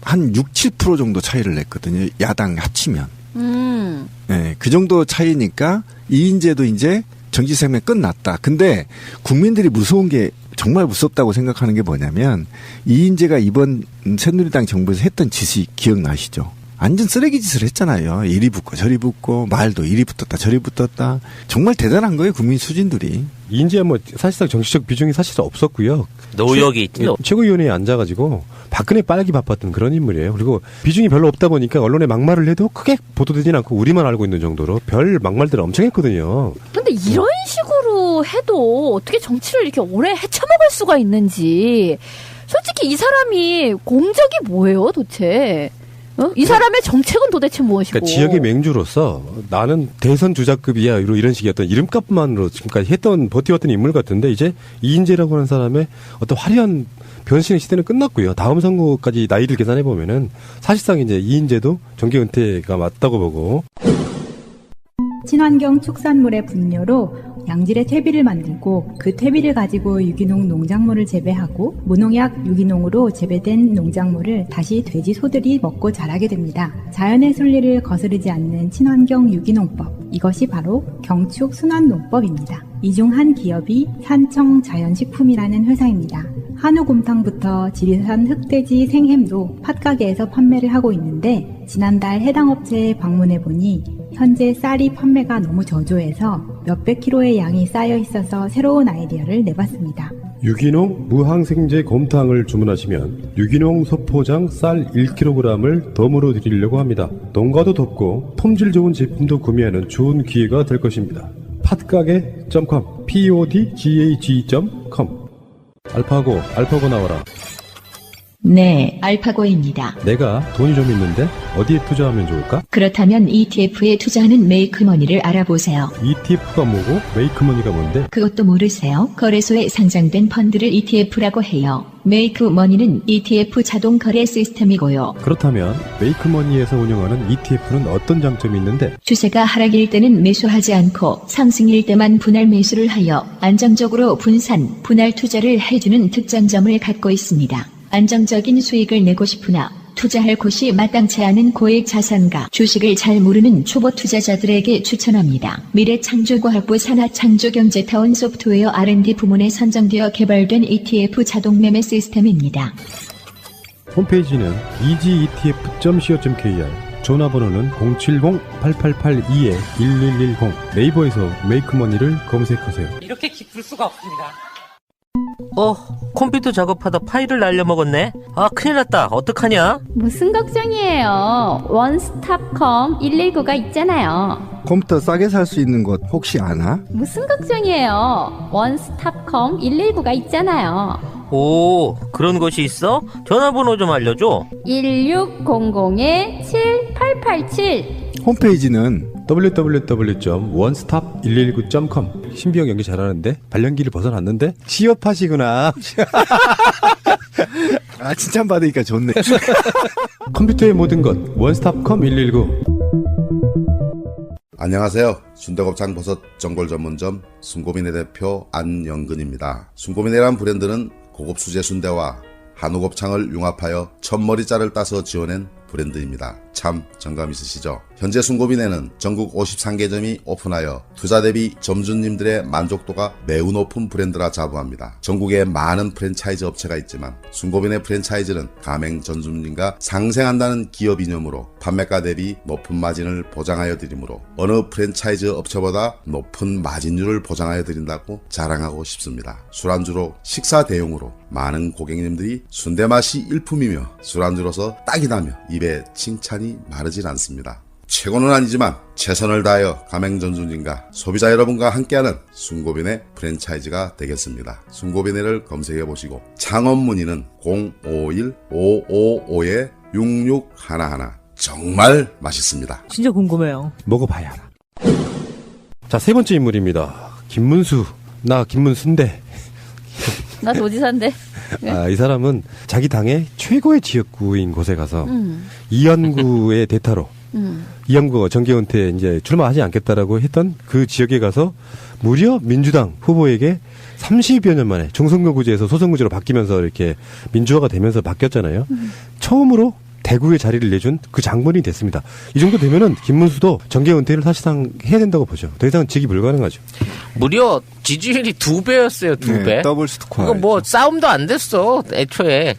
한 6, 7% 정도 차이를 냈거든요. 야당 합치면. 네, 그 정도 차이니까 이인재도 이제 정치 생명 끝났다. 근데 국민들이 무서운 게 정말 무섭다고 생각하는 게 뭐냐면 이인재가 이번 새누리당 정부에서 했던 짓이 기억나시죠? 완전 쓰레기 짓을 했잖아요. 이리 붙고 저리 붙고 말도 이리 붙었다 저리 붙었다. 정말 대단한 거예요. 국민 수진들이. 이인재야 뭐 사실상 정치적 비중이 사실 없었고요. 노역이 있지. 최고위원회에 앉아가지고 박근혜 빨기 바빴던 그런 인물이에요. 그리고 비중이 별로 없다 보니까 언론에 막말을 해도 크게 보도되진 않고 우리만 알고 있는 정도로 별 막말들을 엄청 했거든요. 근데 이런 식으로 해도 어떻게 정치를 이렇게 오래 헤쳐먹을 수가 있는지. 솔직히 이 사람이 공적이 뭐예요 도대체. 이 사람의 정책은 도대체 무엇이고. 그러니까 지역의 맹주로서 나는 대선 주자급이야 이런 식의 어떤 이름값만으로 지금까지 버텨왔던 인물 같은데 이제 이인재라고 하는 사람의 어떤 화려한 변신의 시대는 끝났고요. 다음 선거까지 나이를 계산해 보면은 사실상 이제 이인재도 정계 은퇴가 맞다고 보고. 친환경 축산물의 분뇨로 양질의 퇴비를 만들고 그 퇴비를 가지고 유기농 농작물을 재배하고 무농약 유기농으로 재배된 농작물을 다시 돼지 소들이 먹고 자라게 됩니다. 자연의 순리를 거스르지 않는 친환경 유기농법, 이것이 바로 경축 순환농법입니다. 이 중 한 기업이 산청자연식품이라는 회사입니다. 한우곰탕부터 지리산 흑돼지 생햄도 팥가게에서 판매를 하고 있는데 지난달 해당 업체에 방문해보니 현재 쌀이 판매가 너무 저조해서 몇백 킬로의 양이 쌓여 있어서 새로운 아이디어를 내봤습니다. 유기농 무항생제 곰탕을 주문하시면 유기농 소포장 쌀 1kg을 덤으로 드리려고 합니다. 농가도 덥고 품질 좋은 제품도 구매하는 좋은 기회가 될 것입니다. 팥가게.com podgag.com 알파고 나와라. 네, 알파고입니다. 내가 돈이 좀 있는데 어디에 투자하면 좋을까? 그렇다면 ETF에 투자하는 메이크머니를 알아보세요. ETF가 뭐고 메이크머니가 뭔데? 그것도 모르세요? 거래소에 상장된 펀드를 ETF라고 해요. 메이크머니는 ETF 자동 거래 시스템이고요. 그렇다면 메이크머니에서 운영하는 ETF는 어떤 장점이 있는데? 주세가 하락일 때는 매수하지 않고 상승일 때만 분할 매수를 하여 안정적으로 분할 투자를 해주는 특장점을 갖고 있습니다. 안정적인 수익을 내고 싶으나 투자할 곳이 마땅치 않은 고액 자산가 주식을 잘 모르는 초보 투자자들에게 추천합니다. 미래창조과학부 산하창조경제타운 소프트웨어 R&D 부문에 선정되어 개발된 ETF 자동 매매 시스템입니다. 홈페이지는 easyetf.co.kr, 전화번호는 070-8882-1110, 네이버에서 메이크머니를 검색하세요. 이렇게 기쁠 수가 없습니다. 컴퓨터 작업하다 파일을 날려먹었네. 아, 큰일 났다. 어떡하냐? 무슨 걱정이에요. 원스톱컴 119가 있잖아요. 컴퓨터 싸게 살 수 있는 곳 혹시 아나? 무슨 걱정이에요. 원스톱컴 119가 있잖아요. 오, 그런 곳이 있어? 전화번호 좀 알려줘. 1600-7887. 홈페이지는 www.onestop119.com. 신비형 연기 잘하는데 발연기를 벗어났는데 취업하시구나. 아, 칭찬받으니까 좋네. 컴퓨터의 모든 것 원스톱컴 119. 안녕하세요. 순대곱창 버섯 전골 전문점 순고민의 대표 안영근입니다. 순고민이란 브랜드는 고급 수제 순대와 한우 곱창을 융합하여 첫머리자를 따서 지어낸 브랜드입니다. 참 정감 있으시죠? 현재 순고민에는 전국 53개점이 오픈하여 투자 대비 점주님들의 만족도가 매우 높은 브랜드라 자부합니다. 전국에 많은 프랜차이즈 업체가 있지만 순고민의 프랜차이즈는 가맹 점주님과 상생한다는 기업 이념으로 판매가 대비 높은 마진을 보장하여 드리므로 어느 프랜차이즈 업체보다 높은 마진율을 보장하여 드린다고 자랑하고 싶습니다. 술안주로 식사 대용으로 많은 고객님들이 순대 맛이 일품이며 술안주로서 딱이다며 입에 칭찬이 마르질 않습니다. 최고는 아니지만 최선을 다하여 가맹점주님과 소비자 여러분과 함께하는 순고빈의 프랜차이즈가 되겠습니다. 순고빈을 검색해보시고 창업 문의는 051-555-6611. 정말 맛있습니다. 진짜 궁금해요. 먹어봐야 알아. 자, 세 번째 인물입니다. 김문수. 나 김문수인데. 나 도지사인데. 이 사람은 자기 당의 최고의 지역구인 곳에 가서 이현구의 대타로 이현구가 정계 은퇴 이제 출마하지 않겠다라고 했던 그 지역에 가서 무려 민주당 후보에게 30여 년 만에 중선거구제에서 소선구제로 바뀌면서 이렇게 민주화가 되면서 바뀌었잖아요. 처음으로 대구의 자리를 내준 그 장본인이 됐습니다. 이 정도 되면은 김문수도 정계 은퇴를 사실상 해야 된다고 보죠. 더 이상 직이 불가능하죠. 무려 지지율이 2배였어요. 2배. 네, 더블 스코어. 이거 뭐 싸움도 안 됐어. 애초에.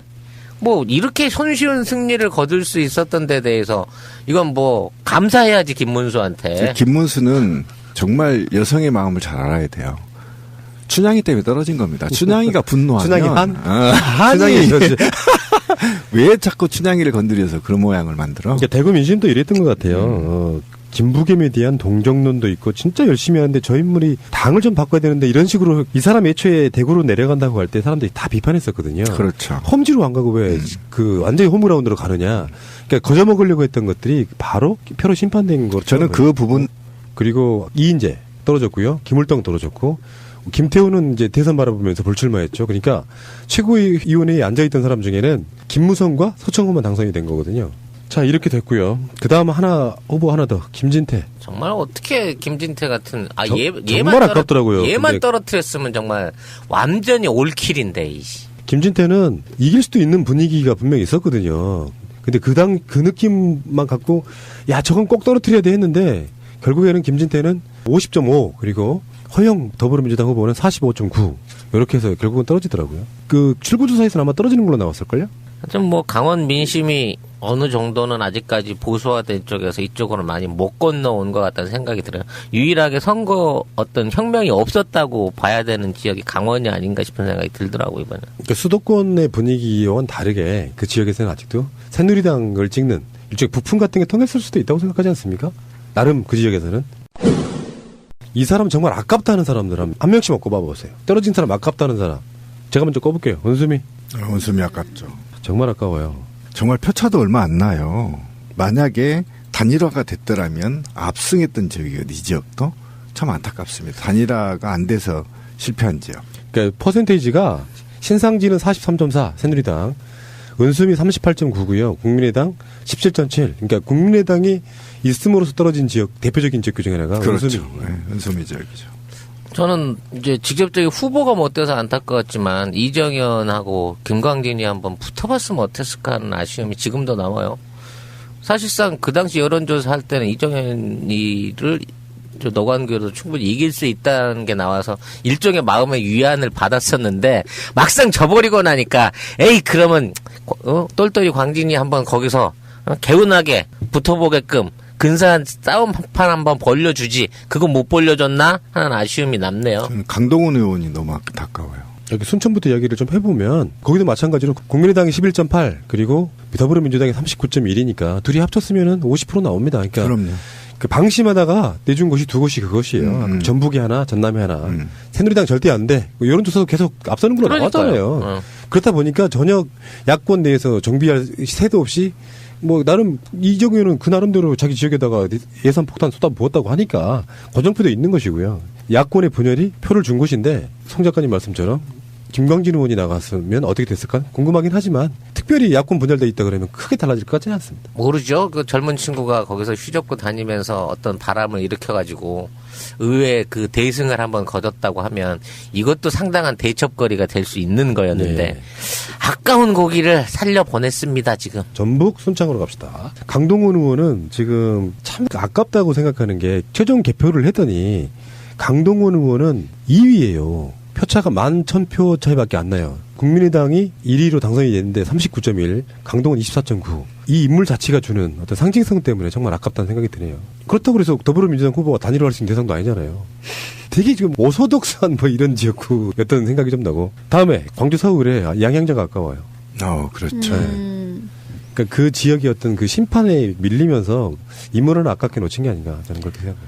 뭐 이렇게 손쉬운 승리를 거둘 수 있었던 데 대해서 이건 뭐 감사해야지 김문수한테. 김문수는 정말 여성의 마음을 잘 알아야 돼요. 춘향이 때문에 떨어진 겁니다. 춘향이가 분노하면 춘향이 춘향이 왜 자꾸 춘향이를 건드려서 그런 모양을 만들어? 그러니까 대구 민심도 이랬던 것 같아요. 김부겸에 대한 동정론도 있고 진짜 열심히 하는데 저 인물이 당을 좀 바꿔야 되는데 이런 식으로 이 사람 애초에 대구로 내려간다고 할 때 사람들이 다 비판했었거든요. 그렇죠. 험지로 안 가고 왜 그 완전히 홈그라운드로 가느냐. 그러니까 거저먹으려고 했던 것들이 바로 표로 심판된 거죠. 저는 그 부분. 그리고 이인재 떨어졌고요. 김울동 떨어졌고 김태우는 이제 대선 바라보면서 불출마했죠. 그러니까 최고위원회에 앉아있던 사람 중에는 김무성과 서청호만 당선이 된 거거든요. 자, 이렇게 됐고요. 그 다음 후보 하나 더, 김진태. 정말 어떻게 김진태 같은, 정말 아깝더라고요. 얘만 떨어뜨렸으면 정말 완전히 올킬인데, 이씨. 김진태는 이길 수도 있는 분위기가 분명히 있었거든요. 근데 그 느낌만 갖고, 야, 저건 꼭 떨어뜨려야 돼 했는데, 결국에는 김진태는 50.5, 그리고 허영 더불어민주당 후보는 45.9. 이렇게 해서 결국은 떨어지더라고요. 그 출구조사에서는 아마 떨어지는 걸로 나왔을걸요? 하여튼 뭐 강원 민심이 어느 정도는 아직까지 보수화된 쪽에서 이쪽으로 많이 못 건너온 것 같다는 생각이 들어요. 유일하게 선거 어떤 혁명이 없었다고 봐야 되는 지역이 강원이 아닌가 싶은 생각이 들더라고요, 이번에. 그러니까 수도권의 분위기와는 다르게 그 지역에서는 아직도 새누리당을 찍는 일종의 부품 같은 게 통했을 수도 있다고 생각하지 않습니까? 나름 그 지역에서는. 이 사람 정말 아깝다는 사람들 한 명씩만 꼽아보세요. 떨어진 사람 아깝다는 사람. 제가 먼저 꼽을게요. 원수미. 원수미 아깝죠. 정말 아까워요. 정말 표차도 얼마 안 나요. 만약에 단일화가 됐더라면 압승했던 지역이거든요. 이 지역도 참 안타깝습니다. 단일화가 안 돼서 실패한 지역. 그러니까 퍼센테이지가 신상지는 43.4 새누리당, 은수미 38.9고요. 국민의당 17.7. 그러니까 국민의당이 있음으로써 떨어진 지역 대표적인 지역 중에 하나가 그렇죠. 은수미. 네, 은수미 지역이죠. 저는 이제 직접적인 후보가 못 돼서 안타까웠지만 이정현하고 김광진이 한번 붙어봤으면 어땠을까 하는 아쉬움이 지금도 남아요. 사실상 그 당시 여론조사 할 때는 이정현이를 노관교도 충분히 이길 수 있다는 게 나와서 일종의 마음의 위안을 받았었는데 막상 져버리고 나니까 에이 그러면 똘똘이 광진이 한번 거기서 개운하게 붙어보게끔 근사한 싸움판 한번 벌려주지 그거 못 벌려줬나 하는 아쉬움이 남네요. 저는 강동원 의원이 너무 안타까워요. 여기 순천부터 이야기를 좀 해보면 거기도 마찬가지로 국민의당이 11.8 그리고 더불어민주당이 39.1이니까 둘이 합쳤으면은 50% 나옵니다. 그러니까 그럼요. 그 방심하다가 내준 곳이 두 곳이 그것이에요. 전북이 하나, 전남이 하나. 새누리당 절대 안 돼. 여론조사도 계속 앞서는 걸로 나왔잖아요. 그렇다 보니까 전혀 야권 내에서 정비할 새도 없이 뭐 나름 이정우 의원은 그 나름대로 자기 지역에다가 예산 폭탄 쏟아부었다고 하니까 고정표도 있는 것이고요. 야권의 분열이 표를 준 곳인데 송 작가님 말씀처럼 김광진 의원이 나갔으면 어떻게 됐을까 궁금하긴 하지만 특별히 야권 분열돼 있다 그러면 크게 달라질 것 같지는 않습니다. 모르죠. 그 젊은 친구가 거기서 휘젓고 다니면서 어떤 바람을 일으켜가지고 의회 그 대승을 한번 거뒀다고 하면 이것도 상당한 대첩거리가 될 수 있는 거였는데 네. 아까운 고기를 살려보냈습니다. 지금. 전북 순창으로 갑시다. 강동원 의원은 지금 참 아깝다고 생각하는 게 최종 개표를 했더니 강동원 의원은 2위예요. 표차가 11,000표 차이밖에 안 나요. 국민의당이 1위로 당선이 됐는데 39.1, 강동원 24.9. 이 인물 자체가 주는 어떤 상징성 때문에 정말 아깝다는 생각이 드네요. 그렇다고 해서 더불어민주당 후보가 단일화할 수 있는 대상도 아니잖아요. 되게 지금 오소독스한 뭐 이런 지역구였다는 생각이 좀 나고. 다음에 광주 서울에 양양자가 아까워요. 그렇죠. 그러니까 그 지역의 어떤 그 심판에 밀리면서 인물을 아깝게 놓친 게 아닌가 저는 그렇게 생각해요.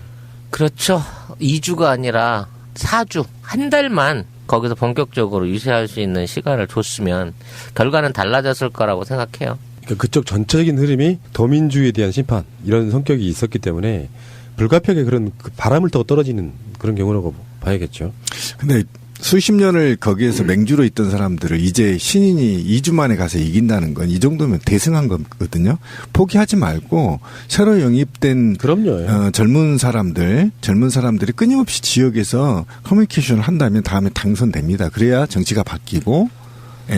그렇죠. 2주가 아니라 4주, 한 달만 거기서 본격적으로 유세할 수 있는 시간을 줬으면 결과는 달라졌을 거라고 생각해요. 그러니까 그쪽 전체적인 흐름이 더민주에 대한 심판 이런 성격이 있었기 때문에 불가피하게 그런 그 바람을 타고 떨어지는 그런 경우라고 봐야겠죠. 근데 수십 년을 거기에서 맹주로 있던 사람들을 이제 신인이 2주 만에 가서 이긴다는 건 이 정도면 대승한 거거든요. 포기하지 말고 새로 영입된 젊은 사람들이 끊임없이 지역에서 커뮤니케이션을 한다면 다음에 당선됩니다. 그래야 정치가 바뀌고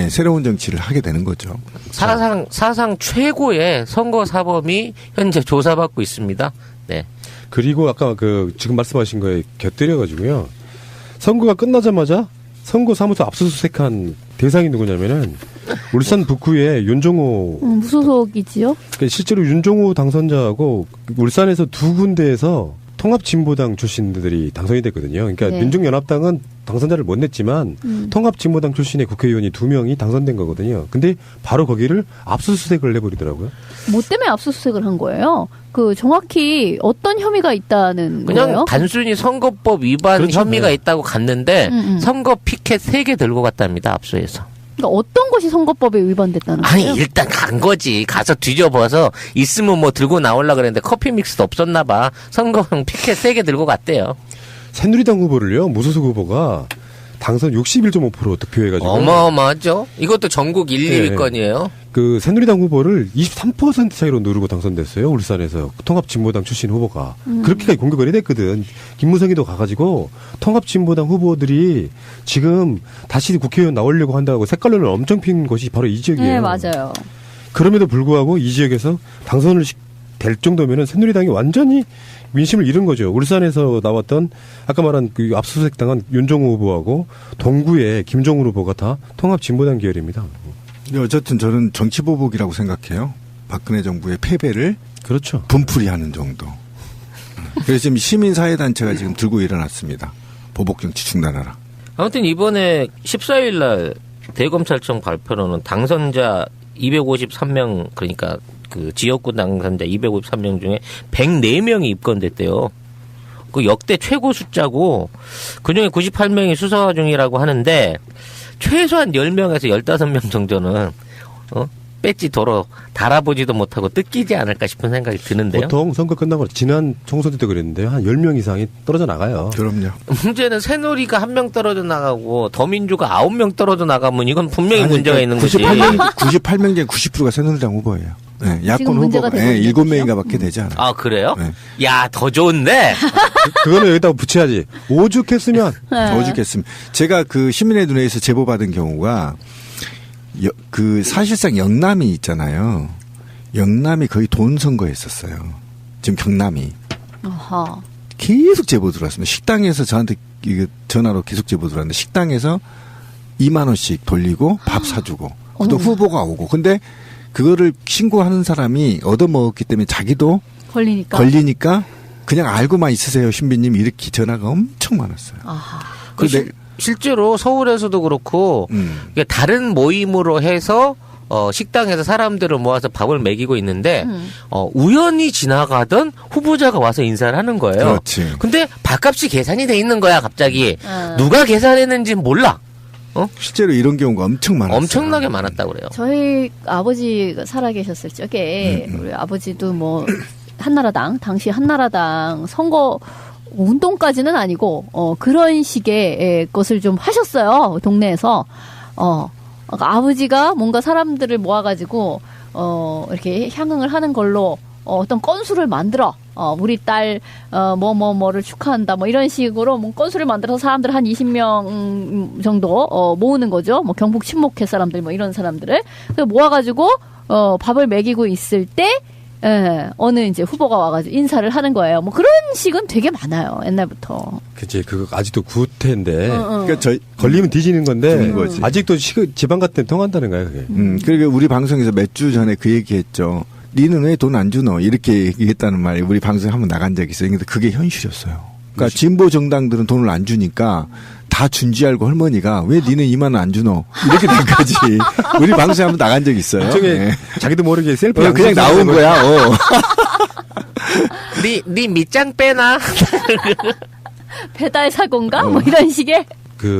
새로운 정치를 하게 되는 거죠. 사상 최고의 선거 사범이 현재 조사받고 있습니다. 네. 그리고 아까 그 지금 말씀하신 거에 곁들여 가지고요. 선거가 끝나자마자 선거 사무소 압수수색한 대상이 누구냐면은 울산 북구의 윤종호 무소속이지요? 그러니까 실제로 윤종호 당선자하고 울산에서 두 군데에서 통합진보당 출신들이 당선이 됐거든요. 그러니까 네. 민중연합당은 당선자를 못 냈지만 통합진보당 출신의 국회의원이 2명이 당선된 거거든요. 근데 바로 거기를 압수수색을 해버리더라고요. 뭐 때문에 압수수색을 한 거예요? 그 정확히 어떤 혐의가 있다는 그냥 거예요? 단순히 선거법 위반 그렇죠. 혐의가 있다고 갔는데 선거 피켓 3개 들고 갔답니다. 압수해서. 그러니까 어떤 것이 선거법에 위반됐다는 거예요? 아니 일단 간 거지. 가서 뒤져봐서 있으면 뭐 들고 나오려고 그랬는데 커피 믹스도 없었나 봐. 선거용 피켓 3개 들고 갔대요. 새누리당 후보를요. 무소속 후보가 당선 61.5% 득표해가지고 어마어마하죠. 이것도 전국 1, 2위권이에요. 그 새누리당 후보를 23% 차이로 누르고 당선됐어요. 울산에서 통합진보당 출신 후보가 그렇게까지 공격을 해댔거든. 김무성이도 가가지고 통합진보당 후보들이 지금 다시 국회의원 나오려고 한다고 색깔론을 엄청 핀 것이 바로 이 지역이에요. 네, 맞아요. 그럼에도 불구하고 이 지역에서 당선을 될 정도면은 새누리당이 완전히 민심을 잃은 거죠. 울산에서 나왔던 아까 말한 그 압수수색 당한 윤종호 후보하고 동구의 김종우 후보가 다 통합진보당 계열입니다. 근데 어쨌든 저는 정치보복이라고 생각해요. 박근혜 정부의 패배를 그렇죠. 분풀이하는 정도. 그래서 지금 시민사회단체가 지금 들고 일어났습니다. 보복정치 중단하라. 아무튼 이번에 14일 날 대검찰청 발표로는 당선자 253명 그러니까 그 지역구 당선자 253명 중에 104명이 입건됐대요. 그 역대 최고 숫자고 그중에 98명이 수사 중이라고 하는데 최소한 10명에서 15명 정도는 배지 도로 달아보지도 못하고 뜯기지 않을까 싶은 생각이 드는데요. 보통 선거 끝나고 지난 총선 때 그랬는데요. 한 10명 이상이 떨어져 나가요. 그럼요. 문제는 새누리가 1명 떨어져 나가고 더민주가 9명 떨어져 나가면 이건 분명히 문제가 있는 거지. 98명 중에 90%가 새누리당 후보예요. 네, 야권 후보가 7명인가 밖에 되지 않아요. 아, 그래요? 네. 야, 더 좋은데? 그거는 여기다가 붙여야지. 오죽했으면. 오죽했으면. 제가 그 시민의 눈에서 제보받은 경우가 그 사실상 영남이 있잖아요. 영남이 거의 돈 선거했었어요. 지금 경남이. 아하. 계속 제보 들어왔습니다. 식당에서 저한테 이게 전화로 계속 제보 들어왔는데 식당에서 2만 원씩 돌리고 밥 사주고 또 후보가 오고 근데 그거를 신고하는 사람이 얻어먹었기 때문에 자기도 걸리니까 그냥 알고만 있으세요 신비님 이렇게 전화가 엄청 많았어요. 근데 실제로 서울에서도 그렇고 다른 모임으로 해서 식당에서 사람들을 모아서 밥을 먹이고 있는데 우연히 지나가던 후보자가 와서 인사를 하는 거예요. 그렇지. 근데 밥값이 계산이 돼 있는 거야 갑자기. 누가 계산했는지 몰라. 실제로 이런 경우가 엄청 많았어요. 엄청나게 많았다고 그래요. 저희 아버지가 살아계셨을 적에 우리 아버지도 뭐 한나라당 당시 한나라당 선거 운동까지는 아니고 그런 식의 것을 좀 하셨어요. 동네에서 아버지가 뭔가 사람들을 모아가지고 이렇게 향응을 하는 걸로 어떤 건수를 만들어 우리 딸 뭐를 축하한다 뭐 이런 식으로 뭐 건수를 만들어서 사람들 한 20명 정도 모으는 거죠. 뭐 경북 친목회 사람들 뭐 이런 사람들을 모아가지고 밥을 먹이고 있을 때 어느 이제 후보가 와가지고 인사를 하는 거예요. 뭐 그런 식은 되게 많아요. 옛날부터. 그치, 그거 아직도 구태인데. 그러니까 저희 걸리면 뒤지는 건데. 아직도 지방 같은 데 통한다는 거예요, 그게. 그리고 우리 방송에서 몇 주 전에 그 얘기했죠. 니는 왜 돈 안 주노? 이렇게 얘기했다는 말이 우리 방송에 한번 나간 적이 있어요. 근데 그게 현실이었어요. 그러니까 진보 정당들은 돈을 안 주니까 다 준 줄 알고 할머니가 왜 니는 2만 원 안 주노? 이렇게 된 거지. 우리 방송에 한번 나간 적이 있어요. 일종의 자기도 모르게 셀프 그냥 나온 거야. 네 밑장 빼나? 배달 사고인가? 뭐 이런 식의.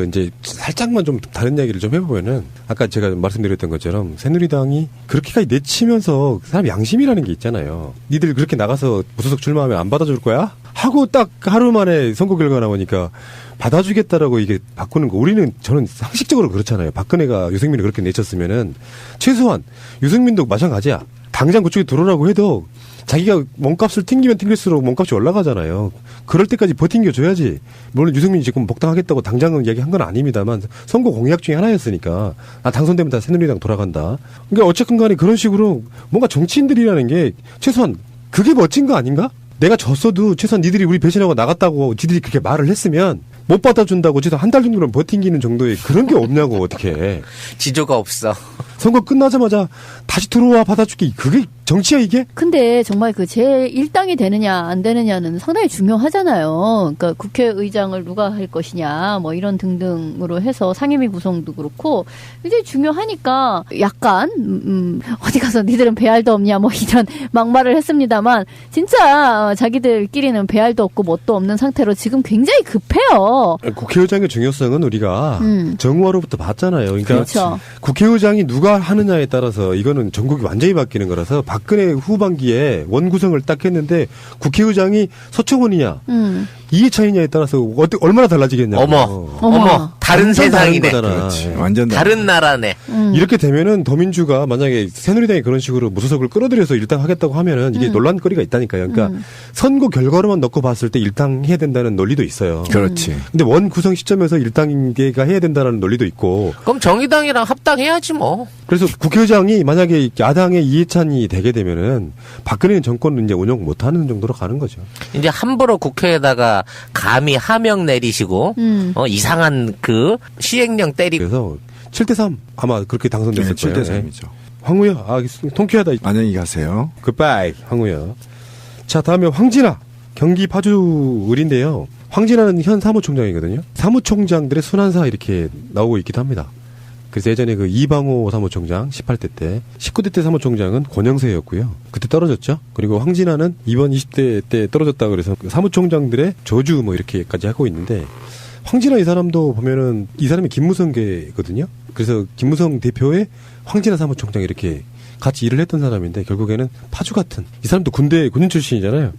이제 살짝만 좀 다른 이야기를 좀 해보면은 아까 제가 말씀드렸던 것처럼 새누리당이 그렇게까지 내치면서 사람 양심이라는 게 있잖아요. 니들 그렇게 나가서 무소속 출마하면 안 받아줄 거야? 하고 딱 하루 만에 선거 결과 나오니까 받아주겠다라고 이게 바꾸는 거. 저는 상식적으로 그렇잖아요. 박근혜가 유승민을 그렇게 내쳤으면은 최소한 유승민도 마찬가지야. 당장 그쪽에 들어오라고 해도 자기가 몸값을 튕기면 튕길수록 몸값이 올라가잖아요. 그럴 때까지 버팅겨줘야지. 물론 유승민이 지금 복당하겠다고 당장은 얘기한 건 아닙니다만 선거 공약 중에 하나였으니까 당선되면 다 새누리당 돌아간다. 그러니까 어쨌든 간에 그런 식으로 뭔가 정치인들이라는 게 최소한 그게 멋진 거 아닌가? 내가 졌어도 최소한 니들이 우리 배신하고 나갔다고 지들이 그렇게 말을 했으면 못 받아준다고 최소한 한 달 정도는 버팅기는 정도의 그런 게 없냐고 어떻게. 지조가 없어. 선거 끝나자마자 다시 들어와 받아줄게. 그게 정치야 이게? 근데 정말 제 일당이 되느냐 안 되느냐는 상당히 중요하잖아요. 그러니까 국회의장을 누가 할 것이냐 뭐 이런 등등으로 해서 상임위 구성도 그렇고 굉장히 중요하니까 약간 어디 가서 니들은 배알도 없냐 뭐 이런 막말을 했습니다만 진짜 자기들끼리는 배알도 없고 뭣도 없는 상태로 지금 굉장히 급해요. 국회의장의 중요성은 우리가 정부화로부터 봤잖아요. 그러니까 그렇죠. 국회의장이 누가 하느냐에 따라서 이거는 전국이 완전히 바뀌는 거라서 박근혜 후반기에 원구성을 딱 했는데 국회의장이 서청원이냐 이해찬이냐에 따라서 얼마나 달라지겠냐고. 어머 다른 세상이네. 완전 다른 나라네. 이렇게 되면은 더민주가 만약에 새누리당이 그런 식으로 무소속을 끌어들여서 일당하겠다고 하면은 이게 논란거리가 있다니까요. 그러니까 선거 결과로만 넣고 봤을 때 일당해야 된다는 논리도 있어요. 그렇지. 근데 원 구성 시점에서 일당계가 해야 된다는 논리도 있고. 그럼 정의당이랑 합당해야지 뭐. 그래서 국회의장이 만약에 야당의 이해찬이 되게 되면은 박근혜 정권은 이제 운영 못하는 정도로 가는 거죠. 이제 함부로 국회에다가 감히 하명 내리시고 이상한 그 시행령 때리고. 그래서 7대3 아마 그렇게 당선됐을 거예요. 7대3이죠. 황우야, 통쾌하다. 안녕히 가세요. 굿바이, 황우야. 자, 다음에 황진아, 경기 파주 을인데요. 황진아는 현 사무총장이거든요. 사무총장들의 순환사 이렇게 나오고 있기도 합니다. 그래서 예전에 그 이방호 사무총장 18대 때, 19대 때 사무총장은 권영세였고요. 그때 떨어졌죠. 그리고 황진아는 이번 20대 때 떨어졌다 그래서 사무총장들의 저주 뭐 이렇게까지 하고 있는데, 황진아 이 사람도 보면은 이 사람이 김무성계거든요. 그래서 김무성 대표의 황진아 사무총장 이렇게 같이 일을 했던 사람인데 결국에는 파주 같은, 이 사람도 군인 출신이잖아요.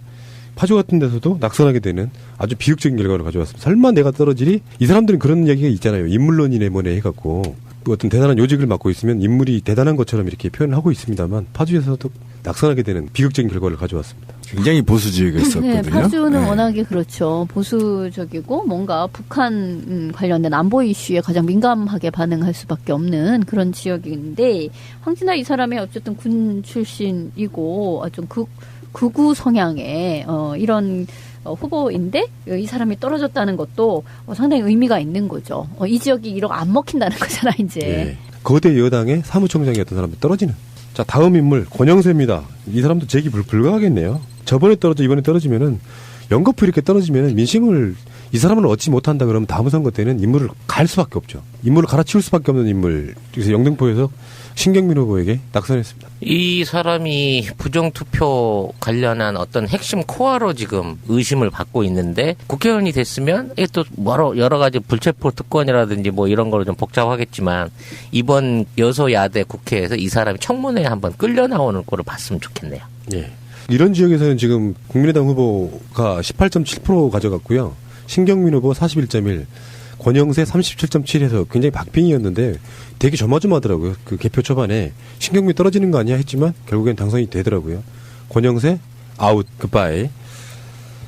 파주 같은 데서도 낙선하게 되는 아주 비극적인 결과를 가져왔습니다. 설마 내가 떨어지리? 이 사람들은 그런 얘기가 있잖아요. 인물론이네 뭐네 해갖고 어떤 대단한 요직을 맡고 있으면 인물이 대단한 것처럼 이렇게 표현을 하고 있습니다만 파주에서도 낙선하게 되는 비극적인 결과를 가져왔습니다. 굉장히 보수주의가 있었거든요. 네, 파주는 워낙에 그렇죠. 보수적이고 뭔가 북한 관련된 안보 이슈에 가장 민감하게 반응할 수밖에 없는 그런 지역인데 황진아 이 사람이 어쨌든 군 출신이고 좀 극우 성향의 이런 후보인데 이 사람이 떨어졌다는 것도 상당히 의미가 있는 거죠. 이 지역이 이렇게 안 먹힌다는 거잖아 이제. 예. 거대 여당의 사무총장이었던 사람이 떨어지는. 자, 다음 인물 권영세입니다. 이 사람도 재기 불가하겠네요. 저번에 떨어져 이번에 떨어지면은 연거푸 이렇게 떨어지면은 민심을 이 사람을 얻지 못한다 그러면 다음 선거 때는 인물을 갈 수밖에 없죠. 인물을 갈아치울 수밖에 없는 인물. 그래서 영등포에서 신경민 후보에게 낙선했습니다. 이 사람이 부정투표 관련한 어떤 핵심 코어로 지금 의심을 받고 있는데 국회의원이 됐으면 이게 또 여러 가지 불체포 특권이라든지 뭐 이런 걸로 좀 복잡하겠지만 이번 여소야대 국회에서 이 사람이 청문회에 한번 끌려 나오는 꼴을 봤으면 좋겠네요. 예. 이런 지역에서는 지금 국민의당 후보가 18.7% 가져갔고요. 신경민 후보 41.1, 권영세 37.7에서 굉장히 박빙이었는데 되게 조마조마하더라고요. 그 개표 초반에 신경민 떨어지는 거 아니야 했지만 결국엔 당선이 되더라고요. 권영세 아웃 굿바이.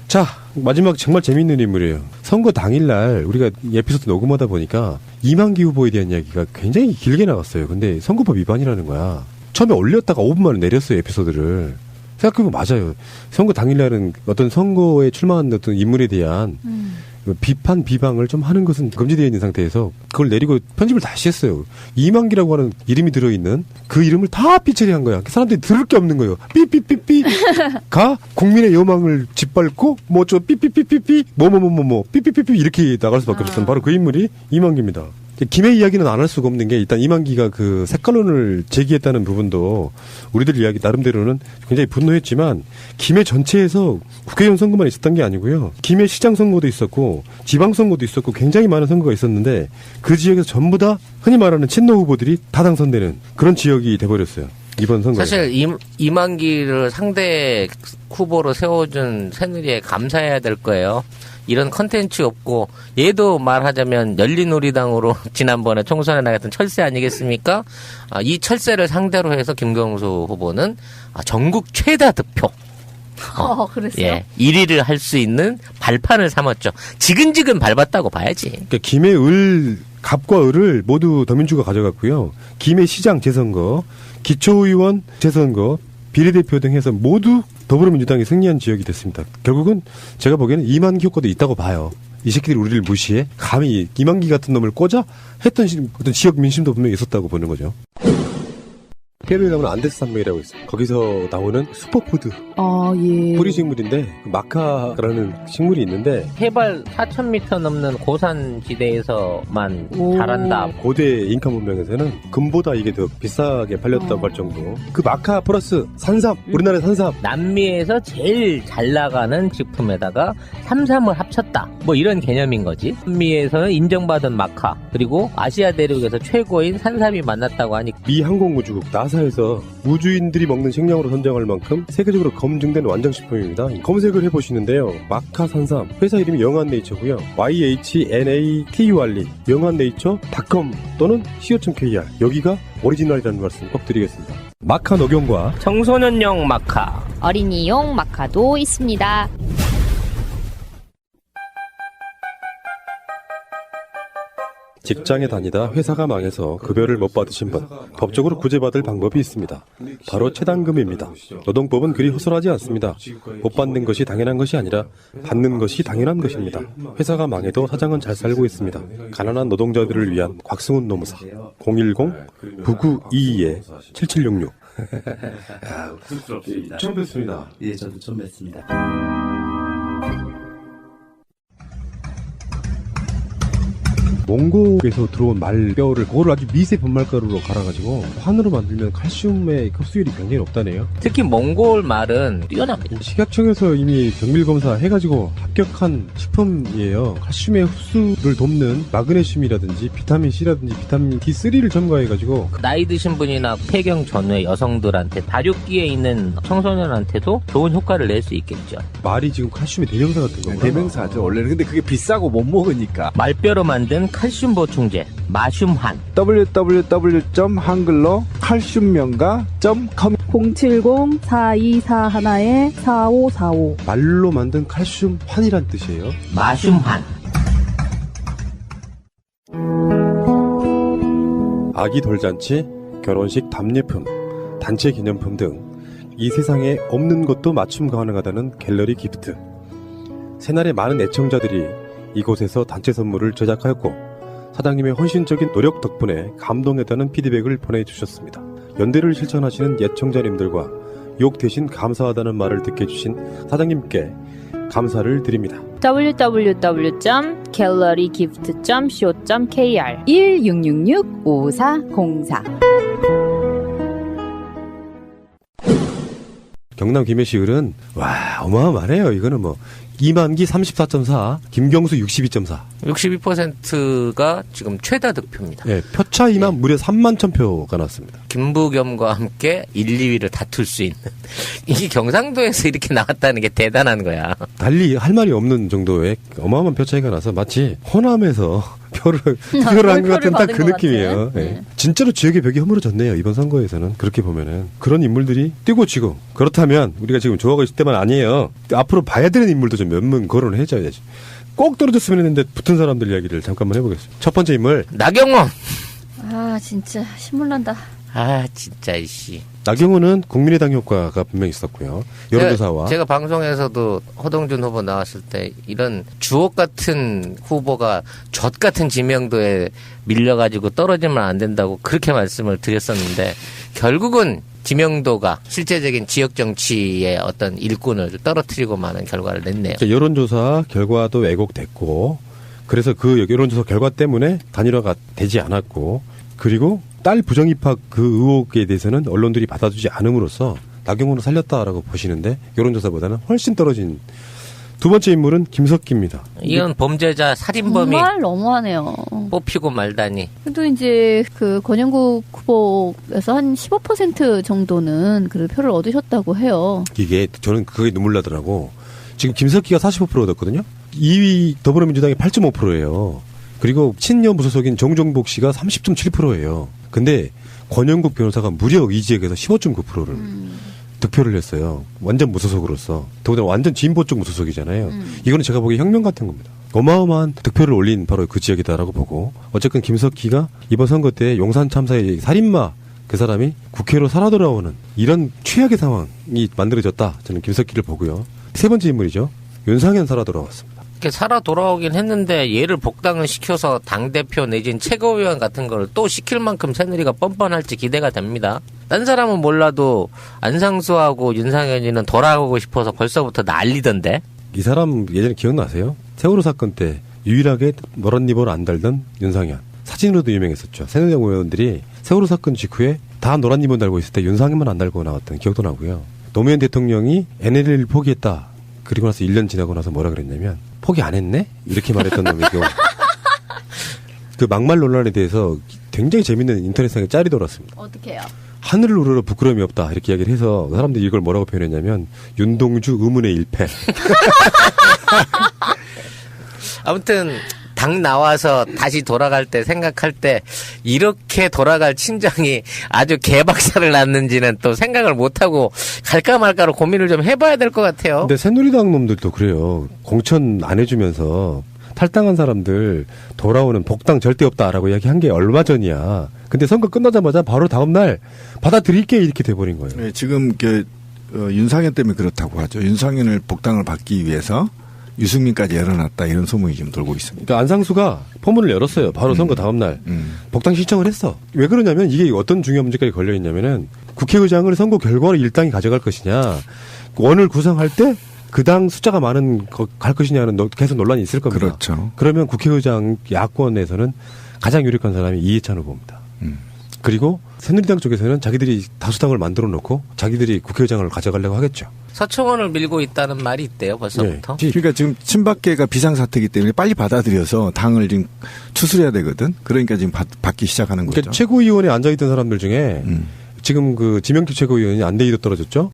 자, 마지막 정말 재미있는 인물이에요. 선거 당일날 우리가 이 에피소드 녹음하다 보니까 이만기 후보에 대한 이야기가 굉장히 길게 나갔어요. 근데 선거법 위반이라는 거야. 처음에 올렸다가 5분 만에 내렸어요, 에피소드를. 생각해보면 맞아요. 선거 당일날은 어떤 선거에 출마한 어떤 인물에 대한 비판, 비방을 좀 하는 것은 금지되어 있는 상태에서 그걸 내리고 편집을 다시 했어요. 이만기라고 하는 이름이 들어있는 그 이름을 다 삐처리한 거야. 사람들이 들을 게 없는 거예요. 삐삐삐삐가 국민의 여망을 짓밟고 뭐 저 삐삐삐삐삐 뭐뭐뭐뭐 삐삐삐삐 이렇게 나갈 수밖에 없었던 바로 그 인물이 이만기입니다. 김의 이야기는 안 할 수가 없는 게 일단 이만기가 그 색깔론을 제기했다는 부분도 우리들 이야기 나름대로는 굉장히 분노했지만 김해 전체에서 국회의원 선거만 있었던 게 아니고요. 김해 시장 선거도 있었고 지방 선거도 있었고 굉장히 많은 선거가 있었는데 그 지역에서 전부 다 흔히 말하는 친노 후보들이 다 당선되는 그런 지역이 돼버렸어요. 이번 선거에. 사실 이만기를 상대 후보로 세워준 새누리에 감사해야 될 거예요. 이런 컨텐츠 없고 얘도 말하자면 열린우리당으로 지난번에 총선에 나갔던 철새 아니겠습니까? 이 철새를 상대로 해서 김경수 후보는 전국 최다 득표. 그랬어요? 예, 1위를 할 수 있는 발판을 삼았죠. 지근지근 밟았다고 봐야지. 그러니까 김해 갑과 을을 모두 더민주가 가져갔고요. 김해 시장 재선거, 기초의원 재선거, 비례대표 등 해서 모두 더불어민주당이 승리한 지역이 됐습니다. 결국은 제가 보기에는 이만기 효과도 있다고 봐요. 이 새끼들이 우리를 무시해? 감히 이만기 같은 놈을 꽂아? 했던 어떤 지역 민심도 분명히 있었다고 보는 거죠. 페루에 가면 안데스 산맥이라고 있어요. 거기서 나오는 슈퍼푸드 예. 뿌리 식물인데 마카라는 식물이 있는데 해발 4,000m 넘는 고산 지대에서만 자란다. 고대 잉카 문명에서는 금보다 이게 더 비싸게 팔렸다고 할 정도. 그 마카 플러스 산삼, 우리나라의 산삼. 남미에서 제일 잘 나가는 식품에다가 삼삼을 합쳤다. 뭐 이런 개념인 거지. 남미에서는 인정받은 마카 그리고 아시아 대륙에서 최고인 산삼이 만났다고 하니 미 항공우주국 나사에서 우주인들이 먹는 식량으로 선정할 만큼 세계적으로 검증된 완성식품입니다. 검색을 해보시는데요. 마카산삼 회사 이름이 영한네이처고요. YHNATURE 영한네이처.com 또는 co.kr 여기가 오리지널이라는 말씀 꼭 드리겠습니다. 마카 녹용과 청소년용 마카 어린이용 마카도 있습니다. 직장에 다니다 회사가 망해서 급여를 못 받으신 분, 법적으로 구제받을 방법이 있습니다. 바로 최단금입니다. 노동법은 그리 허술하지 않습니다. 못 받는 것이 당연한 것이 아니라 받는 것이 당연한 것입니다. 회사가 망해도 사장은 잘 살고 있습니다. 가난한 노동자들을 위한 곽승훈 노무사 010-9922-7766 부끄럽습니다. 처음 뵙습니다. 예, 저도 처음 뵙습니다. 몽골에서 들어온 말뼈를 그거를 아주 미세 분말가루로 갈아가지고 환으로 만들면 칼슘의 흡수율이 굉장히 높다네요. 특히 몽골 말은 뛰어납니다. 식약청에서 이미 정밀 검사 해가지고 합격한 식품이에요. 칼슘의 흡수를 돕는 마그네슘이라든지 비타민 C라든지 비타민 D3를 첨가해가지고 나이 드신 분이나 폐경 전후의 여성들한테 다육기에 있는 청소년한테도 좋은 효과를 낼 수 있겠죠. 말이 지금 칼슘의 대명사 같은 거구나. 대명사죠. 원래는 근데 그게 비싸고 못 먹으니까. 말뼈로 만든 칼슘 보충제 마슘한 www.한글로 칼슘명가.com 070-4241-4545 말로 만든 칼슘 환이란 뜻이에요. 마슘한. 아기 돌잔치, 결혼식 답례품, 단체 기념품 등 이 세상에 없는 것도 맞춤 가능하다는 갤러리 기프트. 새날의 많은 애청자들이 이곳에서 단체 선물을 제작하였고 사장님의 헌신적인 노력 덕분에 감동했다는 피드백을 보내주셨습니다. 연대를 실천하시는 애청자님들과 욕 대신 감사하다는 말을 듣게 해주신 사장님께 감사를 드립니다. www.gallerygift.co.kr 1666-5404 경남 김해시을은 와 어마어마하네요. 이거는 뭐 이만기 34.4, 김경수 62.4. 62%가 지금 최다 득표입니다. 네, 표 차이만 무려 3만 1,000표가 났습니다. 김부겸과 함께 1, 2위를 다툴 수 있는. 이게 경상도에서 이렇게 나왔다는 게 대단한 거야. 달리 할 말이 없는 정도의 어마어마한 표 차이가 나서 마치 호남에서 표를 한 것 같은 딱 그 느낌이에요. 네. 진짜로 지역의 벽이 허물어졌네요. 이번 선거에서는. 그렇게 보면은 그런 인물들이 뛰고 치고. 그렇다면 우리가 지금 좋아하고 있을 때만 아니에요. 앞으로 봐야 되는 인물도 좀 몇 명 거론을 해줘야 되지. 꼭 떨어졌으면 했는데 붙은 사람들 이야기를 잠깐만 해보겠습니다. 첫 번째 인물 나경원. 아 진짜 신물난다. 아 진짜 이씨. 나경원은 국민의당 효과가 분명히 있었고요. 여론조사와 제가 방송에서도 허동준 후보 나왔을 때 이런 주옥 같은 후보가 젖 같은 지명도에 밀려가지고 떨어지면 안 된다고 그렇게 말씀을 드렸었는데 결국은 지명도가 실제적인 지역 정치의 어떤 일꾼을 떨어뜨리고 마는 결과를 냈네요. 여론조사 결과도 왜곡됐고 그래서 그 여론조사 결과 때문에 단일화가 되지 않았고 그리고 딸 부정입학 그 의혹에 대해서는 언론들이 받아주지 않음으로써 나경원을 살렸다라고 보시는데 여론조사보다는 훨씬 떨어진 두 번째 인물은 김석기입니다. 이건 범죄자 살인범이 정말 너무하네요. 뽑히고 말다니. 그래도 이제 그 권영국 후보에서 한 15% 정도는 그 표를 얻으셨다고 해요. 이게 저는 그게 눈물 나더라고. 지금 김석기가 45% 얻었거든요. 2위 더불어민주당이 8.5%예요. 그리고 친여 무소속인 정종복 씨가 30.7%예요. 근데 권영국 변호사가 무려 이 지역에서 15.9%를 득표를 했어요. 완전 무소속으로서. 더군다나 완전 진보 쪽 무소속이잖아요. 이거는 제가 보기에 혁명 같은 겁니다. 어마어마한 득표를 올린 바로 그 지역이다라고 보고 어쨌든 김석기가 이번 선거 때 용산 참사의 살인마 그 사람이 국회로 살아 돌아오는 이런 최악의 상황이 만들어졌다. 저는 김석기를 보고요. 세 번째 인물이죠. 윤상현 살아 돌아왔습니다. 이렇게 살아 돌아오긴 했는데 얘를 복당을 시켜서 당대표 내진 최고위원 같은 걸 또 시킬 만큼 새누리가 뻔뻔할지 기대가 됩니다. 딴 사람은 몰라도 안상수하고 윤상현이는 돌아가고 싶어서 벌써부터 난리던데. 이 사람 예전에 기억나세요? 세월호 사건 때 유일하게 노란 리본을 안 달던 윤상현. 사진으로도 유명했었죠. 새누리당 의원들이 세월호 사건 직후에 다 노란 리본 달고 있을 때 윤상현만 안 달고 나왔던 기억도 나고요. 노무현 대통령이 NLL을 포기했다. 그리고 나서 1년 지나고 나서 뭐라 그랬냐면 포기 안 했네? 이렇게 말했던 놈이 그 막말 논란에 대해서 굉장히 재밌는 인터넷상에 짤이 돌았습니다. 어떻게 해요? 하늘을 우러러 부끄러움이 없다 이렇게 이야기를 해서 사람들이 이걸 뭐라고 표현했냐면 윤동주 의문의 일패. 아무튼 당 나와서 다시 돌아갈 때 생각할 때 이렇게 돌아갈 친정이 아주 개박살을 났는지는 또 생각을 못하고 갈까 말까로 고민을 좀 해봐야 될 것 같아요. 근데 새누리당 놈들도 그래요. 공천 안 해주면서 탈당한 사람들 돌아오는 복당 절대 없다라고 이야기한 게 얼마 전이야. 근데 선거 끝나자마자 바로 다음날 받아들일게 이렇게 돼버린 거예요. 네, 지금 윤상현 때문에 그렇다고 하죠. 윤상현을 복당을 받기 위해서 유승민까지 열어놨다 이런 소문이 지금 돌고 있습니다. 그러니까 안상수가 포문을 열었어요. 바로 선거 다음날 복당 신청을 했어. 왜 그러냐면 이게 어떤 중요한 문제까지 걸려 있냐면은 국회의장을 선거 결과로 일당이 가져갈 것이냐, 원을 구성할 때 그 당 숫자가 많은 갈 것이냐는 계속 논란이 있을 겁니다. 그렇죠. 그러면 국회의장 야권에서는 가장 유력한 사람이 이해찬 후보입니다. 그리고 새누리당 쪽에서는 자기들이 다수당을 만들어 놓고 자기들이 국회의장을 가져가려고 하겠죠. 서청원을 밀고 있다는 말이 있대요, 벌써부터. 네. 그러니까 지금 친박계가 비상사태이기 때문에 빨리 받아들여서 당을 지금 추스려야 되거든. 그러니까 지금 받기 시작하는 거죠. 그러니까 최고위원에 앉아있던 사람들 중에 지금 그 지명직 최고위원이 안대희도 떨어졌죠.